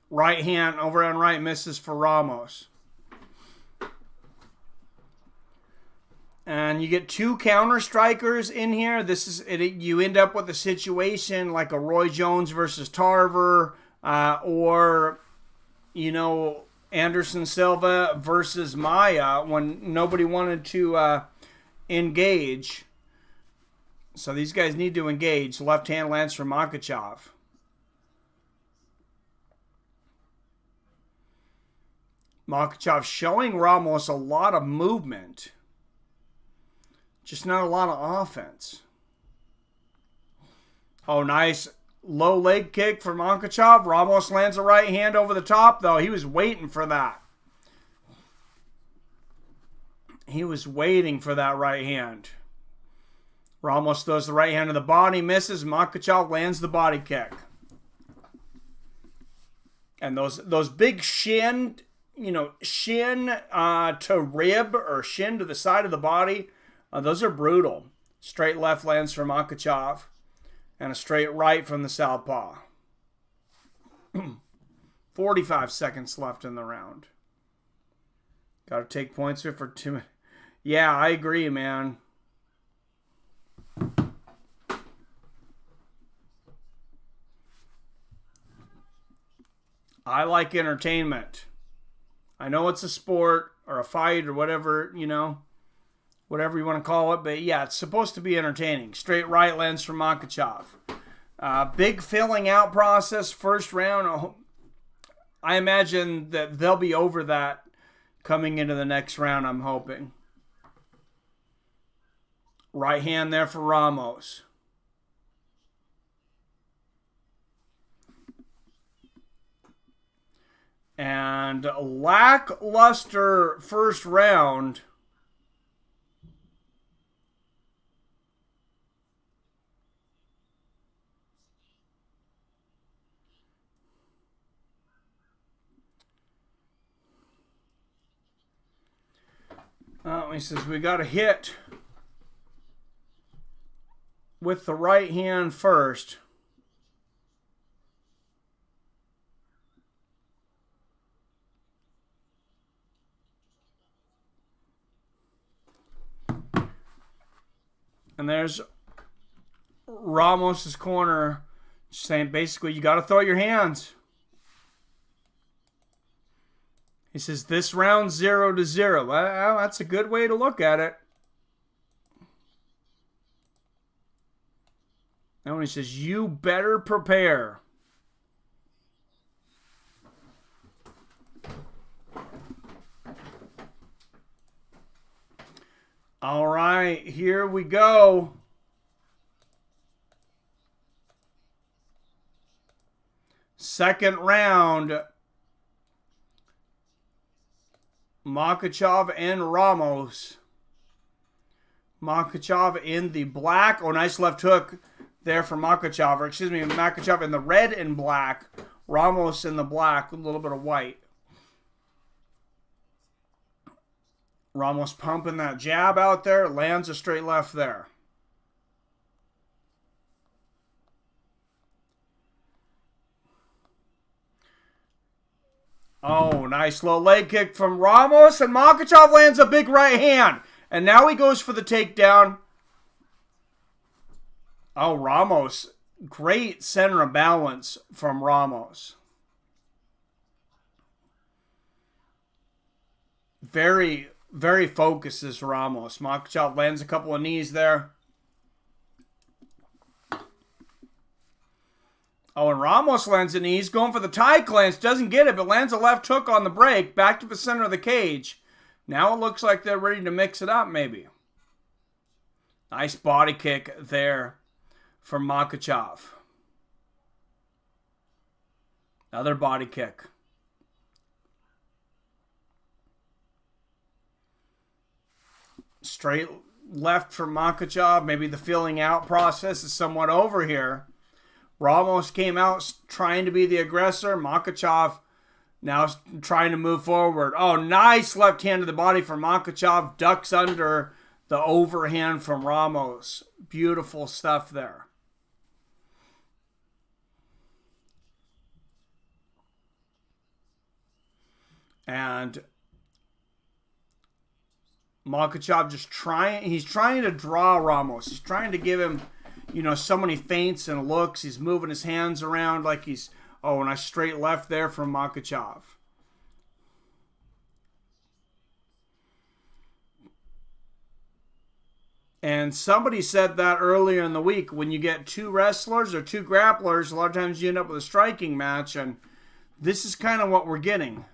Speaker 1: Right hand over on right misses for Ramos. And you get two counter strikers in here. You end up with a situation like a Roy Jones versus Tarver, or Anderson Silva versus Maya when nobody wanted to engage. So these guys need to engage. Left hand lands for Makhachev. Makhachev showing Ramos a lot of movement. Just not a lot of offense. Oh, nice low leg kick for Makhachev. Ramos lands a right hand over the top, though. He was waiting for that. He was waiting for that right hand. Ramos throws the right hand to the body, misses. Makhachev lands the body kick. And those big shin to rib or shin to the side of the body, those are brutal. Straight left lands for Makhachev. And a straight right from the southpaw. 45 seconds left in the round. Got to take points here for 2 minutes. Yeah, I agree, man. I like entertainment. I know it's a sport or a fight or whatever, whatever you want to call it. But yeah, it's supposed to be entertaining. Straight right lands from Makhachev. Big filling out process first round. I imagine that they'll be over that coming into the next round, I'm hoping. Right hand there for Ramos. And lackluster first round. He says we got a hit with the right hand first. And there's Ramos's corner saying basically you got to throw your hands. He says this round 0-0. Well, that's a good way to look at it. And when he says you better prepare. All right, here we go. Second round. Makhachev and Ramos. Makhachev in the black. Oh, nice left hook there for Makhachev. Or excuse me, Makhachev in the red and black. Ramos in the black with a little bit of white. Ramos pumping that jab out there. Lands a straight left there. Oh, nice low leg kick from Ramos. And Makhachev lands a big right hand. And now he goes for the takedown. Oh, Ramos. Great center of balance from Ramos. Very, very focused is Ramos. Makhachev lands a couple of knees there. Oh, and Ramos lands a knee. He's going for the tie clinch. Doesn't get it, but lands a left hook on the break. Back to the center of the cage. Now it looks like they're ready to mix it up, maybe. Nice body kick there from Makhachev. Another body kick. Straight left from Makhachev. Maybe the feeling out process is somewhat over here. Ramos came out trying to be the aggressor. Makhachev now trying to move forward. Oh, nice left hand to the body from Makhachev. Ducks under the overhand from Ramos. Beautiful stuff there. And Makhachev just he's trying to draw Ramos. He's trying to give him, you know, so many feints and looks. He's moving his hands around like he's, oh, and a straight left there from Makhachev. And somebody said that earlier in the week, when you get two wrestlers or two grapplers, a lot of times you end up with a striking match, and this is kind of what we're getting.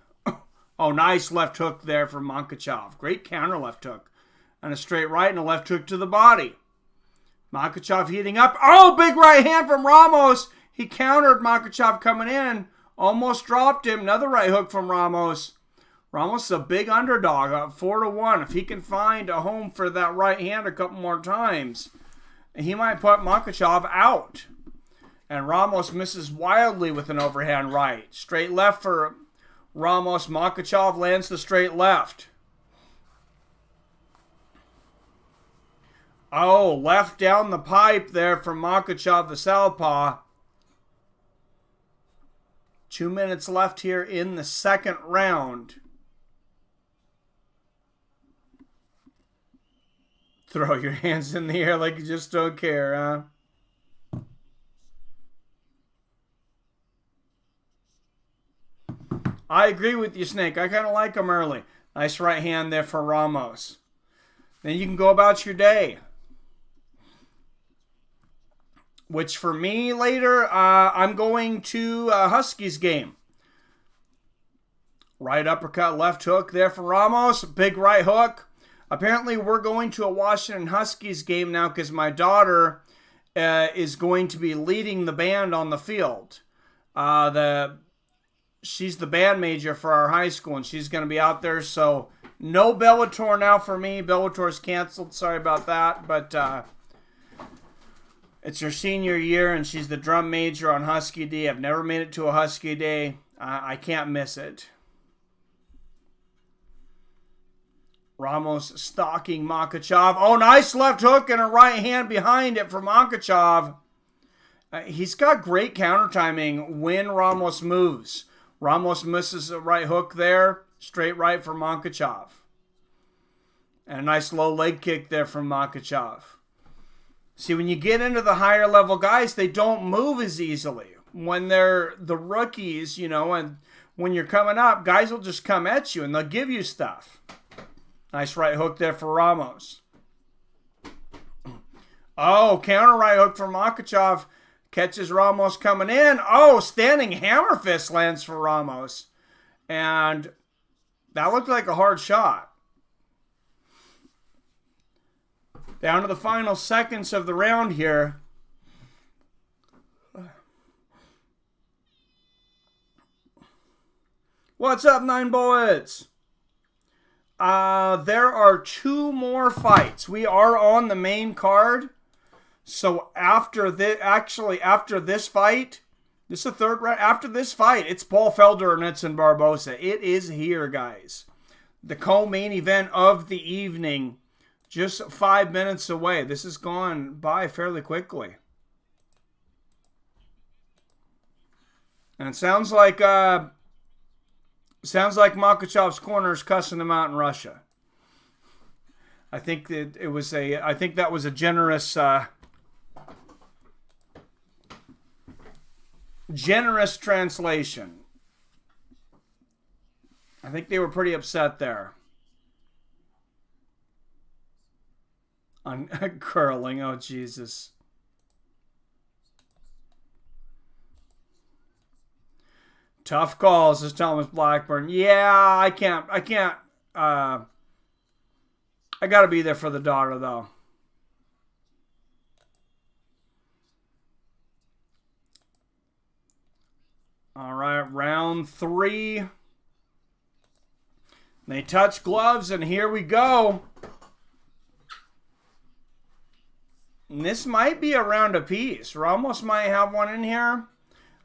Speaker 1: Oh, nice left hook there from Makhachev. Great counter left hook. And a straight right and a left hook to the body. Makhachev heating up. Oh, big right hand from Ramos. He countered Makhachev coming in. Almost dropped him. Another right hook from Ramos. Ramos is a big underdog, up 4-1. If he can find a home for that right hand a couple more times, he might put Makhachev out. And Ramos misses wildly with an overhand right. Straight left for Ramos. Makhachev lands the straight left. Oh, left down the pipe there from Makhachev, the southpaw. 2 minutes left here in the second round. Throw your hands in the air like you just don't care, huh? I agree with you, Snake. I kind of like him early. Nice right hand there for Ramos. Then you can go about your day. Which for me later, I'm going to Huskies game. Right uppercut, left hook there for Ramos. Big right hook. Apparently we're going to a Washington Huskies game now because my daughter is going to be leading the band on the field. she's the band major for our high school, and she's going to be out there. So no Bellator now for me. Bellator's canceled. Sorry about that, but it's her senior year, and she's the drum major on Husky Day. I've never made it to a Husky Day. I can't miss it. Ramos stalking Makhachev. Oh, nice left hook and a right hand behind it for Makhachev. He's got great counter timing when Ramos moves. Ramos misses a right hook there. Straight right for Makhachev. And a nice low leg kick there from Makhachev. See, when you get into the higher level guys, they don't move as easily. When they're the rookies, you know, and when you're coming up, guys will just come at you and they'll give you stuff. Nice right hook there for Ramos. Oh, counter right hook for Makhachev. Catches Ramos coming in. Oh, standing hammer fist lands for Ramos. And that looked like a hard shot. Down to the final seconds of the round here. What's up, 9 Bullets? There are 2 more fights. We are on the main card. So after this, after this fight, this is the 3rd round. After this fight, it's Paul Felder and Edson Barboza. It is here, guys. The co-main event of the evening. Just 5 minutes away. This has gone by fairly quickly. And it sounds like Makhachev's corner is cussing him out in Russia. I think that it was that was a generous translation. I think they were pretty upset there. On curling, oh Jesus. Tough calls, says Thomas Blackburn. Yeah, I gotta be there for the daughter, though. All right, round 3. They touch gloves, and here we go. And this might be a round apiece. Ramos might have one in here.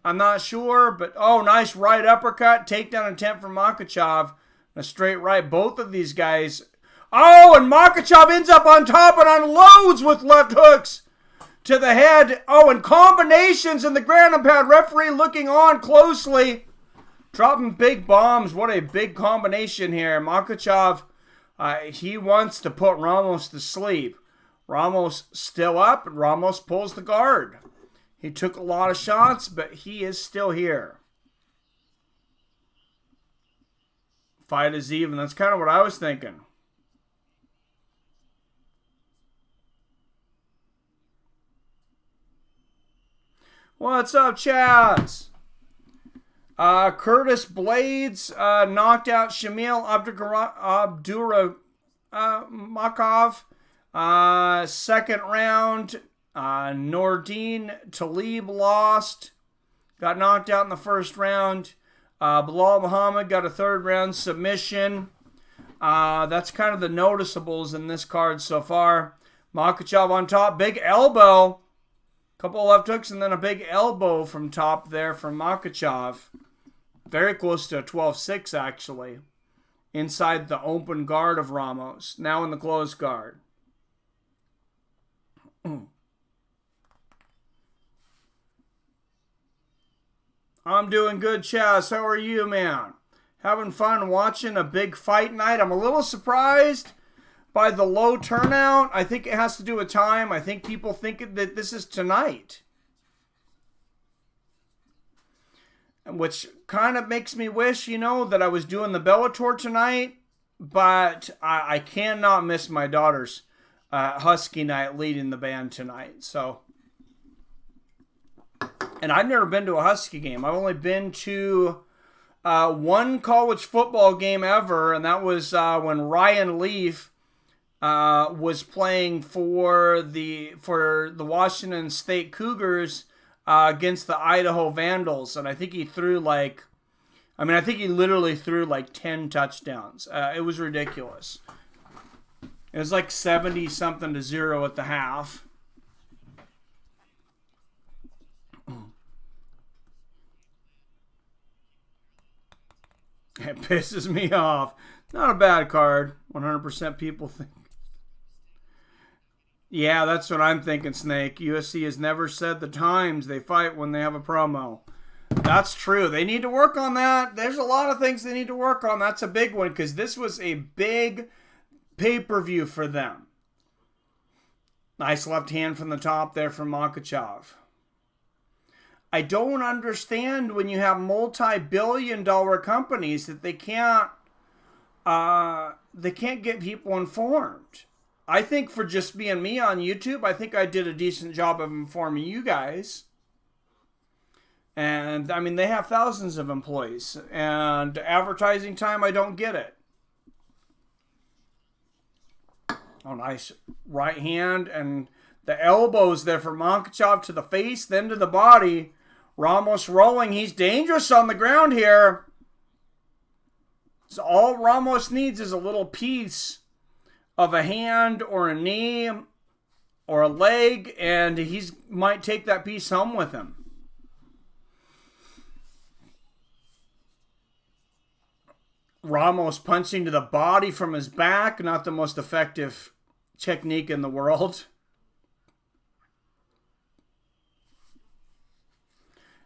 Speaker 1: I'm not sure, but oh, nice right uppercut. Takedown attempt from Makhachev. A straight right. Both of these guys. Oh, and Makhachev ends up on top and unloads with left hooks to the head. Oh, and combinations in the ground and pound. Referee looking on closely. Dropping big bombs. What a big combination here. Makhachev, he wants to put Ramos to sleep. Ramos still up, and Ramos pulls the guard. He took a lot of shots, but he is still here. Fight is even. That's kind of what I was thinking. What's up, Chaz? Curtis Blaydes knocked out Shamil Abdurakhimov. Second round, Nordine Taleb lost. Got knocked out in the first round. Belal Muhammad got a 3rd round submission. That's kind of the noticeables in this card so far. Makhachev on top. Big elbow. Couple of left hooks and then a big elbow from top there from Makhachev. Very close to a 12-6 actually. Inside the open guard of Ramos. Now in the closed guard. I'm doing good, Chaz. How are you, man? Having fun watching a big fight night. I'm a little surprised by the low turnout. I think it has to do with time. I think people think that this is tonight. Which kind of makes me wish, you know, that I was doing the Bellator tonight. But I cannot miss my daughter's Husky night leading the band tonight. So, and I've never been to a Husky game. I've only been to one college football game ever, and that was when Ryan Leaf was playing for the Washington State Cougars against the Idaho Vandals, and I think he threw like I mean, I think he literally threw like 10 touchdowns. It was ridiculous. It was like 70-something to 0 at the half. It pisses me off. Not a bad card. 100% people think. Yeah, that's what I'm thinking, Snake. UFC has never said the times they fight when they have a promo. That's true. They need to work on that. There's a lot of things they need to work on. That's a big one because this was a big pay-per-view for them. Nice left hand from the top there from Makhachev. I don't understand when you have multi-billion-dollar companies that they can't get people informed. I think for just being me on YouTube, I think I did a decent job of informing you guys. And, I mean, they have thousands of employees. And advertising time, I don't get it. Oh, nice right hand. And the elbows there for Makhachev to the face, then to the body. Ramos rolling. He's dangerous on the ground here. So all Ramos needs is a little piece of a hand or a knee or a leg, and he might take that piece home with him. Ramos punching to the body from his back, not the most effective technique in the world.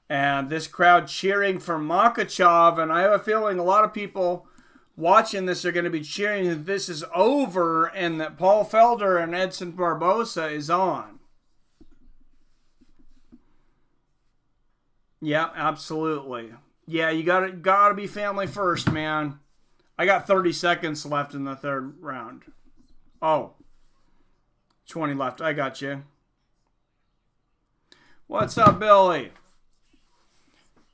Speaker 1: And this crowd cheering for Makhachev, and I have a feeling a lot of people watching this are going to be cheering that this is over and that Paul Felder and Edson Barboza is on. Yeah, absolutely. Yeah, you gotta be family first, man. I got 30 seconds left in the third round. Oh, 20 left. I got you. What's up, Billy?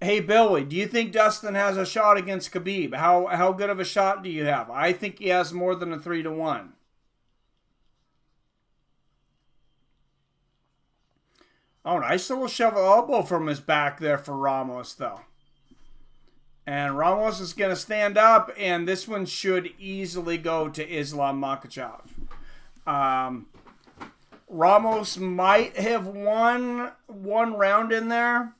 Speaker 1: Hey, Billy, do you think Dustin has a shot against Khabib? How good of a shot do you have? I think he has more than a 3-1. Oh, nice little shovel elbow from his back there for Ramos, though. And Ramos is going to stand up, and this one should easily go to Islam Makhachev. Ramos might have won one round in there.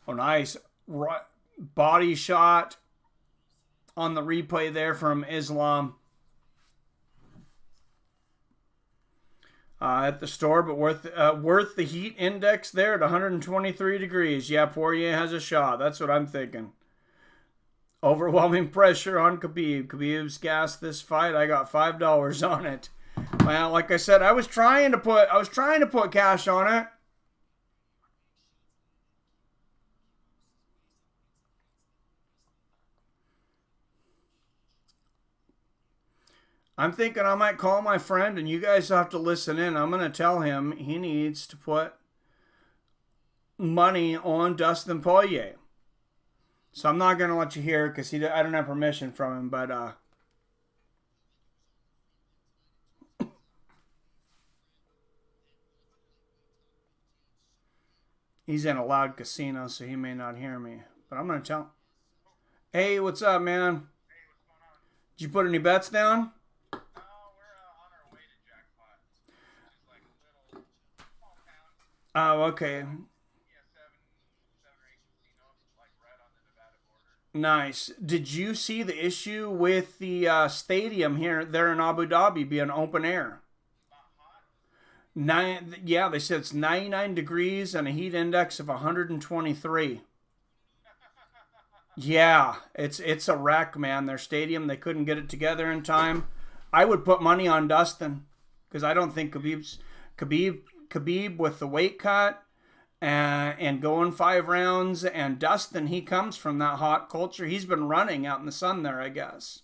Speaker 1: Oh, nice body shot on the replay there from Islam. At the store, but worth the heat index there at 123 degrees. Yeah, Poirier has a shot. That's what I'm thinking. Overwhelming pressure on Khabib. Khabib's gassed this fight. I got $5 on it. Well, like I said, I was trying to put cash on it. I'm thinking I might call my friend, and you guys have to listen in. I'm going to tell him he needs to put money on Dustin Poirier. So I'm not going to let you hear it because I don't have permission from him. But he's in a loud casino, so he may not hear me. But I'm going to tell him. Hey, what's up, man? Did you put any bets down? Oh, okay. Nice. Did you see the issue with the stadium there in Abu Dhabi being open air? Yeah, they said it's 99 degrees and a heat index of 123. Yeah, it's a wreck, man. Their stadium, they couldn't get it together in time. I would put money on Dustin because I don't think Khabib with the weight cut and going 5 rounds, and Dustin, he comes from that hot culture. He's been running out in the sun there, I guess,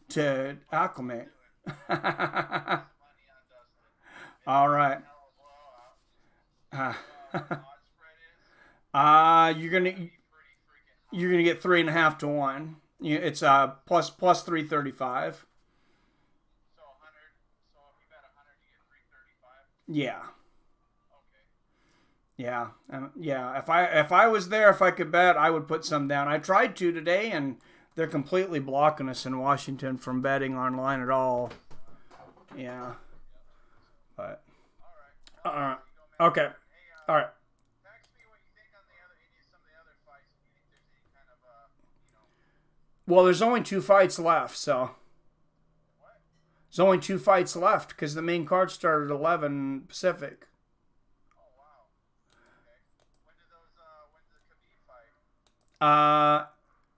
Speaker 1: to acclimate. All right. You're gonna get 3.5 to 1. It's plus 335.
Speaker 3: So 100. So if you bet 100, you get 335.
Speaker 1: Yeah.
Speaker 3: Okay.
Speaker 1: Yeah. Yeah. If I was there, if I could bet, I would put some down. I tried to today, and they're completely blocking us in Washington from betting online at all. Yeah. But.
Speaker 3: All right.
Speaker 1: Okay.
Speaker 3: Hey,
Speaker 1: All right.
Speaker 3: text me what you think on some of the other fights. If you think there's any kind of
Speaker 1: Well, there's only 2 fights left, so.
Speaker 3: What?
Speaker 1: There's only 2 fights left because the main card started at 11 Pacific.
Speaker 3: Oh wow. Okay. When's the Khabib fight?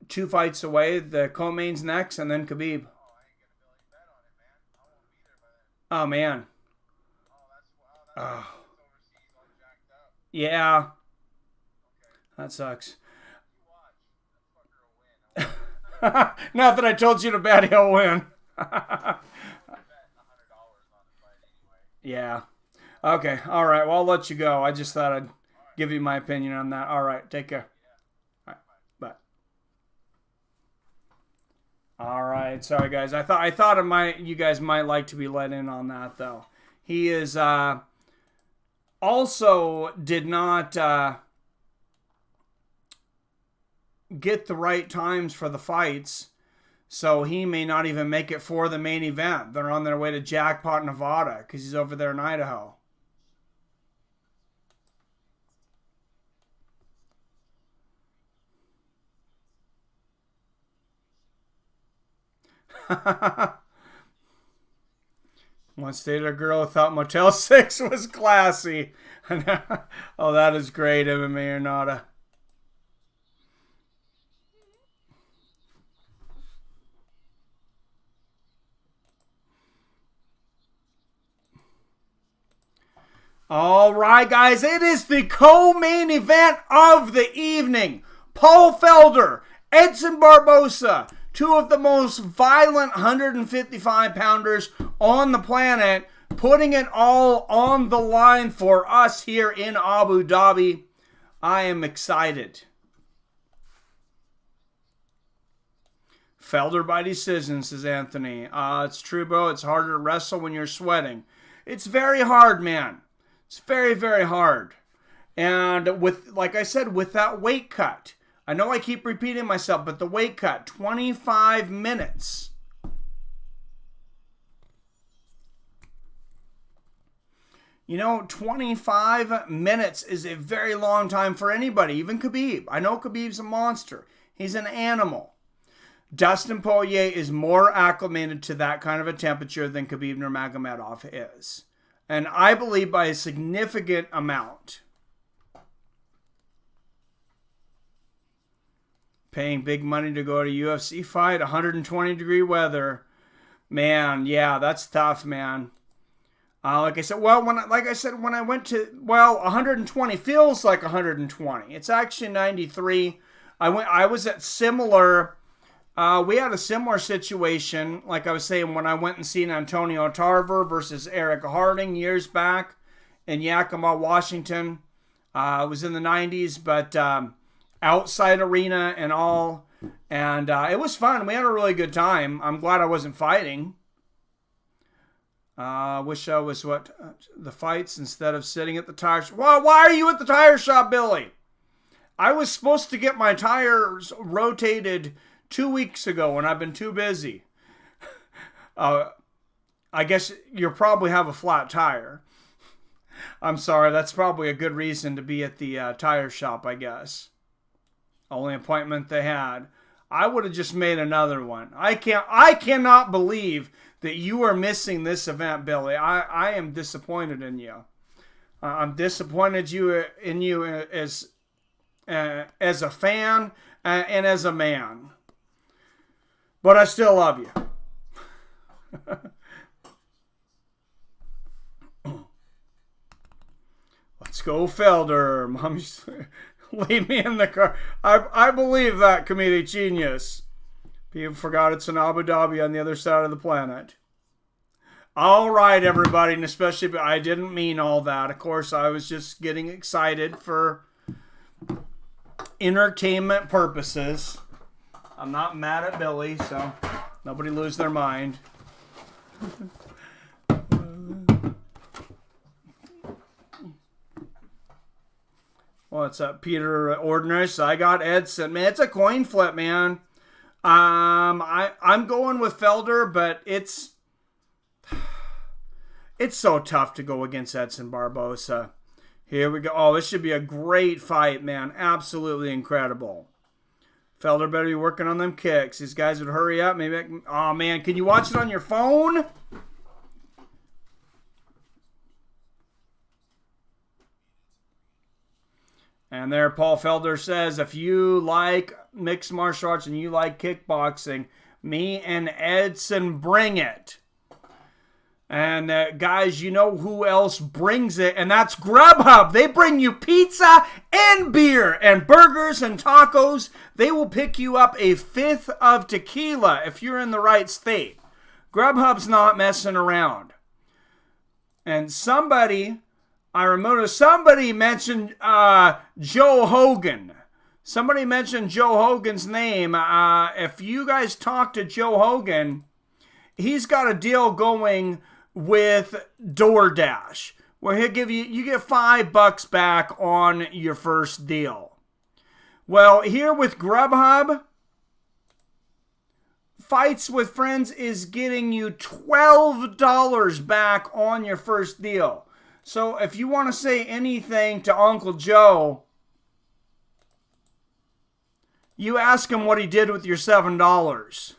Speaker 1: 2 fights away. The co-main's next, and then Khabib.
Speaker 3: Oh, I ain't gonna be able to bet on it, man. I won't be there by then.
Speaker 1: Oh man.
Speaker 3: Oh, that's it's overseas, all jacked up.
Speaker 1: Yeah.
Speaker 3: Okay.
Speaker 1: That sucks.
Speaker 3: You watch. That fucker will win.
Speaker 1: Not that I told you to bet he'll win.
Speaker 3: I'm betting $100 on the fight anyway.
Speaker 1: Yeah. Okay. All right. Well, I'll let you go. I just thought I'd give you my opinion on that. All right. Take care. All right. Bye. All right. Sorry, guys. I thought you guys might like to be let in on that, though. He is also did not get the right times for the fights, so he may not even make it for the main event. They're on their way to Jackpot, Nevada, because he's over there in Idaho. Once dated a girl who thought Motel 6 was classy. Oh, that is great, MMA or Nada. All right, guys, it is the co-main event of the evening. Paul Felder, Edson Barboza, 2 of the most violent 155-pounders on the planet, putting it all on the line for us here in Abu Dhabi. I am excited. Felder by decision, says Anthony. It's true, bro. It's harder to wrestle when you're sweating. It's very hard, man. It's very, very hard. And with, like I said, with that weight cut, I know I keep repeating myself, but the weight cut, 25 minutes. You know, 25 minutes is a very long time for anybody, even Khabib. I know Khabib's a monster. He's an animal. Dustin Poirier is more acclimated to that kind of a temperature than Khabib Nurmagomedov is. And I believe by a significant amount. Paying big money to go to a UFC fight, 120-degree weather. Man, yeah, that's tough, man. Like I said, when I went to, 120 feels like 120. It's actually 93. I was at similar. We had a similar situation, like I was saying, when I went and seen Antonio Tarver versus Eric Harding years back in Yakima, Washington. It was in the 90s, but outside arena and all. And it was fun. We had a really good time. I'm glad I wasn't fighting. Wish I was the fights instead of sitting at the tire shop. Well, why are you at the tire shop, Billy? I was supposed to get my tires rotated 2 weeks ago and I've been too busy. I guess you probably have a flat tire. I'm sorry, that's probably a good reason to be at the tire shop, I guess. Only appointment they had. I would have just made another one. I cannot believe that you are missing this event, Billy. I am disappointed in you. I'm disappointed in you as a fan and as a man. But I still love you. Let's go, Felder. Mommy's leave me in the car. I believe that, comedic genius. People forgot it's in Abu Dhabi on the other side of the planet. All right, everybody, and especially, I didn't mean all that. Of course, I was just getting excited for entertainment purposes. I'm not mad at Billy, so nobody lose their mind. What's up, Peter Ordinary? I got Edson. Man, it's a coin flip, man. I'm going with Felder, but it's so tough to go against Edson Barboza. Here we go. Oh, this should be a great fight, man. Absolutely incredible. Felder better be working on them kicks. These guys would hurry up. Maybe I can... Oh, man. Can you watch it on your phone? And there Paul Felder says, if you like mixed martial arts and you like kickboxing, me and Edson bring it. And guys, you know who else brings it, and that's Grubhub. They bring you pizza and beer and burgers and tacos. They will pick you up a fifth of tequila if you're in the right state. Grubhub's not messing around. And somebody mentioned Joe Hogan. Somebody mentioned Joe Hogan's name. If you guys talk to Joe Hogan, he's got a deal going with DoorDash, where he'll give you get $5 back on your first deal. Well, here with Grubhub, Fights with Friends is getting you $12 back on your first deal. So if you want to say anything to Uncle Joe, you ask him what he did with your $7.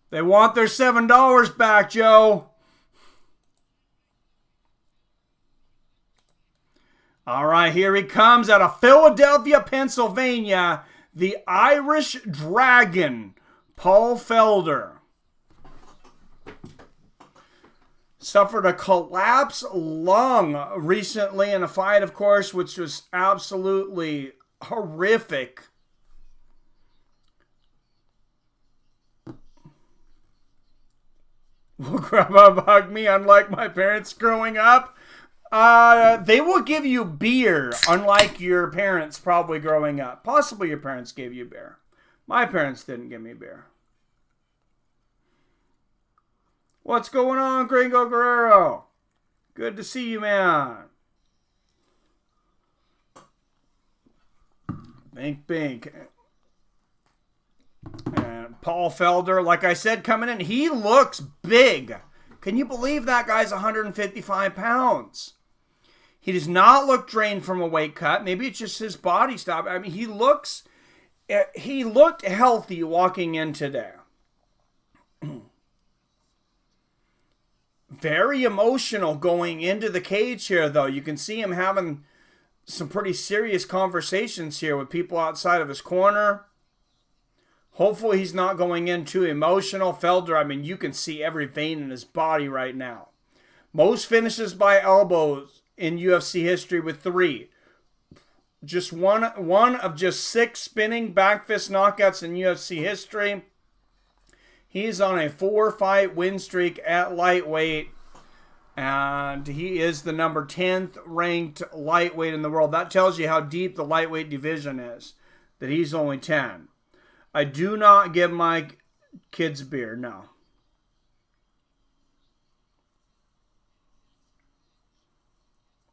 Speaker 1: They want their $7 back, Joe. All right, here he comes out of Philadelphia, Pennsylvania. The Irish Dragon, Paul Felder. Suffered a collapsed lung recently in a fight, of course, which was absolutely horrific. Will Grubhub hug me unlike my parents growing up? They will give you beer, unlike your parents probably growing up. Possibly your parents gave you beer. My parents didn't give me beer. What's going on, Gringo Guerrero? Good to see you, man. Bink, bink. And Paul Felder, like I said, coming in, he looks big. Can you believe that guy's 155 pounds? He does not look drained from a weight cut. Maybe it's just his body style. I mean, he looked healthy walking in today. Very emotional going into the cage here, though. You can see him having some pretty serious conversations here with people outside of his corner. Hopefully he's not going in too emotional. Felder, I mean, you can see every vein in his body right now. Most finishes by elbows in UFC history with 3. Just one of just 6 spinning back fist knockouts in UFC history. He's on a 4-fight win streak at lightweight. And he is the number 10th ranked lightweight in the world. That tells you how deep the lightweight division is. That he's only 10. I do not give my kids beer, no.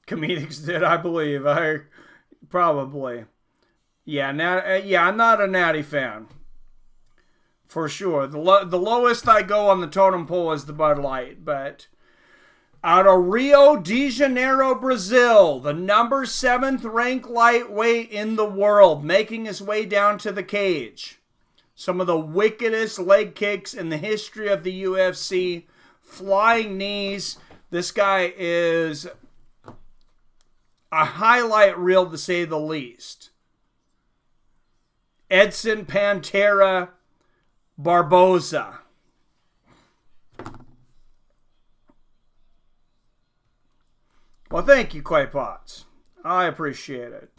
Speaker 1: Comedics did, I believe. Probably. Yeah, I'm not a Natty fan. For sure. The lowest I go on the totem pole is the Bud Light. But out of Rio de Janeiro, Brazil, the number 7th ranked lightweight in the world, making his way down to the cage. Some of the wickedest leg kicks in the history of the UFC. Flying knees. This guy is a highlight reel, to say the least. Edson Pantera Barboza. Well, thank you, Quay Potts. I appreciate it.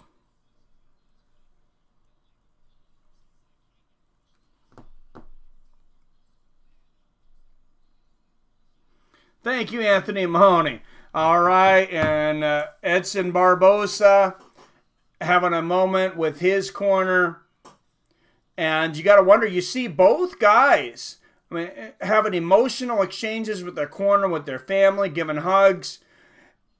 Speaker 1: Thank you, Anthony Mahoney. All right, and Edson Barboza having a moment with his corner. And you got to wonder, you see both guys, I mean, having emotional exchanges with their corner, with their family, giving hugs.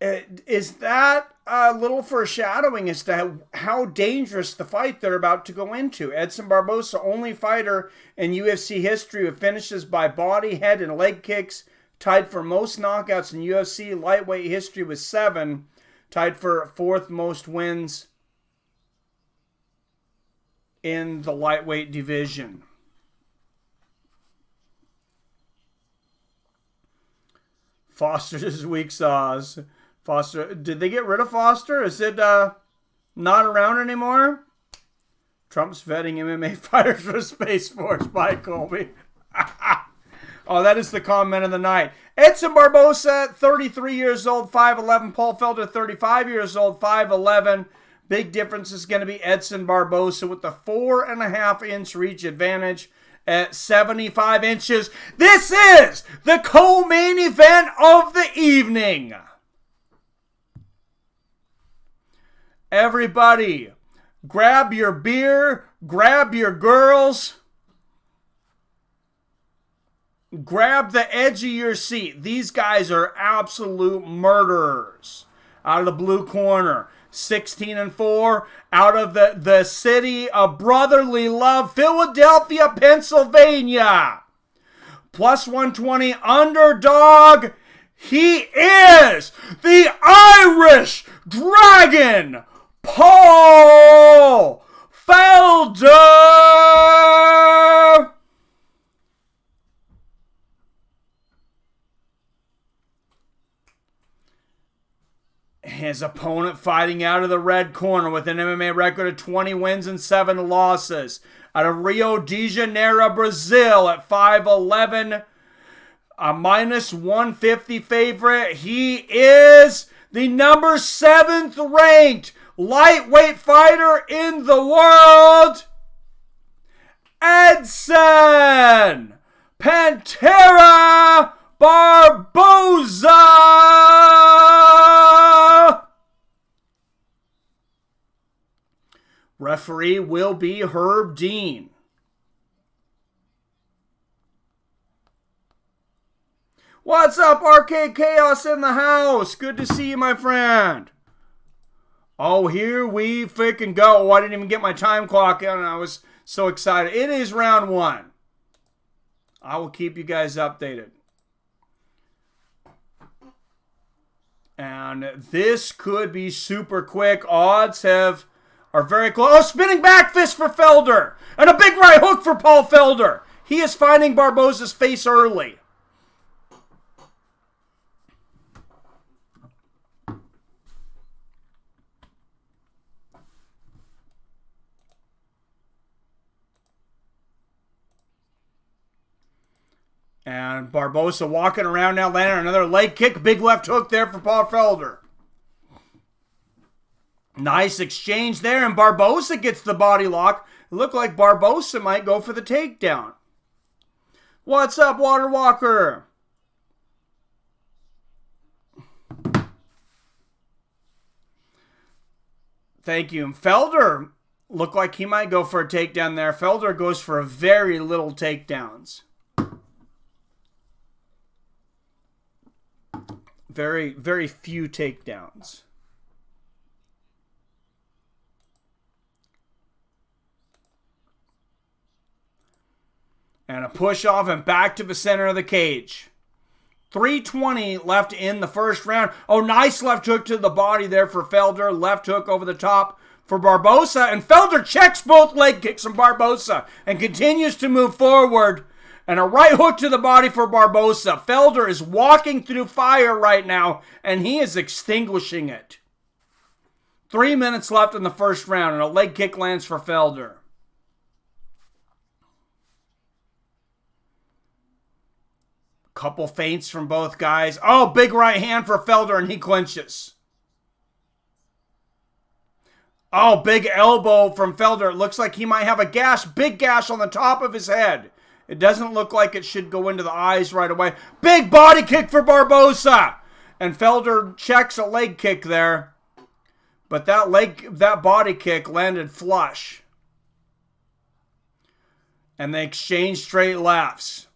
Speaker 1: Is that a little foreshadowing as to how dangerous the fight they're about to go into? Edson Barboza, only fighter in UFC history who finishes by body, head, and leg kicks, tied for most knockouts in UFC lightweight history with 7, tied for 4th most wins in the lightweight division. Foster's weak sauce. Foster, did they get rid of Foster? Is it not around anymore? Trump's vetting MMA fighters for Space Force by Colby. Oh, that is the comment of the night. Edson Barboza, 33 years old, 5'11". Paul Felder, 35 years old, 5'11". Big difference is going to be Edson Barboza with the 4.5-inch reach advantage at 75 inches. This is the co-main event of the evening. Everybody, grab your beer, grab your girls, grab the edge of your seat. These guys are absolute murderers. Out of the blue corner, 16-4, out of the city of brotherly love, Philadelphia, Pennsylvania. Plus 120 underdog. He is the Irish Dragon, Paul Felder. His opponent fighting out of the red corner with an MMA record of 20 wins and 7 losses. Out of Rio de Janeiro, Brazil at 5'11", a minus 150 favorite. He is the number 7th ranked lightweight fighter in the world, Edson Pantera Barboza. Referee will be Herb Dean. What's up, Arcade Chaos in the house? Good to see you, my friend. Oh, here we freaking go. Oh, I didn't even get my time clock in. I was so excited. It is round 1. I will keep you guys updated. And this could be super quick. Odds are very close. Oh, spinning back fist for Felder. And a big right hook for Paul Felder. He is finding Barboza's face early. And Barboza walking around now, landing another leg kick. Big left hook there for Paul Felder. Nice exchange there, and Barboza gets the body lock. It looked like Barboza might go for the takedown. What's up, Water Walker? Thank you. And Felder looked like he might go for a takedown there. Felder goes for very little takedowns. Very, very few takedowns. And a push off and back to the center of the cage. 3:20 left in the first round. Oh, nice left hook to the body there for Felder. Left hook over the top for Barboza. And Felder checks both leg kicks from Barboza and continues to move forward. And a right hook to the body for Barboza. Felder is walking through fire right now, and he is extinguishing it. 3 minutes left in the first round, and a leg kick lands for Felder. Couple feints from both guys. Oh, big right hand for Felder, and he clinches. Oh, big elbow from Felder. It looks like he might have a gash, big gash on the top of his head. It doesn't look like it should go into the eyes right away. Big body kick for Barboza. And Felder checks a leg kick there. But that body kick landed flush. And they exchanged straight lefts.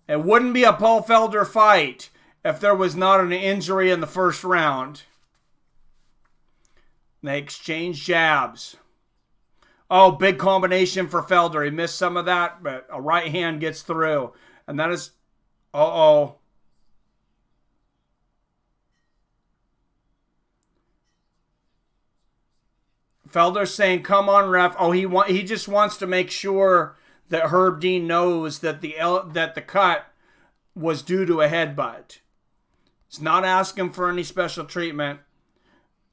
Speaker 1: It wouldn't be a Paul Felder fight if there was not an injury in the first round. They exchanged jabs. Oh, big combination for Felder. He missed some of that, but a right hand gets through. And that is... Uh-oh. Felder's saying, come on, ref. Oh, he just wants to make sure that Herb Dean knows that the cut was due to a headbutt. He's not asking for any special treatment.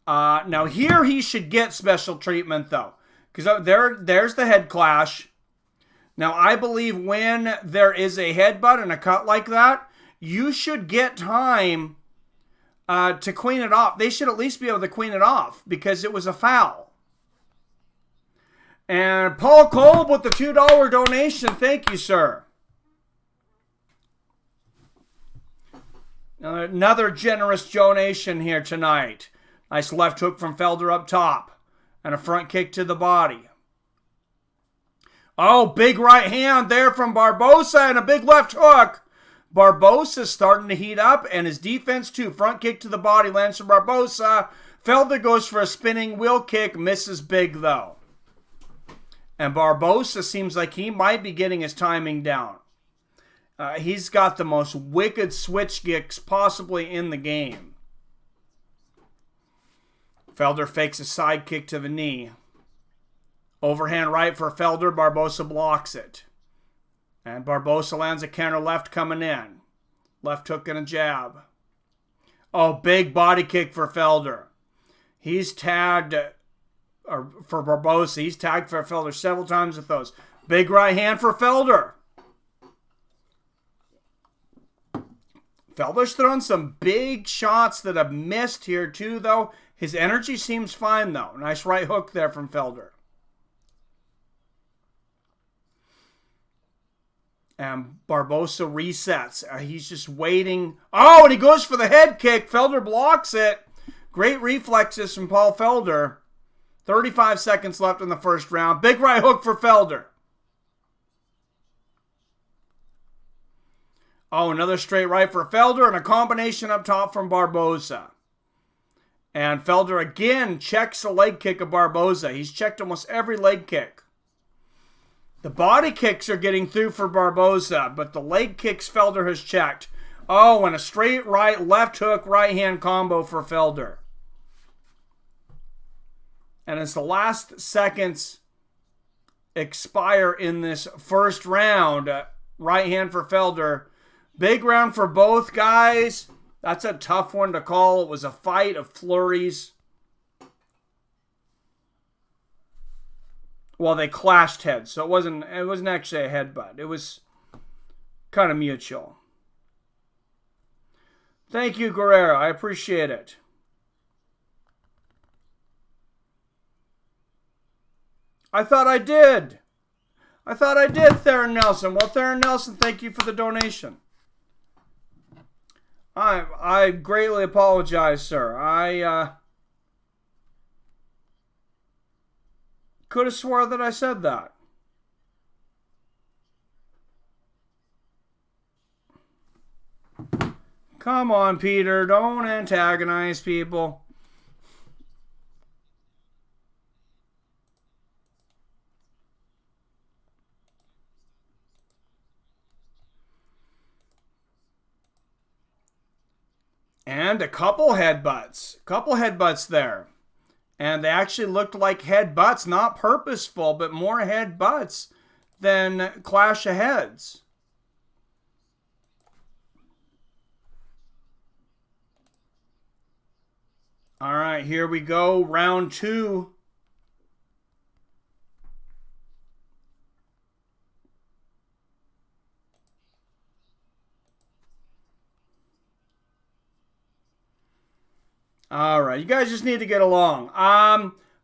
Speaker 1: Now here he should get special treatment though, because there's the head clash. Now I believe when there is a headbutt and a cut like that, you should get time to clean it off. They should at least be able to clean it off because it was a foul. And Paul Kolb with the $2 donation. Thank you, sir. Another generous donation here tonight. Nice left hook from Felder up top. And a front kick to the body. Oh, big right hand there from Barboza and a big left hook. Barboza's starting to heat up and his defense too. Front kick to the body lands from Barboza. Felder goes for a spinning wheel kick. Misses big though. And Barboza seems like he might be getting his timing down. He's got the most wicked switch kicks possibly in the game. Felder fakes a side kick to the knee. Overhand right for Felder. Barboza blocks it. And Barboza lands a counter left coming in. Left hook and a jab. Oh, big body kick for Felder. He's tagged... for Barboza. He's tagged for Felder several times with those. Big right hand for Felder. Felder's thrown some big shots that have missed here too, though. His energy seems fine, though. Nice right hook there from Felder. And Barboza resets. He's just waiting. Oh, and he goes for the head kick. Felder blocks it. Great reflexes from Paul Felder. 35 seconds left in the first round. Big right hook for Felder. Oh, another straight right for Felder and a combination up top from Barboza. And Felder again checks the leg kick of Barboza. He's checked almost every leg kick. The body kicks are getting through for Barboza, but the leg kicks Felder has checked. Oh, and a straight right, left hook, right hand combo for Felder. And as the last seconds expire in this first round, right hand for Felder. Big round for both guys. That's a tough one to call. It was a fight of flurries. Well, they clashed heads, so it wasn't actually a headbutt. It was kind of mutual. Thank you, Guerrero. I appreciate it. I thought I did. Theron Nelson. Well, Theron Nelson, thank you for the donation. I greatly apologize, sir. I could have swore that I said that. Come on, Peter. Don't antagonize people. And a couple headbutts there. And they actually looked like headbutts, not purposeful, but more headbutts than clash of heads. All right, here we go, round two. All right, you guys just need to get along.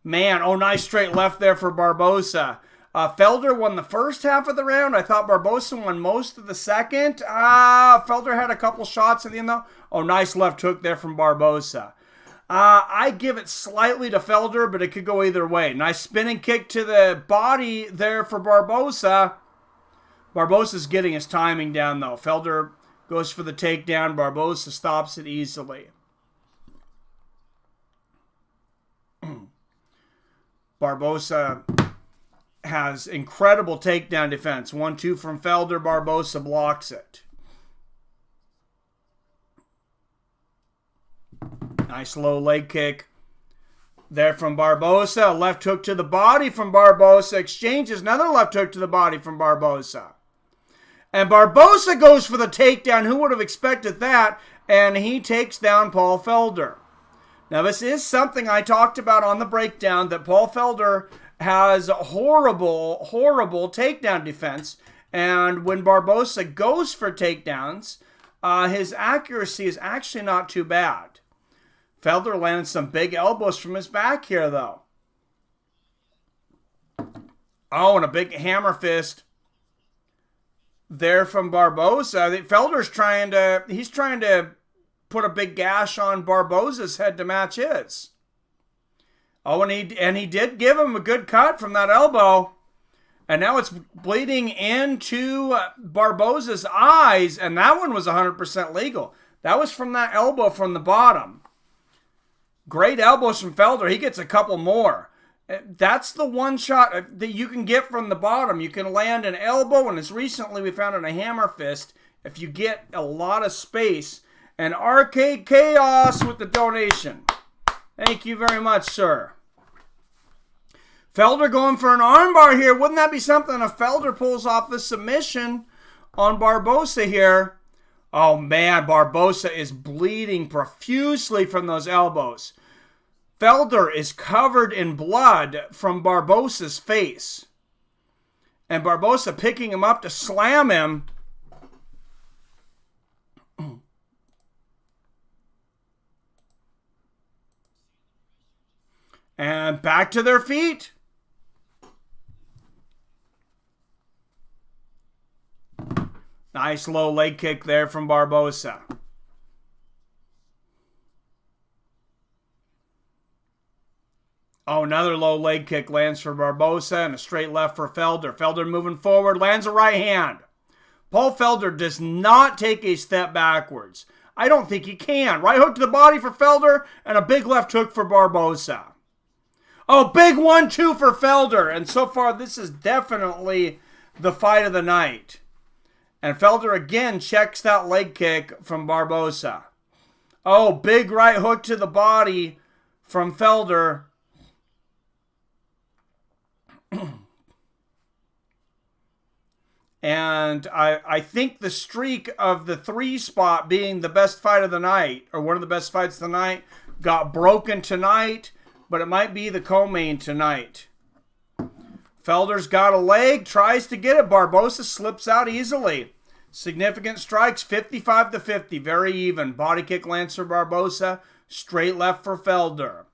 Speaker 1: Man, oh, nice straight left there for Barboza. Felder won the first half of the round. I thought Barboza won most of the second. Felder had a couple shots at the end, though. Oh, nice left hook there from Barboza. I give it slightly to Felder, but it could go either way. Nice spinning kick to the body there for Barboza. Barboza's getting his timing down, though. Felder goes for the takedown. Barboza stops it easily. Barboza has incredible takedown defense. 1-2 from Felder. Barboza blocks it. Nice low leg kick there from Barboza. Left hook to the body from Barboza. Exchanges another left hook to the body from Barboza. And Barboza goes for the takedown. Who would have expected that? And he takes down Paul Felder. Now, this is something I talked about on the breakdown, that Paul Felder has horrible, horrible takedown defense. And when Barboza goes for takedowns, his accuracy is actually not too bad. Felder landed some big elbows from his back here, though. Oh, and a big hammer fist there from Barboza. I think Felder's trying to put a big gash on Barboza's head to match his. Oh, and he did give him a good cut from that elbow. And now it's bleeding into Barboza's eyes, and that one was 100% legal. That was from that elbow from the bottom. Great elbows from Felder. He gets a couple more. That's the one shot that you can get from the bottom. You can land an elbow, and as recently we found in a hammer fist, if you get a lot of space. And Arcade Chaos with the donation. Thank you very much, sir. Felder going for an armbar here. Wouldn't that be something if Felder pulls off the submission on Barboza here? Oh, man, Barboza is bleeding profusely from those elbows. Felder is covered in blood from Barboza's face. And Barboza picking him up to slam him. And back to their feet. Nice low leg kick there from Barboza. Oh, another low leg kick lands for Barboza and a straight left for Felder. Felder moving forward, lands a right hand. Paul Felder does not take a step backwards. I don't think he can. Right hook to the body for Felder and a big left hook for Barboza. Oh, big 1-2 for Felder. And so far, this is definitely the fight of the night. And Felder again checks that leg kick from Barboza. Oh, big right hook to the body from Felder. And I think the streak of the 3 spot being the best fight of the night, or one of the best fights of the night, got broken tonight. But it might be the co-main tonight. Felder's got a leg, tries to get it. Barboza slips out easily. Significant strikes, 55-50, very even. Body kick lands for Barboza, straight left for Felder.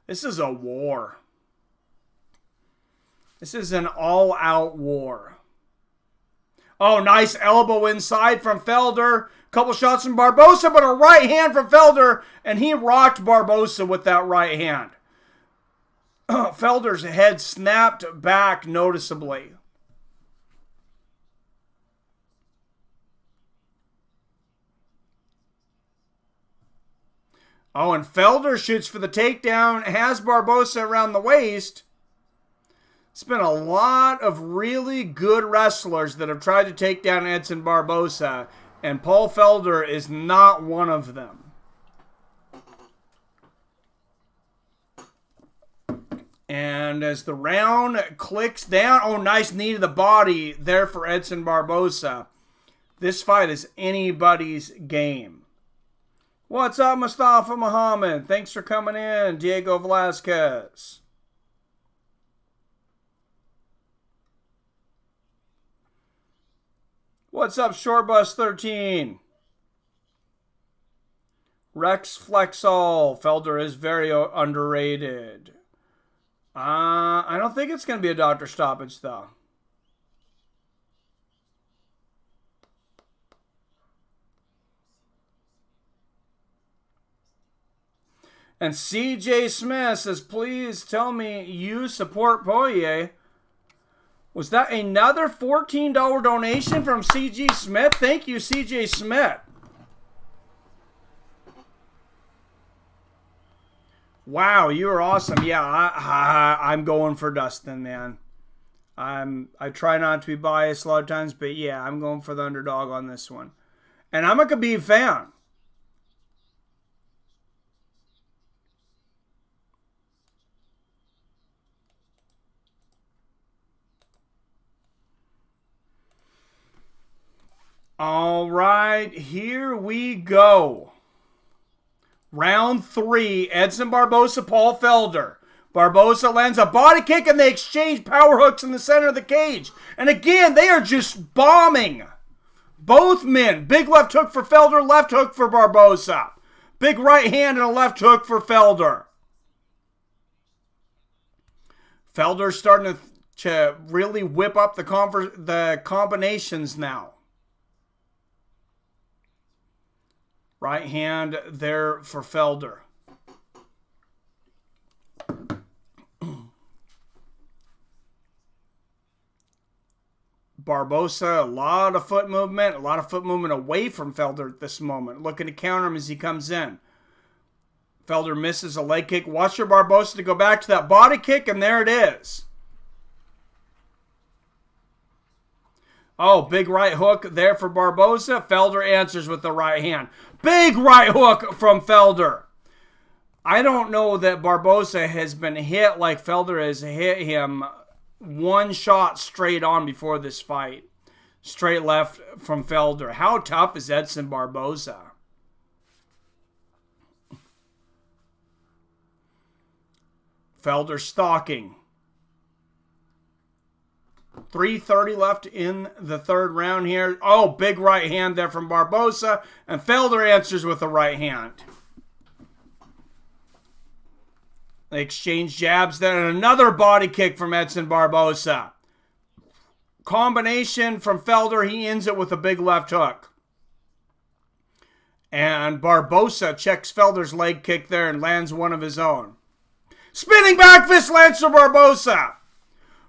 Speaker 1: This is a war. This is an all-out war. Oh, nice elbow inside from Felder. Couple shots from Barboza, but a right hand from Felder, and he rocked Barboza with that right hand. Felder's head snapped back noticeably. Oh, and Felder shoots for the takedown, has Barboza around the waist. It's been a lot of really good wrestlers that have tried to take down Edson Barboza, and Paul Felder is not one of them. And as the round clicks down, oh, nice knee to the body there for Edson Barboza. This fight is anybody's game. What's up, Mustafa Muhammad? Thanks for coming in, Diego Velasquez. What's up, Shortbus 13? Rex Flexall. Felder is very underrated. I don't think it's going to be a doctor stoppage, though. And CJ Smith says, please tell me you support Poirier. Was that another $14 donation from CJ Smith? Thank you, CJ Smith. Wow, you are awesome. Yeah, I'm going for Dustin, man. I try not to be biased a lot of times, but yeah, I'm going for the underdog on this one. And I'm a Khabib fan. All right, here we go. Round 3, Edson Barboza, Paul Felder. Barboza lands a body kick and they exchange power hooks in the center of the cage. And again, they are just bombing. Both men. Big left hook for Felder, left hook for Barboza. Big right hand and a left hook for Felder. Felder's starting to really whip up the combinations now. Right hand there for Felder. Barboza, a lot of foot movement away from Felder at this moment. Looking to counter him as he comes in. Felder misses a leg kick. Watch your Barboza to go back to that body kick, and there it is. Oh, big right hook there for Barboza. Felder answers with the right hand. Big right hook from Felder. I don't know that Barboza has been hit like Felder has hit him one shot straight on before this fight. Straight left from Felder. How tough is Edson Barboza? Felder stalking. 3:30 left in the third round here. Oh, big right hand there from Barboza. And Felder answers with a right hand. They exchange jabs there. And another body kick from Edson Barboza. Combination from Felder. He ends it with a big left hook. And Barboza checks Felder's leg kick there and lands one of his own. Spinning back fist lands for Barboza.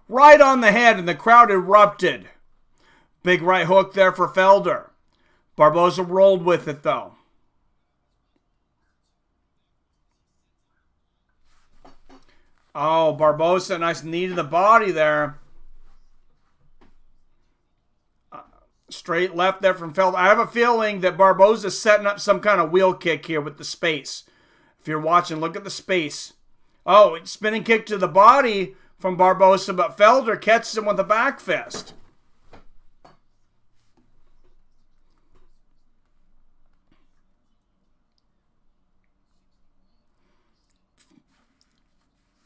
Speaker 1: Right on the head, and the crowd erupted. Big right hook there for Felder. Barboza rolled with it, though. Oh, Barboza, nice knee to the body there. Straight left there from Felder. I have a feeling that Barboza's setting up some kind of wheel kick here with the space. If you're watching, look at the space. Oh, spinning kick to the body from Barboza, but Felder catches him with a back fist.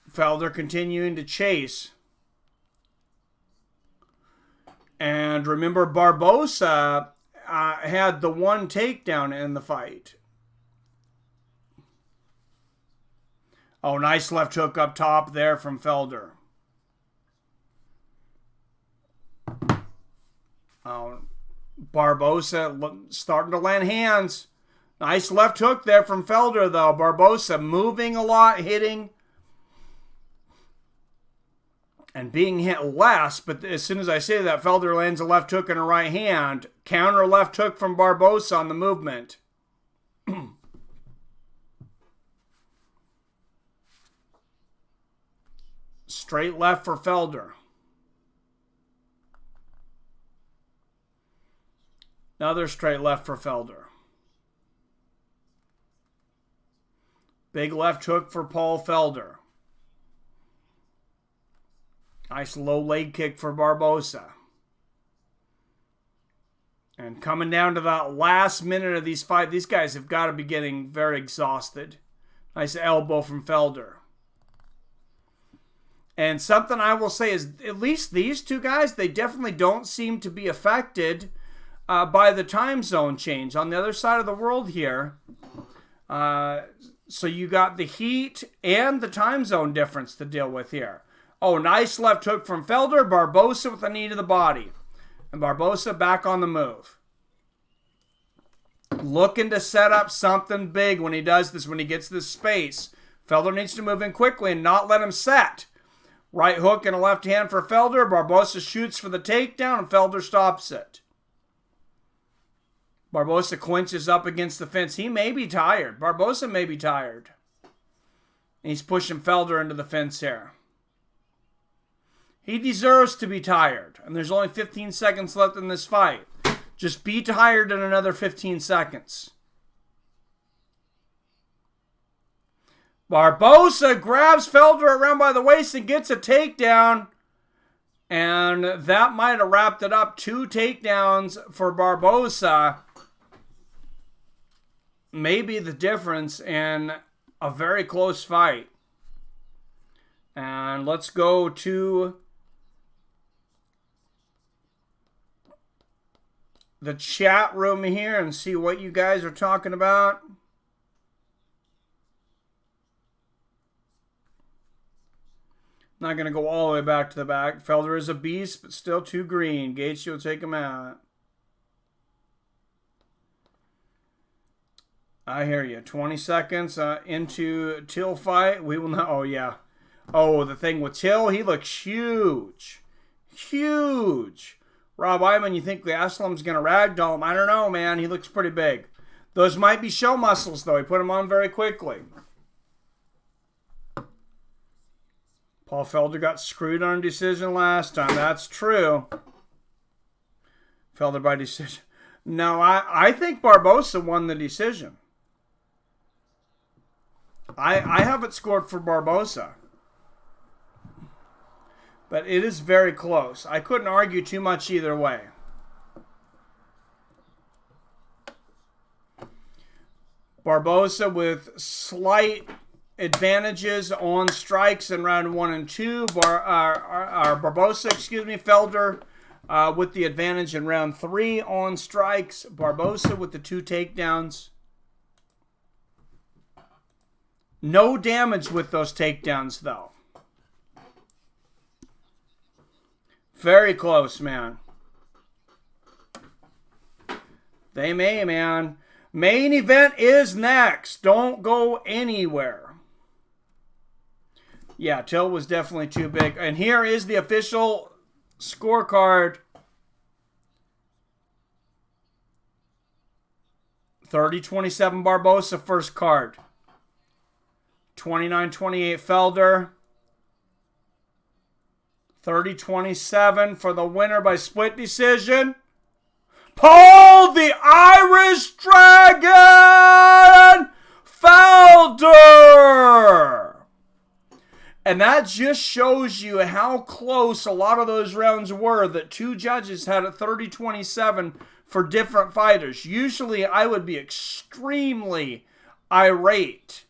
Speaker 1: Felder continuing to chase. And remember, Barboza had the one takedown in the fight. Oh, nice left hook up top there from Felder. Barboza starting to land hands. Nice left hook there from Felder, though. Barboza moving a lot, hitting. And being hit less, but as soon as I say that, Felder lands a left hook and a right hand. Counter left hook from Barboza on the movement. Straight left for Felder. Another straight left for Felder. Big left hook for Paul Felder. Nice low leg kick for Barboza. And coming down to that last minute of these fights, these guys have got to be getting very exhausted. Nice elbow from Felder. And something I will say is, at least these two guys, they definitely don't seem to be affected by the time zone change. On the other side of the world here, So you got the heat and the time zone difference to deal with here. Oh, nice left hook from Felder. Barboza with a knee to the body. And Barboza back on the move. Looking to set up something big when he does this, when he gets this space. Felder needs to move in quickly and not let him set. Right hook and a left hand for Felder. Barboza shoots for the takedown and Felder stops it. Barboza clinches up against the fence. He may be tired. Barboza may be tired. And he's pushing Felder into the fence here. He deserves to be tired. And there's only 15 seconds left in this fight. Just be tired in another 15 seconds. Barboza grabs Felder around by the waist and gets a takedown. And that might have wrapped it up. 2 takedowns for Barboza. Maybe the difference in a very close fight. And let's go to the chat room here and see what you guys are talking about. Not going to go all the way back to the back. Felder is a beast, but still too green. Gaethje will take him out. I hear you. 20 seconds into Till fight. We will know. Oh, yeah. Oh, the thing with Till, he looks huge. Huge. Rob Iman, you think Gaslam's going to ragdoll him? I don't know, man. He looks pretty big. Those might be show muscles, though. He put them on very quickly. Paul Felder got screwed on a decision last time. That's true. Felder by decision. No, I think Barboza won the decision. I have it scored for Barboza. But it is very close. I couldn't argue too much either way. Barboza with slight advantages on strikes in round 1 and 2. Barboza, Felder with the advantage in round 3 on strikes. Barboza with the 2 takedowns. No damage with those takedowns, though. Very close, man. They may, man. Main event is next. Don't go anywhere. Yeah, Till was definitely too big. And here is the official scorecard. 30-27 Barboza first card. 29-28 Felder. 30-27 for the winner by split decision. Paul the Irish Dragon Felder. And that just shows you how close a lot of those rounds were, that 2 judges had it 30-27 for different fighters. Usually I would be extremely irate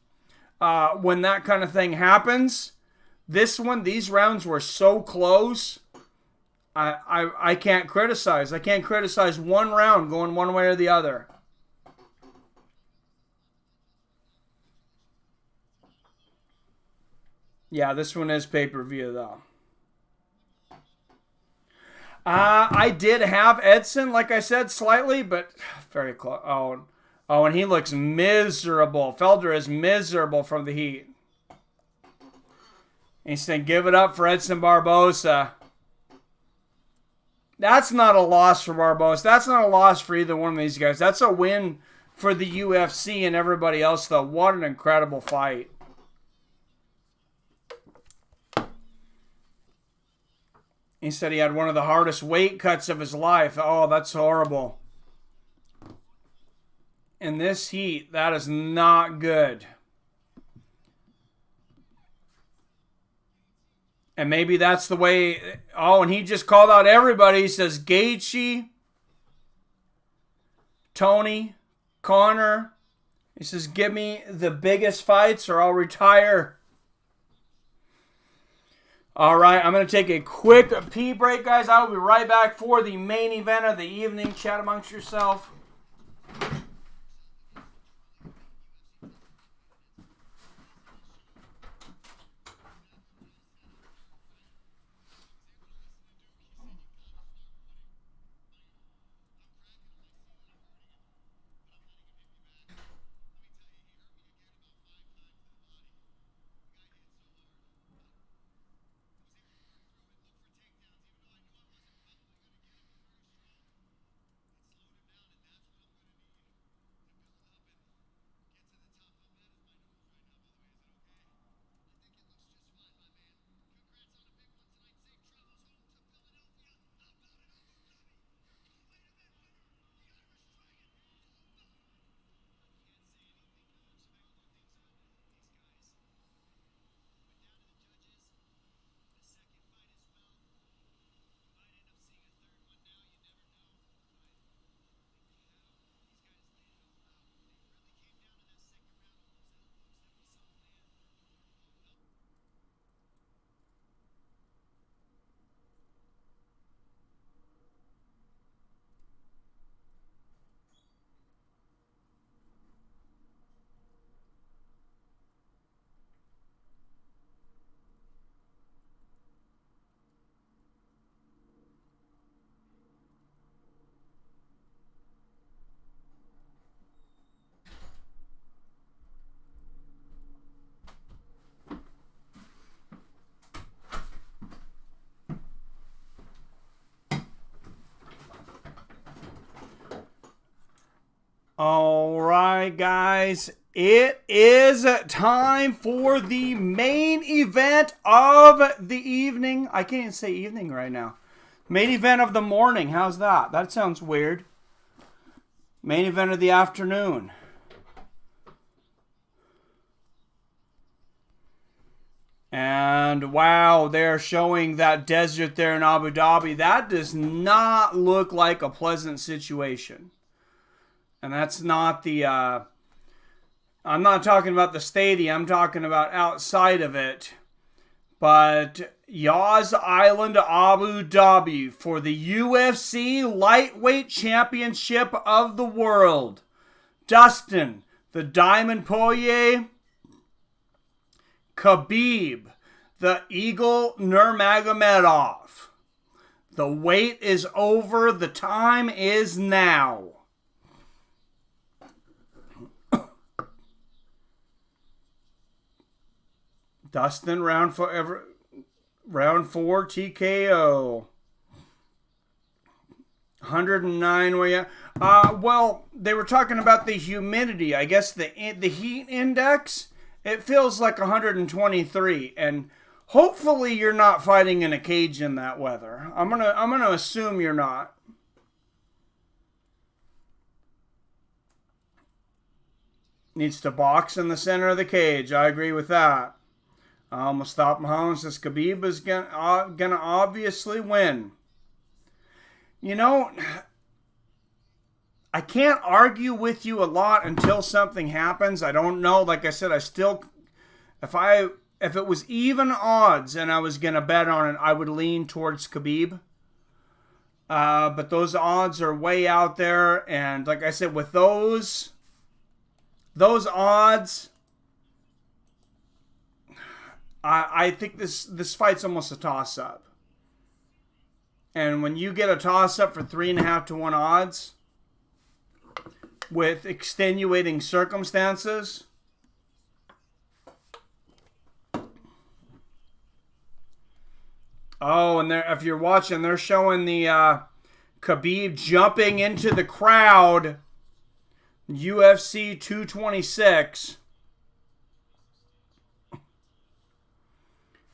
Speaker 1: when that kind of thing happens. This one, these rounds were so close. I can't criticize. I can't criticize one round going one way or the other. Yeah, this one is pay-per-view, though. I did have Edson, like I said, slightly, but very close. Oh, and he looks miserable. Felder is miserable from the heat. He's saying, give it up for Edson Barboza. That's not a loss for Barboza. That's not a loss for either one of these guys. That's a win for the UFC and everybody else, though. What an incredible fight. He said he had one of the hardest weight cuts of his life. Oh, that's horrible. In this heat, that is not good. And maybe that's the way. Oh, and he just called out everybody. He says Gaethje, Tony, Connor. He says, give me the biggest fights or I'll retire. All right, I'm going to take a quick pee break, guys. I will be right back for the main event of the evening. Chat amongst yourself. All right, guys. It is time for the main event of the evening. I can't even say evening right now. Main event of the morning. How's that? That sounds weird. Main event of the afternoon. And wow, they're showing that desert there in Abu Dhabi. That does not look like a pleasant situation. And that's not the, I'm not talking about the stadium, I'm talking about outside of it. But Yas Island, Abu Dhabi for the UFC Lightweight Championship of the World. Dustin, the Diamond Poirier, Khabib, the Eagle Nurmagomedov. The wait is over. The time is now. Dustin, round 4 TKO. 109 where you, well, they were talking about the humidity. I guess the heat index, it feels like 123, and hopefully you're not fighting in a cage in that weather. I'm gonna assume you're not. Needs to box in the center of the cage. I agree with that. Mustafa Muhammad says Khabib is gonna obviously win. You know, I can't argue with you a lot until something happens. I don't know. Like I said, I still, if it was even odds and I was gonna bet on it, I would lean towards Khabib. But those odds are way out there, and like I said, with those odds, I think this fight's almost a toss-up. And when you get a toss-up for 3.5 to 1 odds with extenuating circumstances, oh, and if you're watching, they're showing the Khabib jumping into the crowd, UFC 226.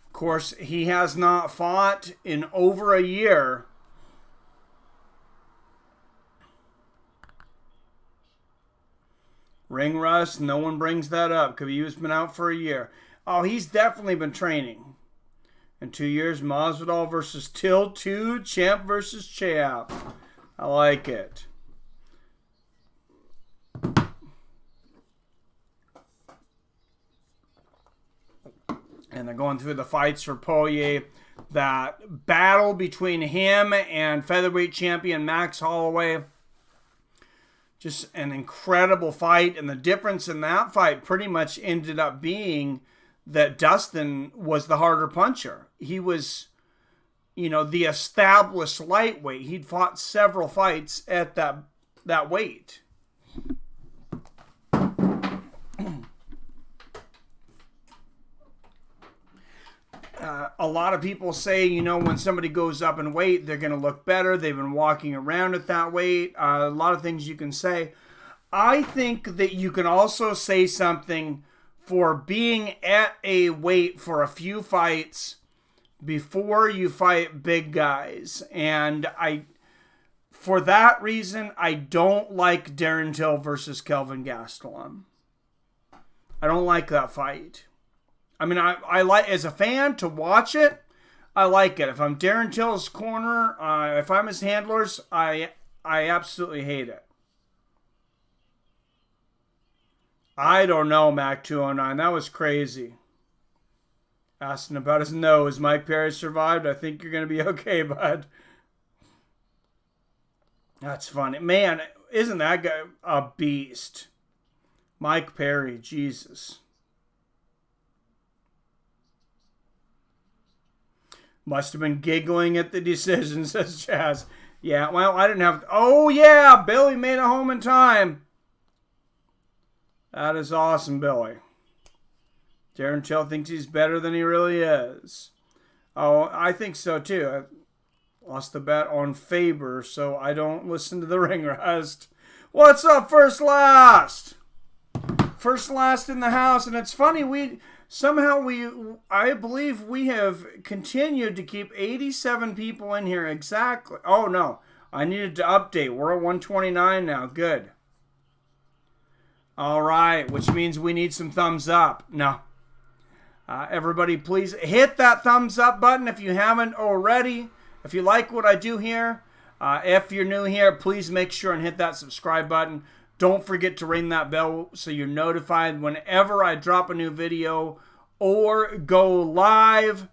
Speaker 1: Of course, he has not fought in over a year. Ring rust, no one brings that up. Khabib's been out for a year. Oh, he's definitely been training. In 2 years, Masvidal versus Till 2, champ versus champ. I like it. And they're going through the fights for Poirier. That battle between him and featherweight champion Max Holloway. Just an incredible fight. And the difference in that fight pretty much ended up being that Dustin was the harder puncher. He was, the established lightweight. He'd fought several fights at that weight. A lot of people say, when somebody goes up in weight, they're going to look better. They've been walking around at that weight. A lot of things you can say. I think that you can also say something for being at a weight for a few fights before you fight big guys. And for that reason, I don't like Darren Till versus Kelvin Gastelum. I don't like that fight. I mean, I like, as a fan, to watch it, I like it. If I'm Darren Till's corner, if I'm his handlers, I absolutely hate it. I don't know, Mac 209. That was crazy. Asking about his nose. Mike Perry survived. I think you're going to be okay, bud. That's funny. Man, isn't that guy a beast? Mike Perry, Jesus. Must have been giggling at the decision, says Chaz. Yeah, well, I didn't have... Oh, yeah, Billy made it home in time. That is awesome, Billy. Darren Till thinks he's better than he really is. Oh, I think so, too. I lost the bet on Faber, so I don't listen to the ring rust. What's up, First Last? First Last in the house. And it's funny, I believe we have continued to keep 87 people in here exactly. Oh, no. I needed to update. We're at 129 now. Good. All right, which means we need some thumbs up. No. Everybody, please hit that thumbs up button if you haven't already. If you like what I do here. If you're new here, please make sure and hit that subscribe button. Don't forget to ring that bell so you're notified whenever I drop a new video or go live.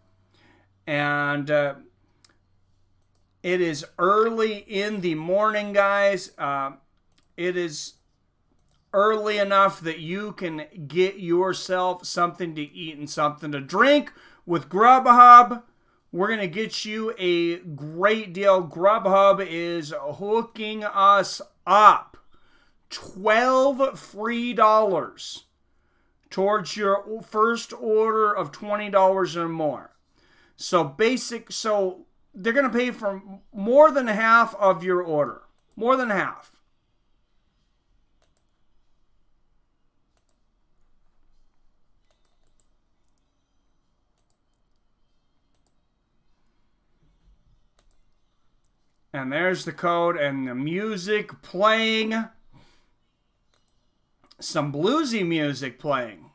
Speaker 1: And it is early in the morning, guys. It is early enough that you can get yourself something to eat and something to drink with Grubhub. We're going to get you a great deal. Grubhub is hooking us up. $12 free towards your first order of $20 or more. So they're going to pay for more than half of your order. More than half. And there's the code and the music playing. Some bluesy music playing.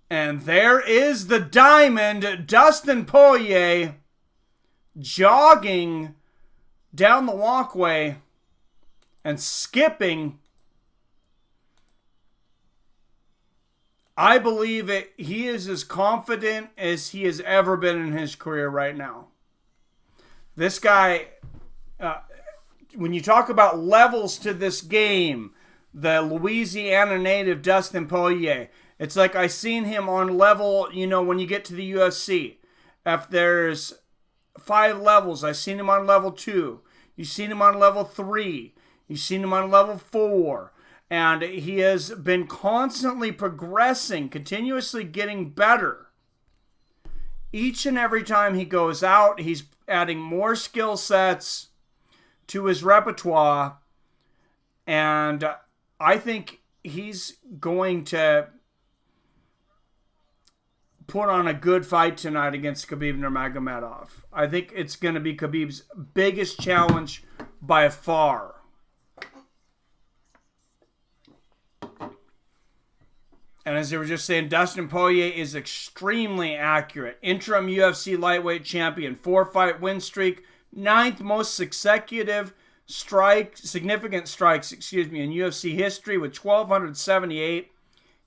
Speaker 1: And there is the diamond, Dustin Poirier, jogging down the walkway and skipping. I believe he is as confident as he has ever been in his career right now. This guy, when you talk about levels to this game, the Louisiana native Dustin Poirier, it's like I seen him on level, when you get to the UFC. If there's 5 levels, I seen him on level 2. You've seen him on level 3. You've seen him on level 4. And he has been constantly progressing, continuously getting better. Each and every time he goes out, he's adding more skill sets to his repertoire. And I think he's going to put on a good fight tonight against Khabib Nurmagomedov. I think it's going to be Khabib's biggest challenge by far. And as they were just saying, Dustin Poirier is extremely accurate. Interim UFC lightweight champion, 4-fight win streak, 9th most significant strikes in UFC history with 1,278.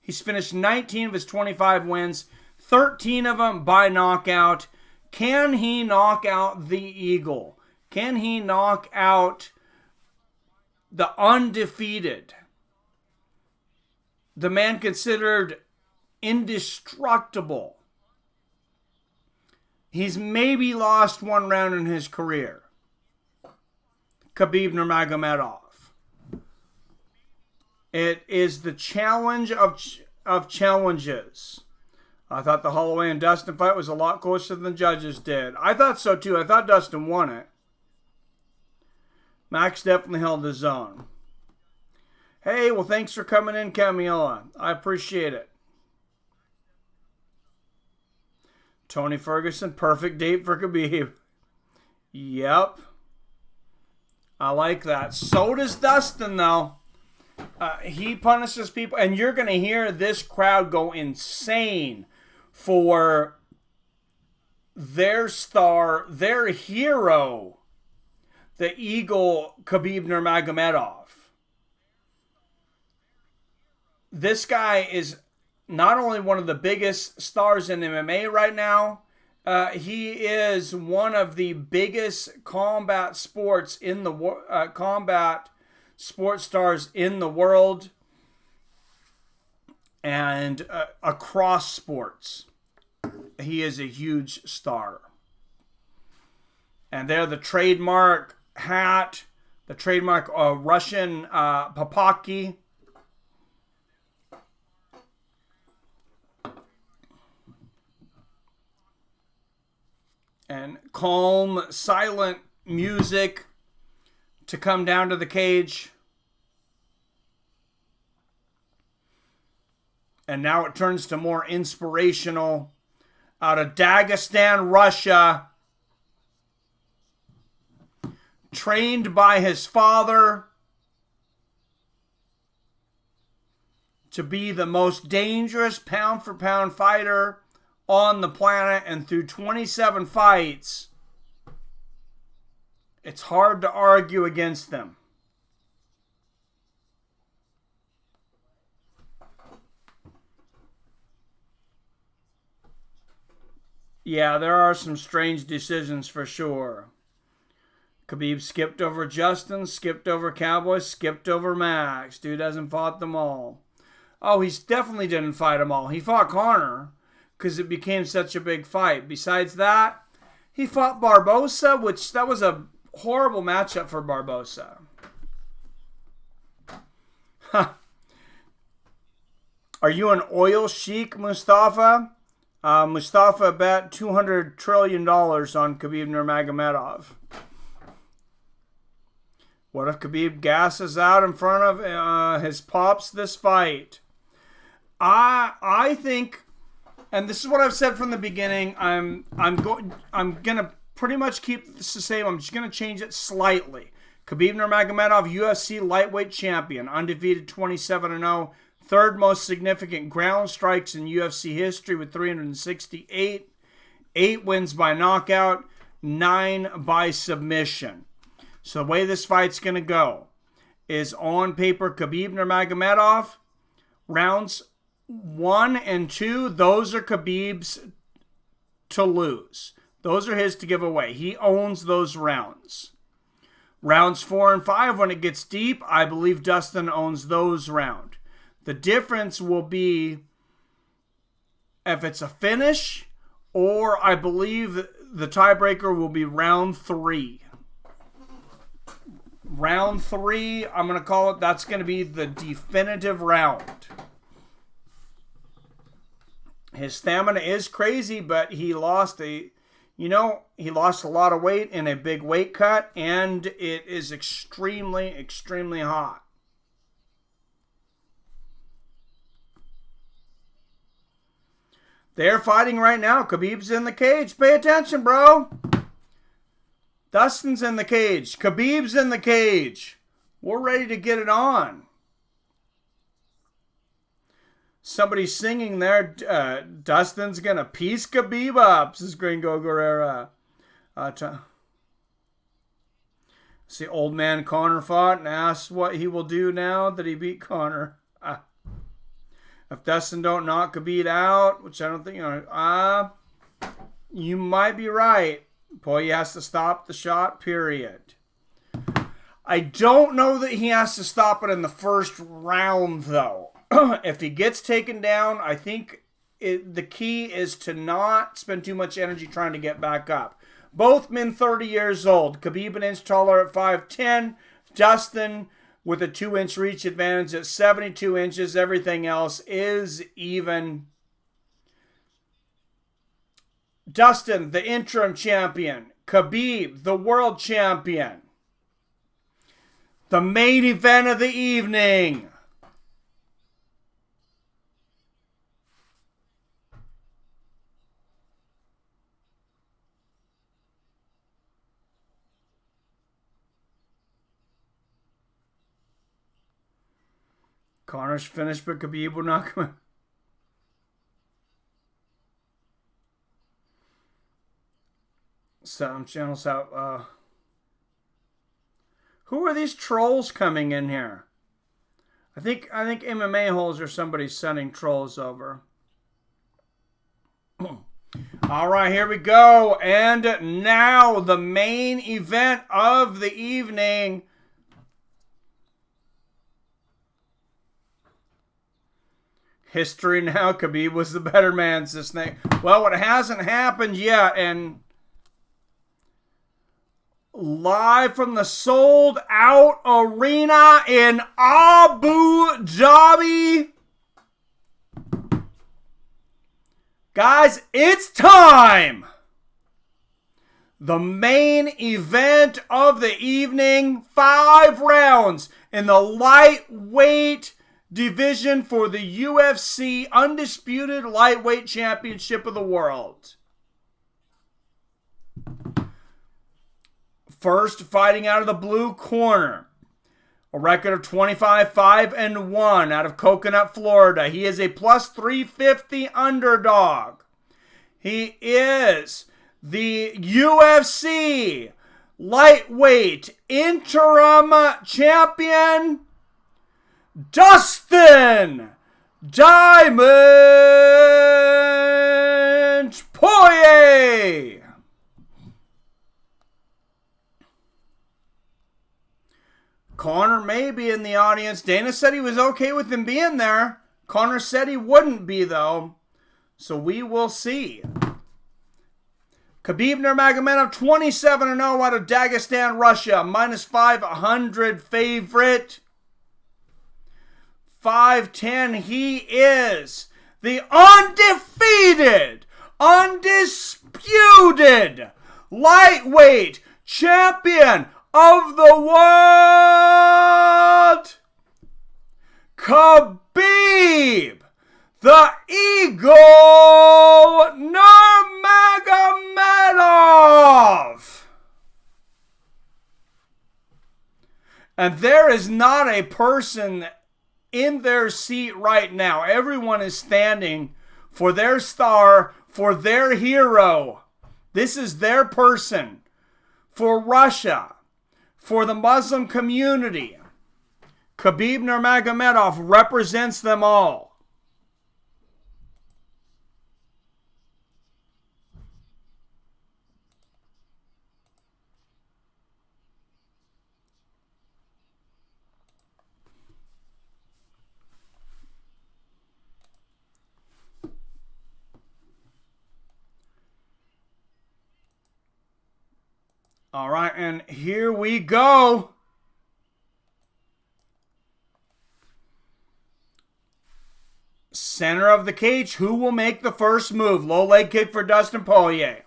Speaker 1: He's finished 19 of his 25 wins, 13 of them by knockout. Can he knock out the Eagle? Can he knock out the undefeated? The man considered indestructible. He's maybe lost one round in his career. Khabib Nurmagomedov. It is the challenge of challenges. I thought the Holloway and Dustin fight was a lot closer than the judges did. I thought so too. I thought Dustin won it. Max definitely held his own. Hey, well, thanks for coming in, Camila. I appreciate it. Tony Ferguson, perfect date for Khabib. Yep. I like that. So does Dustin, though. He punishes people, and you're going to hear this crowd go insane for their star, their hero, the Eagle, Khabib Nurmagomedov. This guy is not only one of the biggest stars in MMA right now, he is one of the biggest combat sports stars in the world, and across sports. He is a huge star. And they're the trademark hat, the trademark Russian papaki. and calm, silent music to come down to the cage. And now it turns to more inspirational. Out of Dagestan, Russia. Trained by his father to be the most dangerous pound-for-pound fighter on the planet. And through 27 fights, it's hard to argue against them. Yeah, there are some strange decisions for sure. Khabib skipped over Justin, skipped over Cowboy, skipped over Max. Dude hasn't fought them all. Oh, he definitely didn't fight them all. He fought Conor because it became such a big fight. Besides that, he fought Barboza, which that was a horrible matchup for Barboza. Huh. Are you an oil chic, Mustafa? Mustafa bet $200 trillion on Khabib Nurmagomedov. What if Khabib gasses out in front of his pops this fight? I think, and this is what I've said from the beginning, I'm gonna pretty much keep this the same. I'm just gonna change it slightly. Khabib Nurmagomedov, UFC lightweight champion, undefeated 27-0. Third most significant ground strikes in UFC history with 368. 8 wins by knockout, 9 by submission. So the way this fight's going to go is on paper, Khabib Nurmagomedov, rounds 1 and 2, those are Khabib's to lose. Those are his to give away. He owns those rounds. Rounds 4 and 5, when it gets deep, I believe Dustin owns those rounds. The difference will be if it's a finish, or I believe the tiebreaker will be round 3. Round 3, I'm going to call it, that's going to be the definitive round. His stamina is crazy, but he lost he lost a lot of weight in a big weight cut, and it is extremely, extremely hot. They're fighting right now. Khabib's in the cage. Pay attention, bro. Dustin's in the cage. Khabib's in the cage. We're ready to get it on. Somebody's singing there. Dustin's going to piece Khabib up, says Gringo Guerrera. See, old man Conor fought and asked what he will do now that he beat Conor. If Dustin don't knock Khabib out, which I don't think, you might be right. Poirier has to stop the shot, period. I don't know that he has to stop it in the first round, though. If he gets taken down, I think the key is to not spend too much energy trying to get back up. Both men 30 years old. Khabib an inch taller at 5'10". Dustin with a 2-inch reach advantage at 72 inches. Everything else is even. Dustin, the interim champion. Khabib, the world champion. The main event of the evening. Conor's finished, but Khabib will not come in. Some channels out. Who are these trolls coming in here? I think MMA holes or somebody's sending trolls over. All right, here we go. And now the main event of the evening. History now, Khabib was the better man, says Snake. Well, it hasn't happened yet, and live from the sold-out arena in Abu Dhabi. Guys, it's time. The main event of the evening, 5 rounds in the lightweight division for the UFC Undisputed Lightweight Championship of the World. First, fighting out of the blue corner, a record of 25-5-1 out of Coconut, Florida. He is a plus 350 underdog. He is the UFC lightweight interim champion, Dustin Diamond Poirier. Connor may be in the audience. Dana said he was okay with him being there. Connor said he wouldn't be, though. So we will see. Khabib Nurmagomedov, 27-0 out of Dagestan, Russia. Minus 500 favorite. 5'10". He is the undefeated, undisputed lightweight champion of the world. Khabib, the Eagle Nurmagomedov. And there is not a person in their seat right now. Everyone is standing for their star, for their hero. This is their person. For Russia, for the Muslim community. Khabib Nurmagomedov represents them all. All right, and here we go. Center of the cage. Who will make the first move? Low leg kick for Dustin Poirier.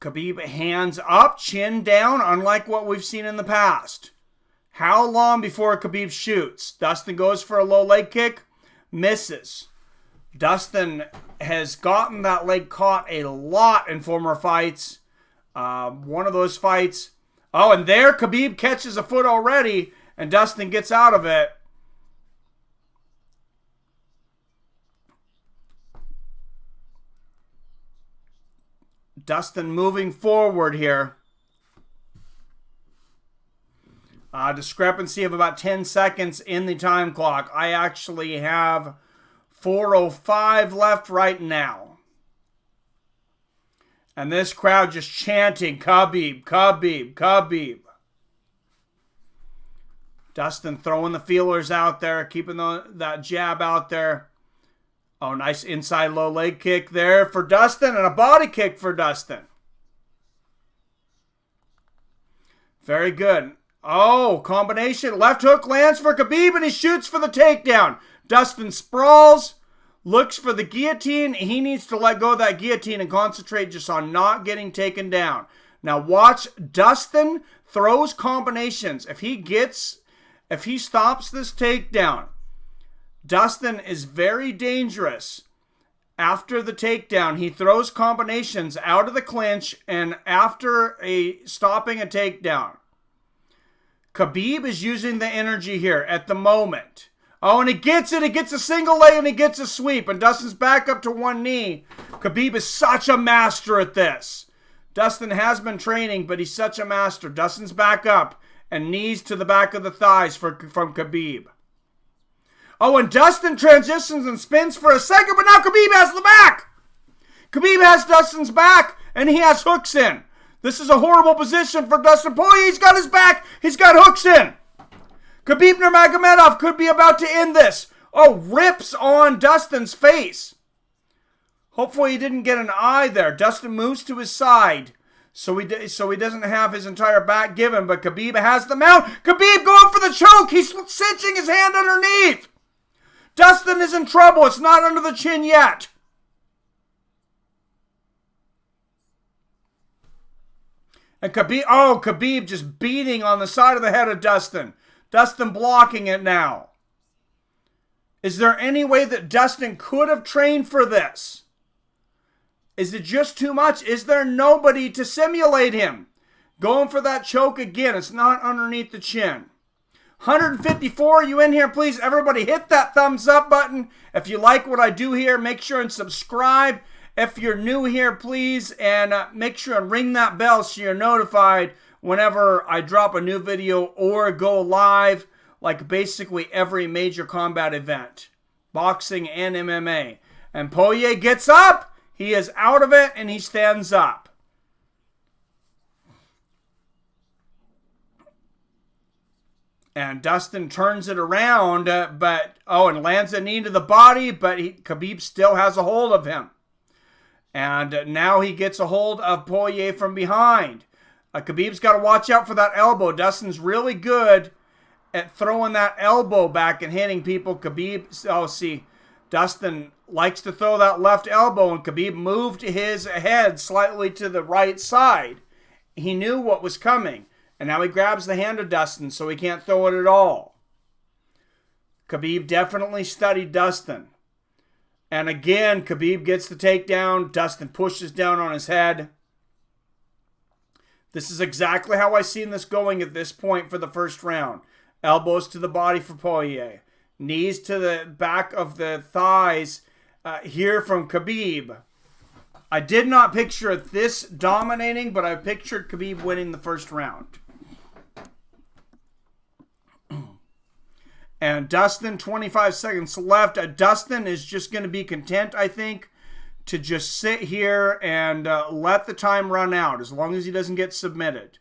Speaker 1: Khabib hands up, chin down, unlike what we've seen in the past. How long before Khabib shoots? Dustin goes for a low leg kick, misses. Dustin has gotten that leg caught a lot in former fights. One of those fights. Oh, and there Khabib catches a foot already, and Dustin gets out of it. Dustin moving forward here. Discrepancy of about 10 seconds in the time clock. I actually have 4:05 left right now. And this crowd just chanting, Khabib, Khabib, Khabib. Dustin throwing the feelers out there, keeping that jab out there. Oh, nice inside low leg kick there for Dustin and a body kick for Dustin. Very good. Oh, combination. Left hook lands for Khabib and he shoots for the takedown. Dustin sprawls, looks for the guillotine. He needs to let go of that guillotine and concentrate just on not getting taken down. Now watch, Dustin throws combinations. If he stops this takedown, Dustin is very dangerous. After the takedown, he throws combinations out of the clinch and after stopping a takedown. Khabib is using the energy here at the moment. Oh, and he gets it. He gets a single leg and he gets a sweep. And Dustin's back up to one knee. Khabib is such a master at this. Dustin has been training, but he's such a master. Dustin's back up and knees to the back of the thighs from Khabib. Oh, and Dustin transitions and spins for a second, but now Khabib has the back. Khabib has Dustin's back, and he has hooks in. This is a horrible position for Dustin Poirier. He's got his back. He's got hooks in. Khabib Nurmagomedov could be about to end this. Oh, rips on Dustin's face. Hopefully he didn't get an eye there. Dustin moves to his side so he doesn't have his entire back given, but Khabib has the mount. Khabib going for the choke. He's cinching his hand underneath. Dustin is in trouble. It's not under the chin yet. And Khabib just beating on the side of the head of Dustin. Dustin blocking it now. Is there any way that Dustin could have trained for this? Is it just too much? Is there nobody to simulate him? Going for that choke again. It's not underneath the chin. 154, you in here, please? Everybody hit that thumbs up button. If you like what I do here, make sure and subscribe. If you're new here, please, and make sure and ring that bell so you're notified whenever I drop a new video or go live, like basically every major combat event, boxing and MMA. And Poirier gets up. He is out of it, and he stands up. And Dustin turns it around, and lands a knee to the body, but Khabib still has a hold of him. And now he gets a hold of Poirier from behind. Khabib's got to watch out for that elbow. Dustin's really good at throwing that elbow back and hitting people. Dustin likes to throw that left elbow, and Khabib moved his head slightly to the right side. He knew what was coming. And now he grabs the hand of Dustin, so he can't throw it at all. Khabib definitely studied Dustin. And again, Khabib gets the takedown. Dustin pushes down on his head. This is exactly how I seen this going at this point for the first round. Elbows to the body for Poirier. Knees to the back of the thighs here from Khabib. I did not picture it this dominating, but I pictured Khabib winning the first round. And Dustin, 25 seconds left. Dustin is just going to be content, I think, to just sit here and let the time run out as long as he doesn't get submitted.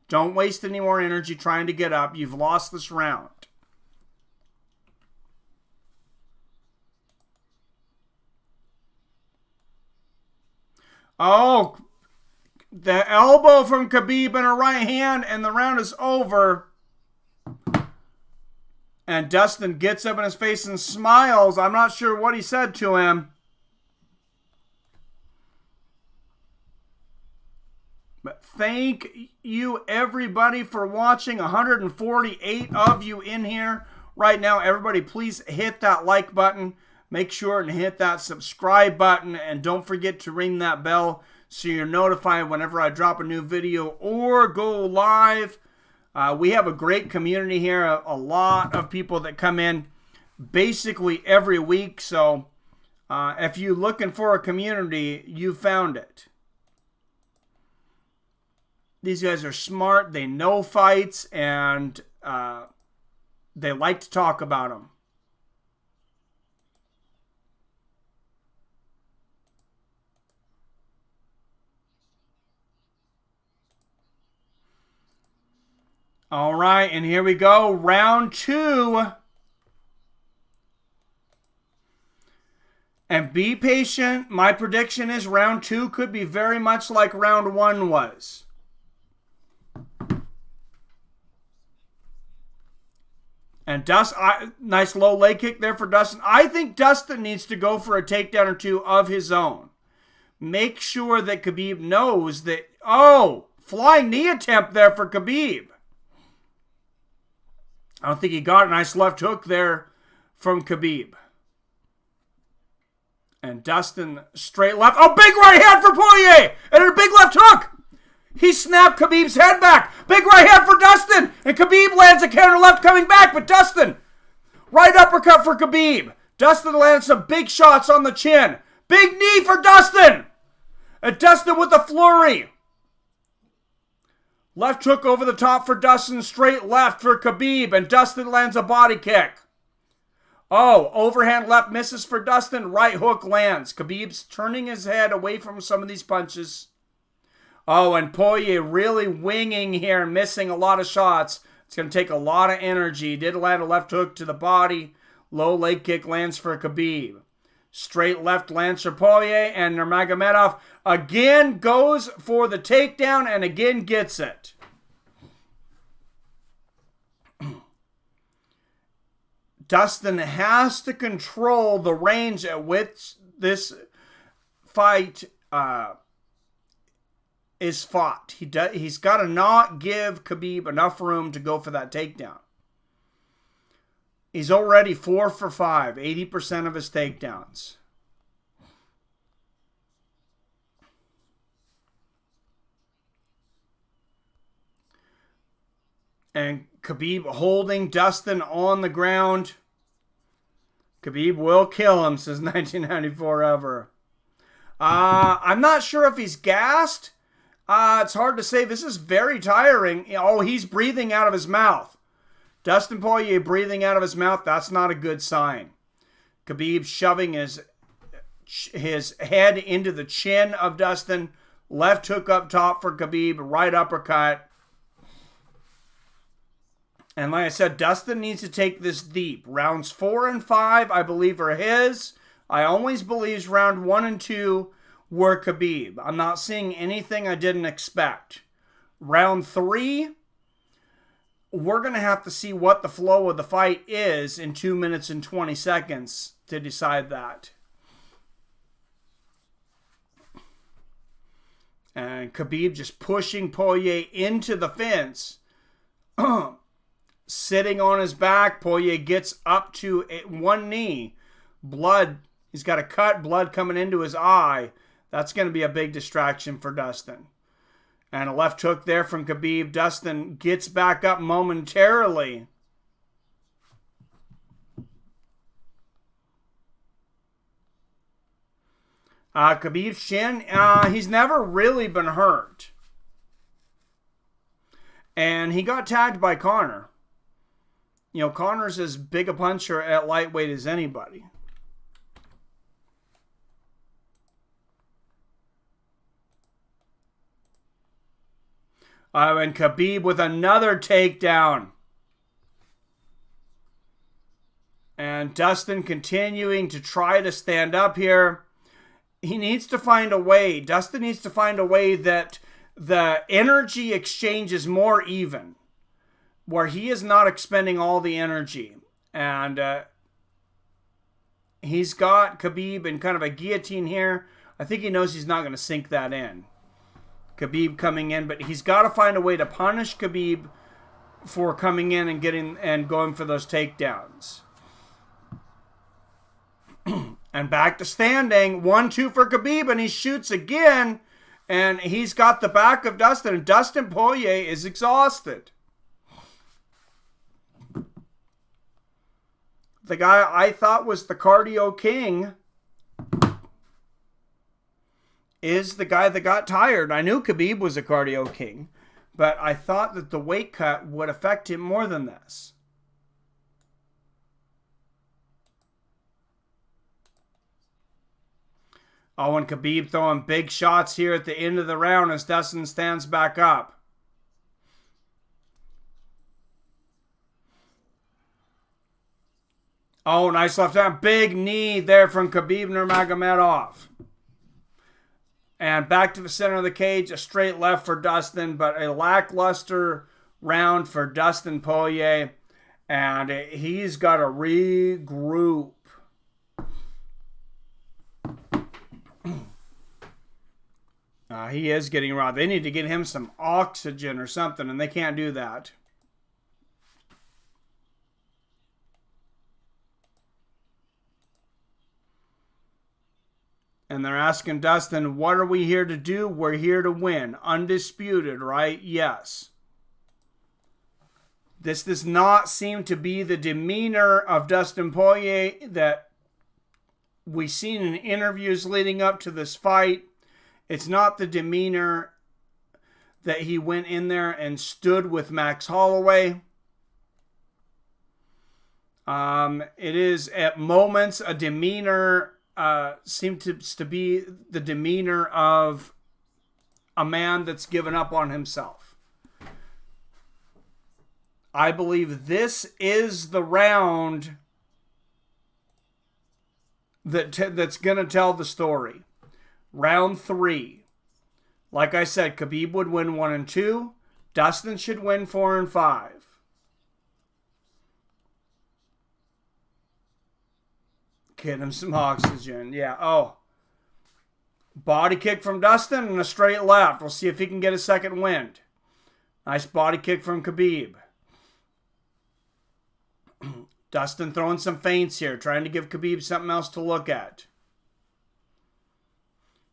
Speaker 1: Don't waste any more energy trying to get up. You've lost this round. Oh, the elbow from Khabib in a right hand, and the round is over. And Dustin gets up in his face and smiles. I'm not sure what he said to him. But thank you, everybody, for watching. 148 of you in here right now. Everybody, please hit that like button. Make sure and hit that subscribe button. And don't forget to ring that bell so you're notified whenever I drop a new video or go live. We have a great community here, a lot of people that come in basically every week. So if you're looking for a community, you found it. These guys are smart. They know fights, and they like to talk about them. All right, and here we go. Round 2. And be patient. My prediction is round 2 could be very much like round 1 was. And nice low leg kick there for Dustin. I think Dustin needs to go for a takedown or two of his own. Make sure that Khabib knows that, flying knee attempt there for Khabib. I don't think he got a nice left hook there from Khabib. And Dustin straight left. Oh, big right hand for Poirier. And a big left hook. He snapped Khabib's head back. Big right hand for Dustin. And Khabib lands a counter left coming back. But Dustin, right uppercut for Khabib. Dustin lands some big shots on the chin. Big knee for Dustin. And Dustin with the flurry. Left hook over the top for Dustin. Straight left for Khabib. And Dustin lands a body kick. Overhand left misses for Dustin. Right hook lands. Khabib's turning his head away from some of these punches. And Poirier really winging here. Missing a lot of shots. It's going to take a lot of energy. Did land a left hook to the body. Low leg kick lands for Khabib. Straight left lands for Poirier, and Nurmagomedov again goes for the takedown and again gets it. Dustin has to control the range at which this fight is fought. He's got to not give Khabib enough room to go for that takedown. He's already 4 for 5, 80% of his takedowns. And Khabib holding Dustin on the ground. Khabib will kill him, says 1994 ever. I'm not sure if he's gassed. It's hard to say. This is very tiring. Oh, he's breathing out of his mouth. Dustin Poirier breathing out of his mouth. That's not a good sign. Khabib shoving his head into the chin of Dustin. Left hook up top for Khabib. Right uppercut. And like I said, Dustin needs to take this deep. Rounds 4 and 5, I believe, are his. I always believe round 1 and 2 were Khabib. I'm not seeing anything I didn't expect. Round 3, we're going to have to see what the flow of the fight is in 2 minutes and 20 seconds to decide that. And Khabib just pushing Poirier into the fence. Sitting on his back, Poirier gets up to one knee. Blood, he's got a cut, blood coming into his eye. That's going to be a big distraction for Dustin. And a left hook there from Khabib. Dustin gets back up momentarily. Khabib's shin, he's never really been hurt. And he got tagged by Conor. You know, Conor's as big a puncher at lightweight as anybody. And Khabib with another takedown. And Dustin continuing to try to stand up here. He needs to find a way. Dustin needs to find a way that the energy exchange is more even, where he is not expending all the energy. And he's got Khabib in kind of a guillotine here. I think he knows he's not going to sink that in. Khabib coming in, but he's got to find a way to punish Khabib for coming in and getting and going for those takedowns. And back to standing. 1-2 for Khabib, and he shoots again. And he's got the back of Dustin. And Dustin Poirier is exhausted. The guy I thought was the cardio king is the guy that got tired. I knew Khabib was a cardio king, but I thought that the weight cut would affect him more than this. Oh, and Khabib throwing big shots here at the end of the round as Dustin stands back up. Oh, nice left hand. Big knee there from Khabib Nurmagomedov. And back to the center of the cage. A straight left for Dustin, but a lackluster round for Dustin Poirier. And he's got to regroup. He is getting robbed. They need to get him some oxygen or something, and they can't do that. And they're asking Dustin, what are we here to do? We're here to win. Undisputed, right? Yes. This does not seem to be the demeanor of Dustin Poirier that we've seen in interviews leading up to this fight. It's not the demeanor that he went in there and stood with Max Holloway. It is at moments a demeanor seems to be the demeanor of a man that's given up on himself. I believe this is the round that's going to tell the story. Round 3. Like I said, Khabib would win 1 and 2. Dustin should win 4 and 5. Get him some oxygen. Yeah. Oh. Body kick from Dustin and a straight left. We'll see if he can get a second wind. Nice body kick from Khabib. Dustin throwing some feints here, trying to give Khabib something else to look at.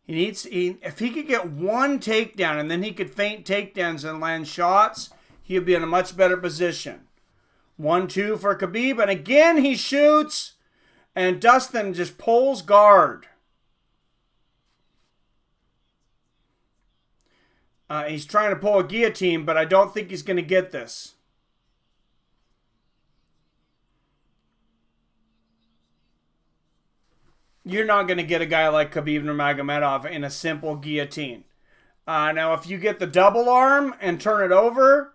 Speaker 1: If he could get one takedown and then he could feint takedowns and land shots, he'd be in a much better position. 1-2 for Khabib, and again he shoots, and Dustin just pulls guard. He's trying to pull a guillotine, but I don't think he's going to get this. You're not going to get a guy like Khabib Nurmagomedov in a simple guillotine. Now, if you get the double arm and turn it over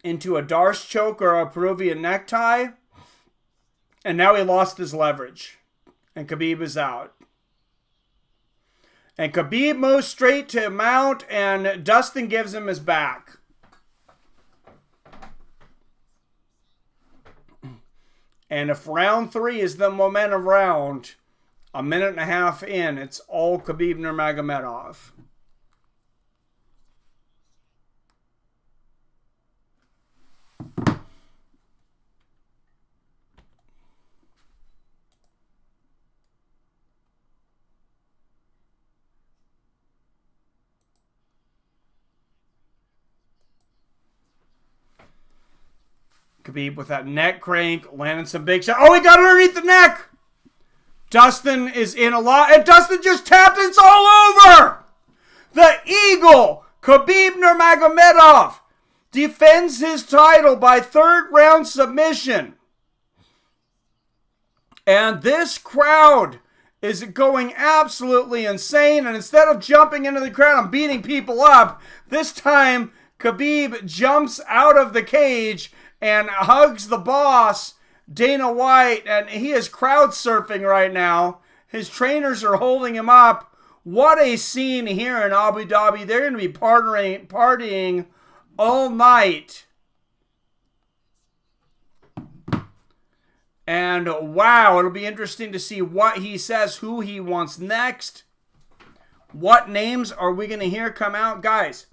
Speaker 1: into a Darce choke or a Peruvian necktie, and now he lost his leverage, and Khabib is out. And Khabib moves straight to mount, and Dustin gives him his back. And if round 3 is the momentum round, a minute and a half in, it's all Khabib Nurmagomedov. Khabib with that neck crank, landing some big shots. Oh, he got underneath the neck! Dustin is in a lot, and Dustin just tapped. It's all over! The Eagle, Khabib Nurmagomedov, defends his title by third round submission. And this crowd is going absolutely insane. And instead of jumping into the crowd and beating people up, this time Khabib jumps out of the cage and hugs the boss, Dana White, and he is crowd surfing right now. His trainers are holding him up. What a scene here in Abu Dhabi. They're going to be partying all night. And wow, it'll be interesting to see what he says, who he wants next. What names are we going to hear come out? Guys,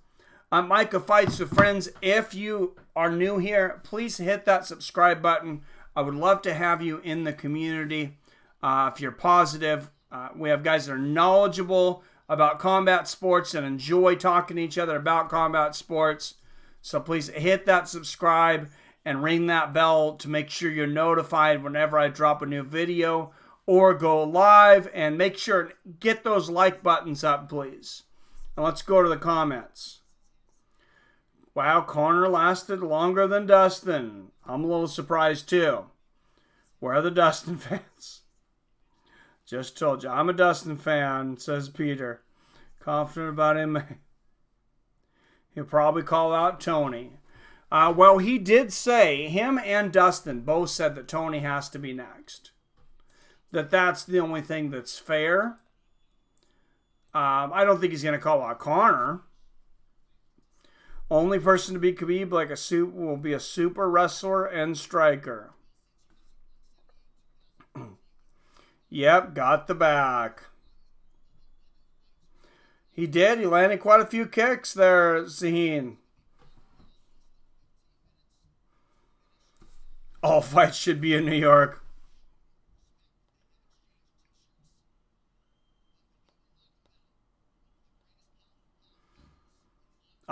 Speaker 1: I'm Micah Fights with Friends. If you are new here, please hit that subscribe button. I would love to have you in the community. If you're positive, we have guys that are knowledgeable about combat sports and enjoy talking to each other about combat sports. So please hit that subscribe and ring that bell to make sure you're notified whenever I drop a new video or go live. And make sure to get those like buttons up, please. And let's go to the comments. Wow, Conor lasted longer than Dustin. I'm a little surprised too. Where are the Dustin fans? Just told you, I'm a Dustin fan, says Peter. Confident about him. He'll probably call out Tony. Well, he did say, him and Dustin both said that Tony has to be next. That's the only thing that's fair. I don't think he's going to call out Conor. Only person to beat Khabib will be a super wrestler and striker. Yep, got the back. He did. He landed quite a few kicks there, Zaheen. All fights should be in New York.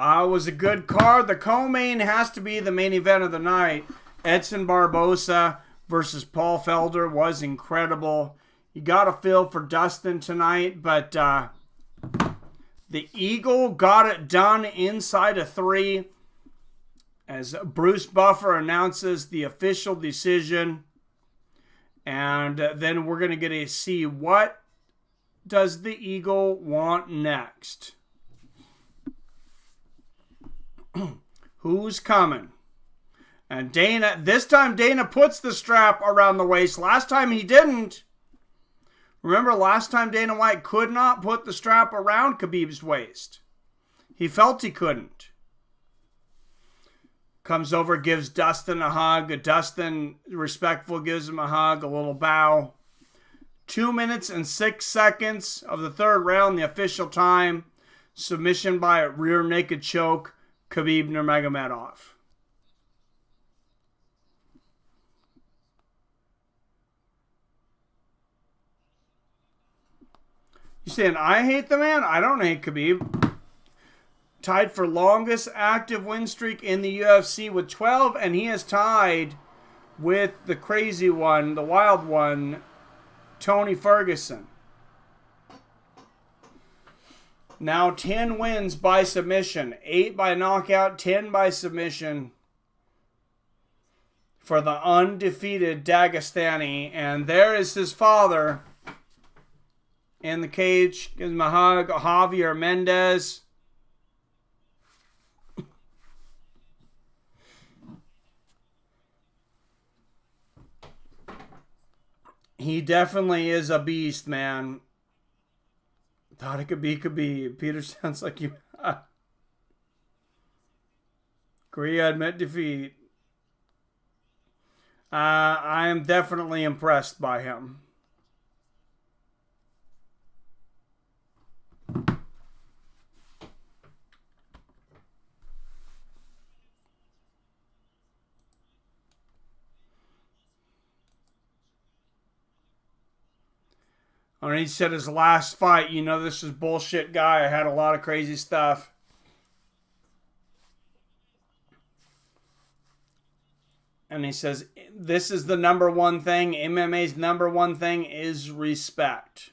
Speaker 1: It was a good card. The co-main has to be the main event of the night. Edson Barboza versus Paul Felder was incredible. You got a feel for Dustin tonight, but the Eagle got it done inside of 3 as Bruce Buffer announces the official decision. And then we're going to get to see what does the Eagle want next. Who's coming? And this time Dana puts the strap around the waist. Last time he didn't. Remember, last time Dana White could not put the strap around Khabib's waist. He felt he couldn't. Comes over, gives Dustin a hug. Dustin, respectful, gives him a hug, a little bow. 2 minutes and 6 seconds of the third round, the official time. Submission by a rear naked choke, Khabib Nurmagomedov. You saying I hate the man? I don't hate Khabib. Tied for longest active win streak in the UFC with 12, and he is tied with the crazy one, the wild one, Tony Ferguson. Now 10 wins by submission, 8 by knockout, 10 by submission for the undefeated Dagestani. And there is his father in the cage. Gives him a hug, Javier Mendez. He definitely is a beast, man. Thought it could be. Peter sounds like you. Agree, admit defeat. I am definitely impressed by him. And he said his last fight, you know, this is bullshit guy. I had a lot of crazy stuff. And he says, this is the number one thing. MMA's number one thing is respect.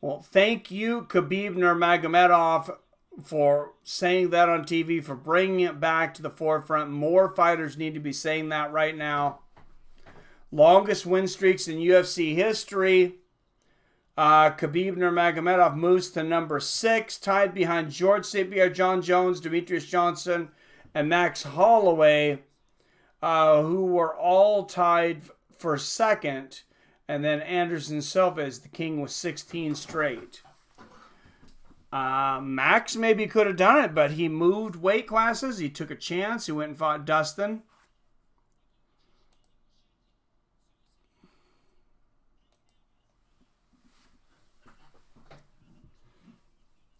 Speaker 1: Well, thank you, Khabib Nurmagomedov, for saying that on TV, for bringing it back to the forefront. More fighters need to be saying that right now. Longest win streaks in UFC history. Khabib Nurmagomedov moves to number 6, tied behind George St. Pierre, John Jones, Demetrius Johnson, and Max Holloway, who were all tied for second. And then Anderson Silva is the king with 16 straight. Max maybe could have done it, but he moved weight classes. He took a chance. He went and fought Dustin.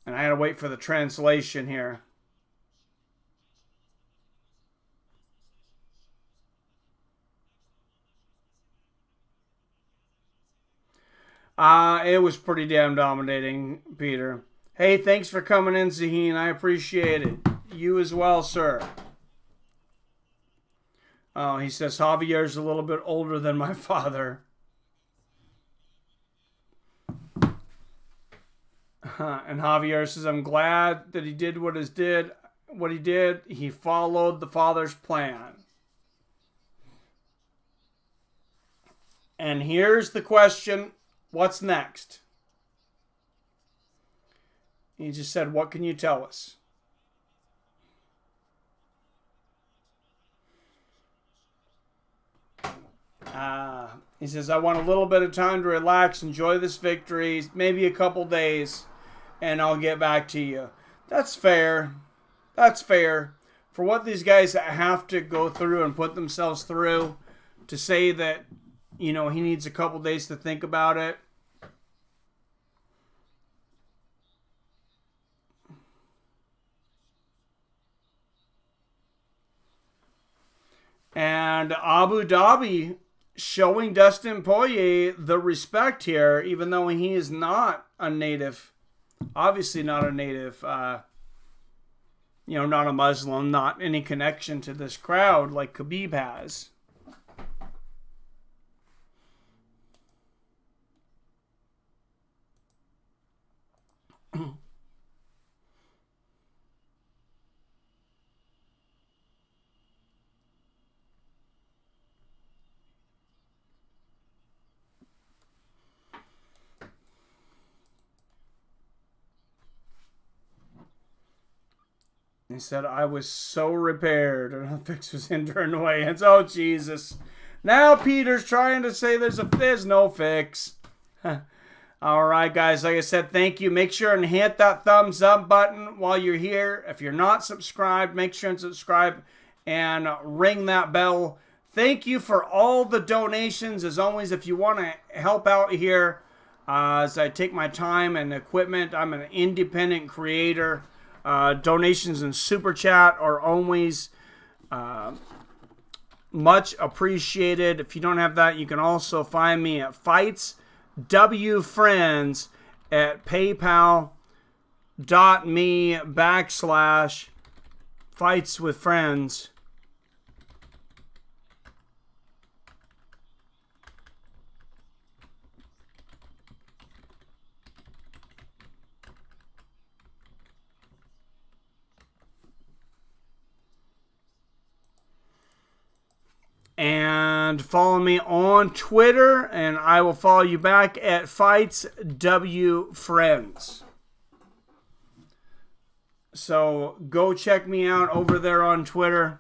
Speaker 1: And I had to wait for the translation here. It was pretty damn dominating, Peter. Hey, thanks for coming in, Zaheen. I appreciate it. You as well, sir. Oh, he says, Javier's a little bit older than my father. And Javier says, I'm glad that he did what he did. He followed the father's plan. And here's the question, what's next? He just said, what can you tell us? He says, I want a little bit of time to relax, enjoy this victory, maybe a couple days, and I'll get back to you. That's fair. That's fair. For what these guys have to go through and put themselves through, to say that, you know, he needs a couple days to think about it. And Abu Dhabi showing Dustin Poirier the respect here, even though he is not a native. Obviously not a native, not a Muslim, not any connection to this crowd like Khabib has. He said, I was so repaired. And the fix was in during weigh-ins. Oh, Jesus. Now Peter's trying to say there's no fix. All right, guys. Like I said, thank you. Make sure and hit that thumbs up button while you're here. If you're not subscribed, make sure and subscribe and ring that bell. Thank you for all the donations. As always, if you want to help out here, as I take my time and equipment, I'm an independent creator. Donations and Super Chat are always much appreciated. If you don't have that, you can also find me at Fights W Friends at paypal.me/Fights with Friends. And follow me on Twitter, and I will follow you back at Fights W Friends. So go check me out over there on Twitter.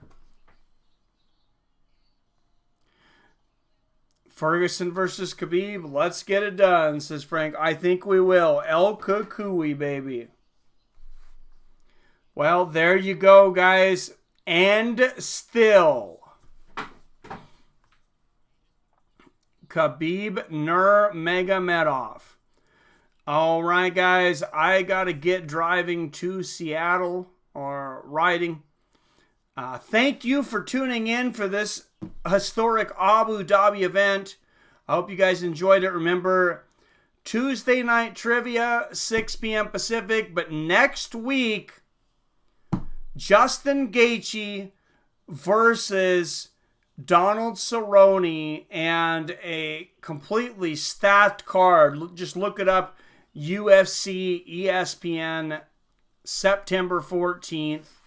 Speaker 1: Ferguson versus Khabib. Let's get it done, says Frank. I think we will. El Kukui, baby. Well, there you go, guys. And still, Khabib Nurmagomedov. All right, guys, I got to get driving to Seattle or riding. Thank you for tuning in for this historic Abu Dhabi event. I hope you guys enjoyed it. Remember, Tuesday night trivia, 6 p.m. Pacific. But next week, Justin Gaethje versus Donald Cerrone, and a completely stacked card. Just look it up. UFC ESPN, September 14th.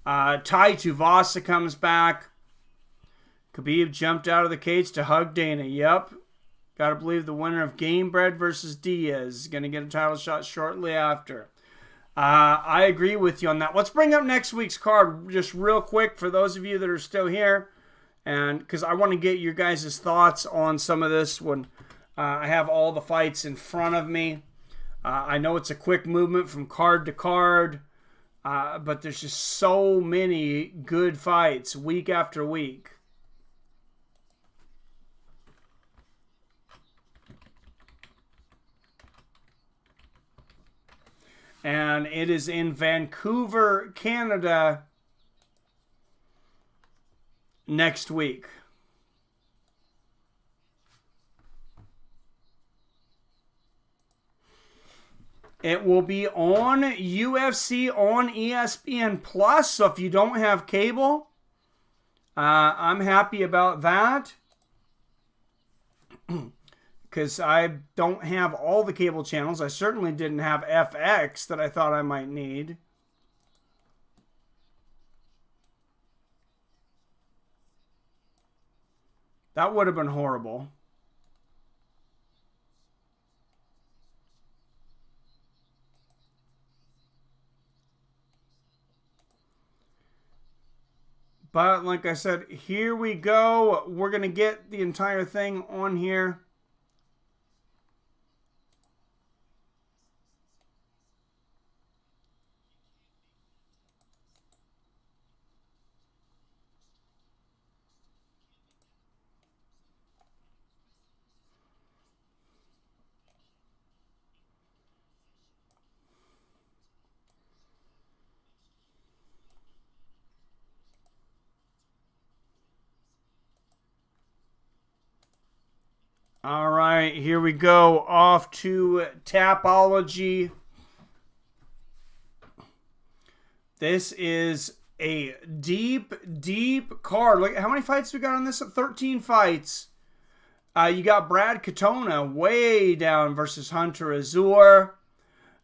Speaker 1: Tai Tuivasa comes back. Khabib jumped out of the cage to hug Dana. Yep. Got to believe the winner of Gamebred versus Diaz is going to get a title shot shortly after. I agree with you on that. Let's bring up next week's card just real quick for those of you that are still here. And because I want to get your guys' thoughts on some of this when I have all the fights in front of me. I know it's a quick movement from card to card, but there's just so many good fights week after week. And it is in Vancouver, Canada, next week. It will be on UFC on ESPN Plus. So if you don't have cable, I'm happy about that. Because I don't have all the cable channels. I certainly didn't have FX that I thought I might need. That would have been horrible. But like I said, here we go. We're going to get the entire thing on here. All right, here we go. Off to Tapology. This is a deep, deep card. Look, how many fights we got on this? 13 fights. You got Brad Katona way down versus Hunter Azure.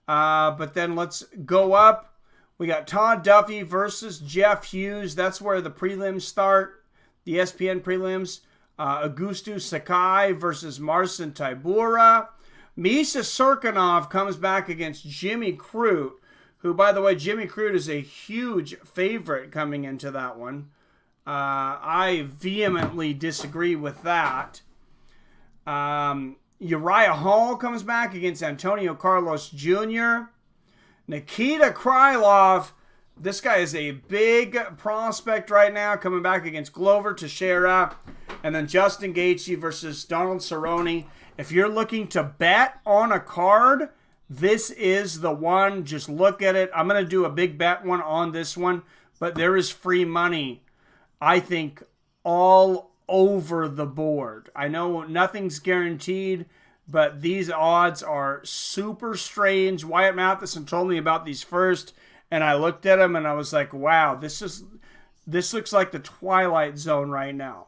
Speaker 1: But then let's go up. We got Todd Duffy versus Jeff Hughes. That's where the prelims start. The ESPN prelims. Augusto Sakai versus Marcin Tybura. Misha Serkinov comes back against Jimmy Crute, who, by the way, Jimmy Crute is a huge favorite coming into that one. I vehemently disagree with that. Uriah Hall comes back against Antonio Carlos Jr. Nikita Krylov This guy is a big prospect right now, coming back against Glover Teixeira. And then Justin Gaethje versus Donald Cerrone. If you're looking to bet on a card, this is the one. Just look at it. I'm going to do a big bet one on this one. But there is free money, I think, all over the board. I know nothing's guaranteed, but these odds are super strange. Wyatt Matheson told me about these first, and I looked at them and I was like, wow, this looks like the Twilight Zone right now.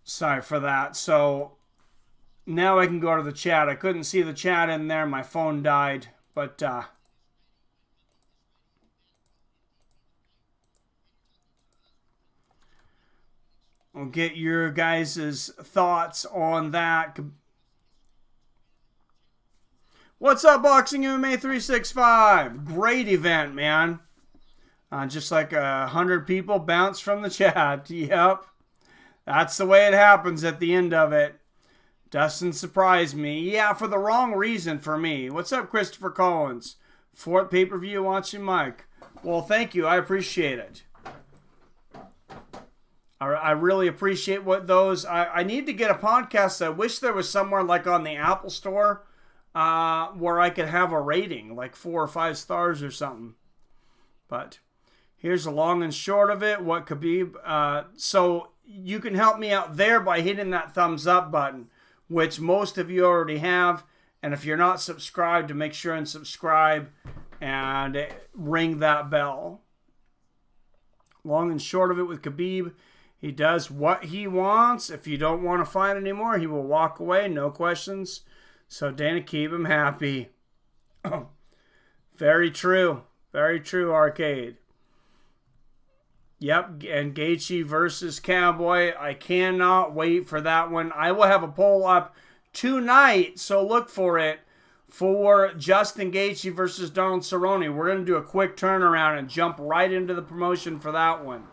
Speaker 1: Sorry for that. So now I can go to the chat. I couldn't see the chat in there. My phone died. But I'll get your guys' thoughts on that. What's up, Boxing MMA 365? Great event, man. Just like 100 people bounced from the chat. Yep. That's the way it happens at the end of it. Dustin surprised me. Yeah, for the wrong reason for me. What's up, Christopher Collins? Fourth pay-per-view watching Mike. Well, thank you. I appreciate it. I really appreciate what those... I need to get a podcast. I wish there was somewhere like on the Apple Store where I could have a rating, like 4 or 5 stars or something. But here's the long and short of it. What Khabib... So you can help me out there by hitting that thumbs up button, which most of you already have. And if you're not subscribed, to make sure and subscribe and ring that bell. Long and short of it with Khabib, he does what he wants. If you don't want to fight anymore, he will walk away, no questions. So Dana, keep him happy. Oh, very true. Very true, Arcade. Yep, and Gaethje versus Cowboy. I cannot wait for that one. I will have a poll up tonight, so look for it, for Justin Gaethje versus Donald Cerrone. We're going to do a quick turnaround and jump right into the promotion for that one.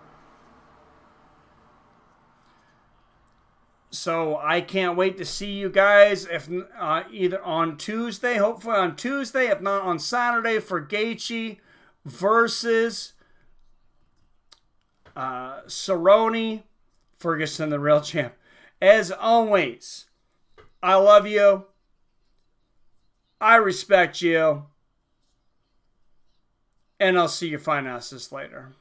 Speaker 1: So I can't wait to see you guys, if either on Tuesday, hopefully on Tuesday, if not on Saturday, for Gaethje versus Cerrone. Ferguson, the real champ. As always, I love you. I respect you. And I'll see you fine asses later.